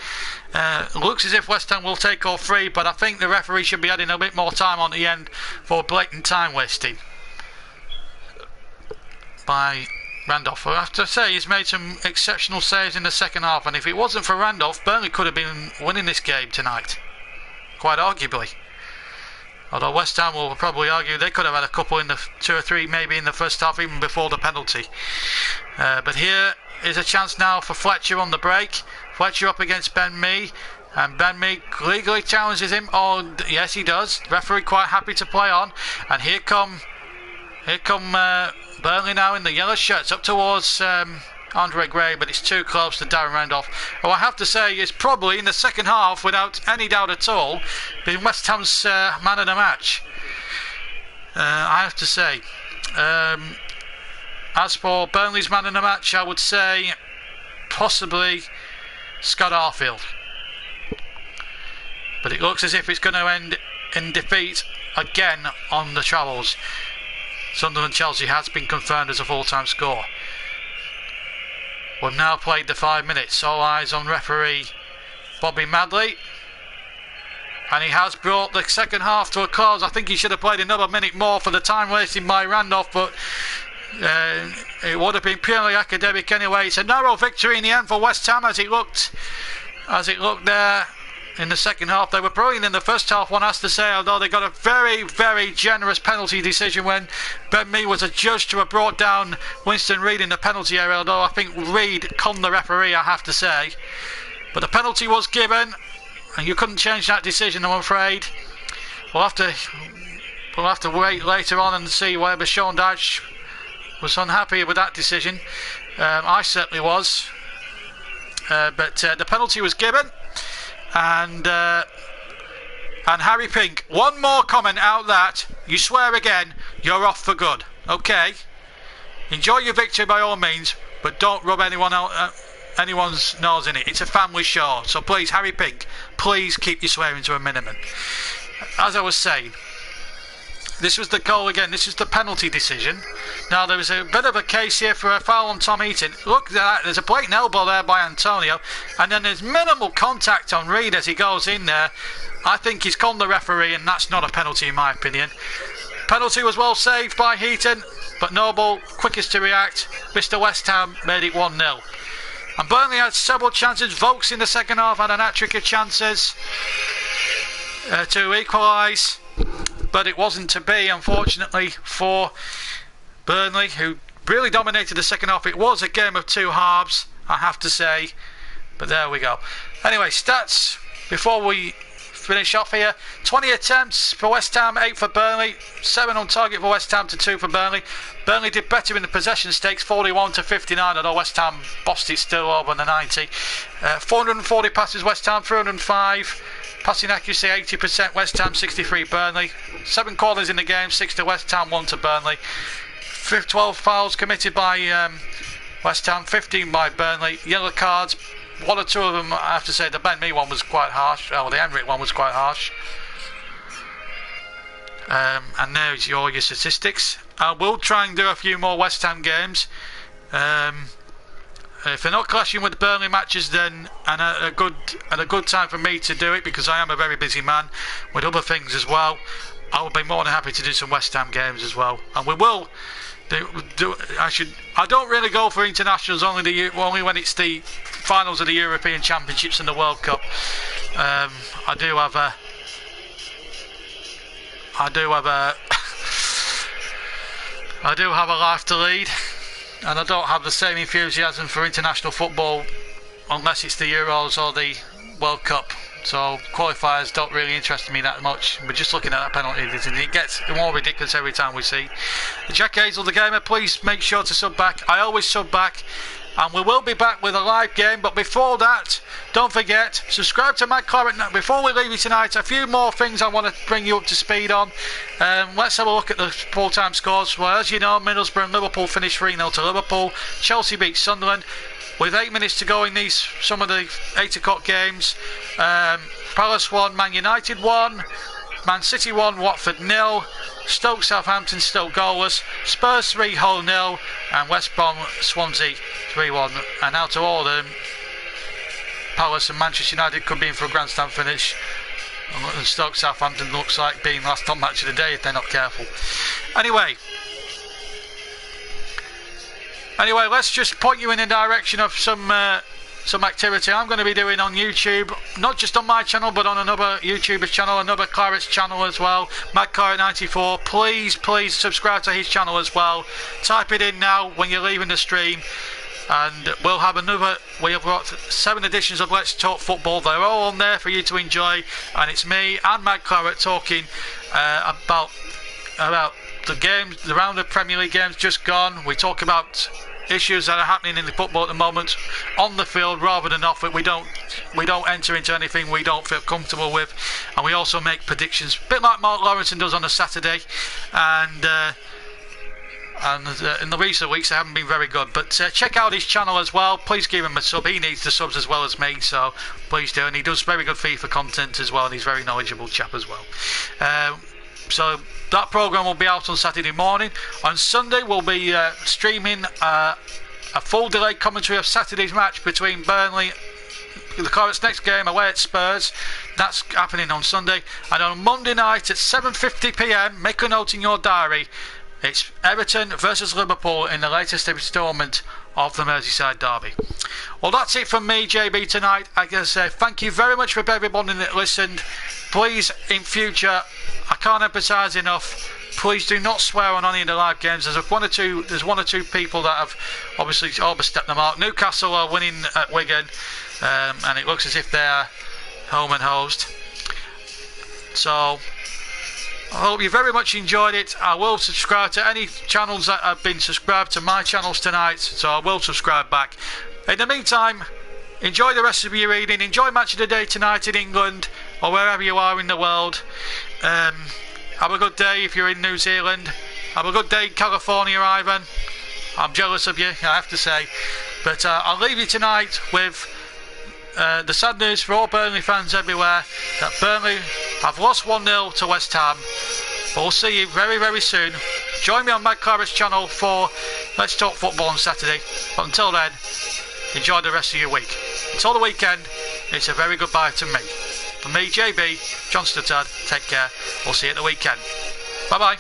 Looks as if West Ham will take all 3, but I think the referee should be adding a bit more time on the end for blatant time wasting by Randolph. I have to say, he's made some exceptional saves in the second half, and if it wasn't for Randolph, Burnley could have been winning this game tonight, quite arguably. Although West Ham will probably argue they could have had a couple in the 2 or 3 maybe in the first half, even before the penalty. But here is a chance now for Fletcher on the break. Fletcher up against Ben Mee, and Ben Mee legally challenges him. Oh yes, he does. Referee quite happy to play on, and here come Burnley now in the yellow shirts up towards Andre Gray, but it's too close to Darren Randolph, who I have to say is probably in the second half, without any doubt at all, been West Ham's man of the match. I have to say. As for Burnley's man of the match, I would say possibly Scott Arfield. But it looks as if it's going to end in defeat again on the travels. Sunderland Chelsea has been confirmed as a full-time score. We've now played the 5 minutes. All eyes on referee Bobby Madley. And he has brought the second half to a close. I think he should have played another minute more for the time wasting by Randolph, but it would have been purely academic anyway. It's a narrow victory in the end for West Ham as it looked there in the second half. They were brilliant in the first half, one has to say, although they got a very, very generous penalty decision when Ben Mee was adjudged to have brought down Winston Reid in the penalty area, although I think Reid conned the referee, I have to say. But the penalty was given, and you couldn't change that decision, I'm afraid. We'll have to wait later on and see whether Sean Dyche was unhappy with that decision. I certainly was. But the penalty was given. And Harry Pink, one more comment out that you swear again, you're off for good. Okay, enjoy your victory by all means, but don't rub anyone's nose in it. It's a family show, so please, Harry Pink, please keep your swearing to a minimum. As I was saying, this was the goal again. This is the penalty decision. Now there was a bit of a case here for a foul on Tom Heaton. Look at that. There's a blatant elbow there by Antonio, and then there's minimal contact on Reid as he goes in there. I think he's conned the referee, and that's not a penalty in my opinion. Penalty was well saved by Heaton, but Noble, quickest to react. Mr. West Ham made it 1-0. And Burnley had several chances. Vokes in the second half had an hat-trick of chances to equalise. But it wasn't to be, unfortunately, for Burnley, who really dominated the second half. It was a game of 2 halves, I have to say. But there we go. Anyway, stats before we finish off here. 20 attempts for West Ham, 8 for Burnley. 7 on target for West Ham to 2 for Burnley. Burnley did better in the possession stakes, 41 to 59, although West Ham bossed it still over the 90. 440 passes West Ham, 305. Passing accuracy 80%, West Ham 63 Burnley. 7 corners in the game, 6 to West Ham, 1 to Burnley. 12 fouls committed by West Ham 15 by Burnley. Yellow cards, one or two of them, I have to say the Ben Mee one was quite harsh. The Emmerich one was quite harsh. And there's your statistics. I will try and do a few more West Ham games. If they're not clashing with the Burnley matches, then and a good time for me to do it, because I am a very busy man with other things as well. I will be more than happy to do some West Ham games as well, and we will. I don't really go for internationals only when it's the finals of the European Championships and the World Cup. I do have a life to lead, and I don't have the same enthusiasm for international football unless it's the Euros or the World Cup. So qualifiers don't really interest me that much. We're just looking at that penalty, and it gets more ridiculous every time we see. Jack Hazel, the gamer, please make sure to sub back. I always sub back, and we will be back with a live game. But before that, don't forget, subscribe to my Claret. Before we leave you tonight, a few more things I want to bring you up to speed on. Let's have a look at the full-time scores. Well, as you know, Middlesbrough and Liverpool finished 3-0 to Liverpool. Chelsea beat Sunderland. With 8 minutes to go in some of the 8 o'clock games, Palace 1, Man United 1, Man City 1, Watford 0, Stoke Southampton still goalless, Spurs 3, Hull 0, and West Brom Swansea 3-1. And out of all of them, Palace and Manchester United could be in for a grandstand finish. And Stoke Southampton looks like being last on match of the day if they're not careful. Anyway, let's just point you in the direction of some activity I'm going to be doing on YouTube, not just on my channel, but on another YouTuber's channel, another Clarets channel as well, MadClaret94. Please subscribe to his channel as well. Type it in now when you're leaving the stream, and we have got 7 editions of Let's Talk Football. They're all on there for you to enjoy, and it's me and Mad Claret talking about the games, the round of Premier League games just gone. We talk about issues that are happening in the football at the moment on the field rather than off it. We don't enter into anything we don't feel comfortable with, and we also make predictions, a bit like Mark Lawrenson does on a Saturday. And in the recent weeks they haven't been very good, but check out his channel as well. Please give him a sub. He needs the subs as well as me, so please do. And he does very good FIFA content as well, and he's a very knowledgeable chap as well. So that programme will be out on Saturday morning. On Sunday we'll be streaming a full delayed commentary of Saturday's match between Burnley, the Clarets' next game away at Spurs. That's happening on Sunday. And on Monday night at 7:50 PM, make a note in your diary, it's Everton versus Liverpool in the latest instalment of the Merseyside derby. Well, that's it from me, JB, tonight. I can say thank you very much for everybody that listened. Please, in future, I can't emphasise enough, please do not swear on any of the live games. There's one or two people that have obviously overstepped the mark. Newcastle are winning at Wigan, and it looks as if they're home and hosed. So I hope you very much enjoyed it. I will subscribe to any channels that have been subscribed to my channels tonight, so I will subscribe back. In the meantime, enjoy the rest of your evening. Enjoy Match of the Day tonight in England or wherever you are in the world. Have a good day if you're in New Zealand. Have a good day in California, Ivan. I'm jealous of you, I have to say. But I'll leave you tonight with the sad news for all Burnley fans everywhere, that Burnley have lost 1-0 to West Ham. But we'll see you very, very soon. Join me on Mad Claret's channel for Let's Talk Football on Saturday. But until then, enjoy the rest of your week. Until the weekend, it's a very goodbye to me. From me, JB, John Stuttard, take care. We'll see you at the weekend. Bye bye.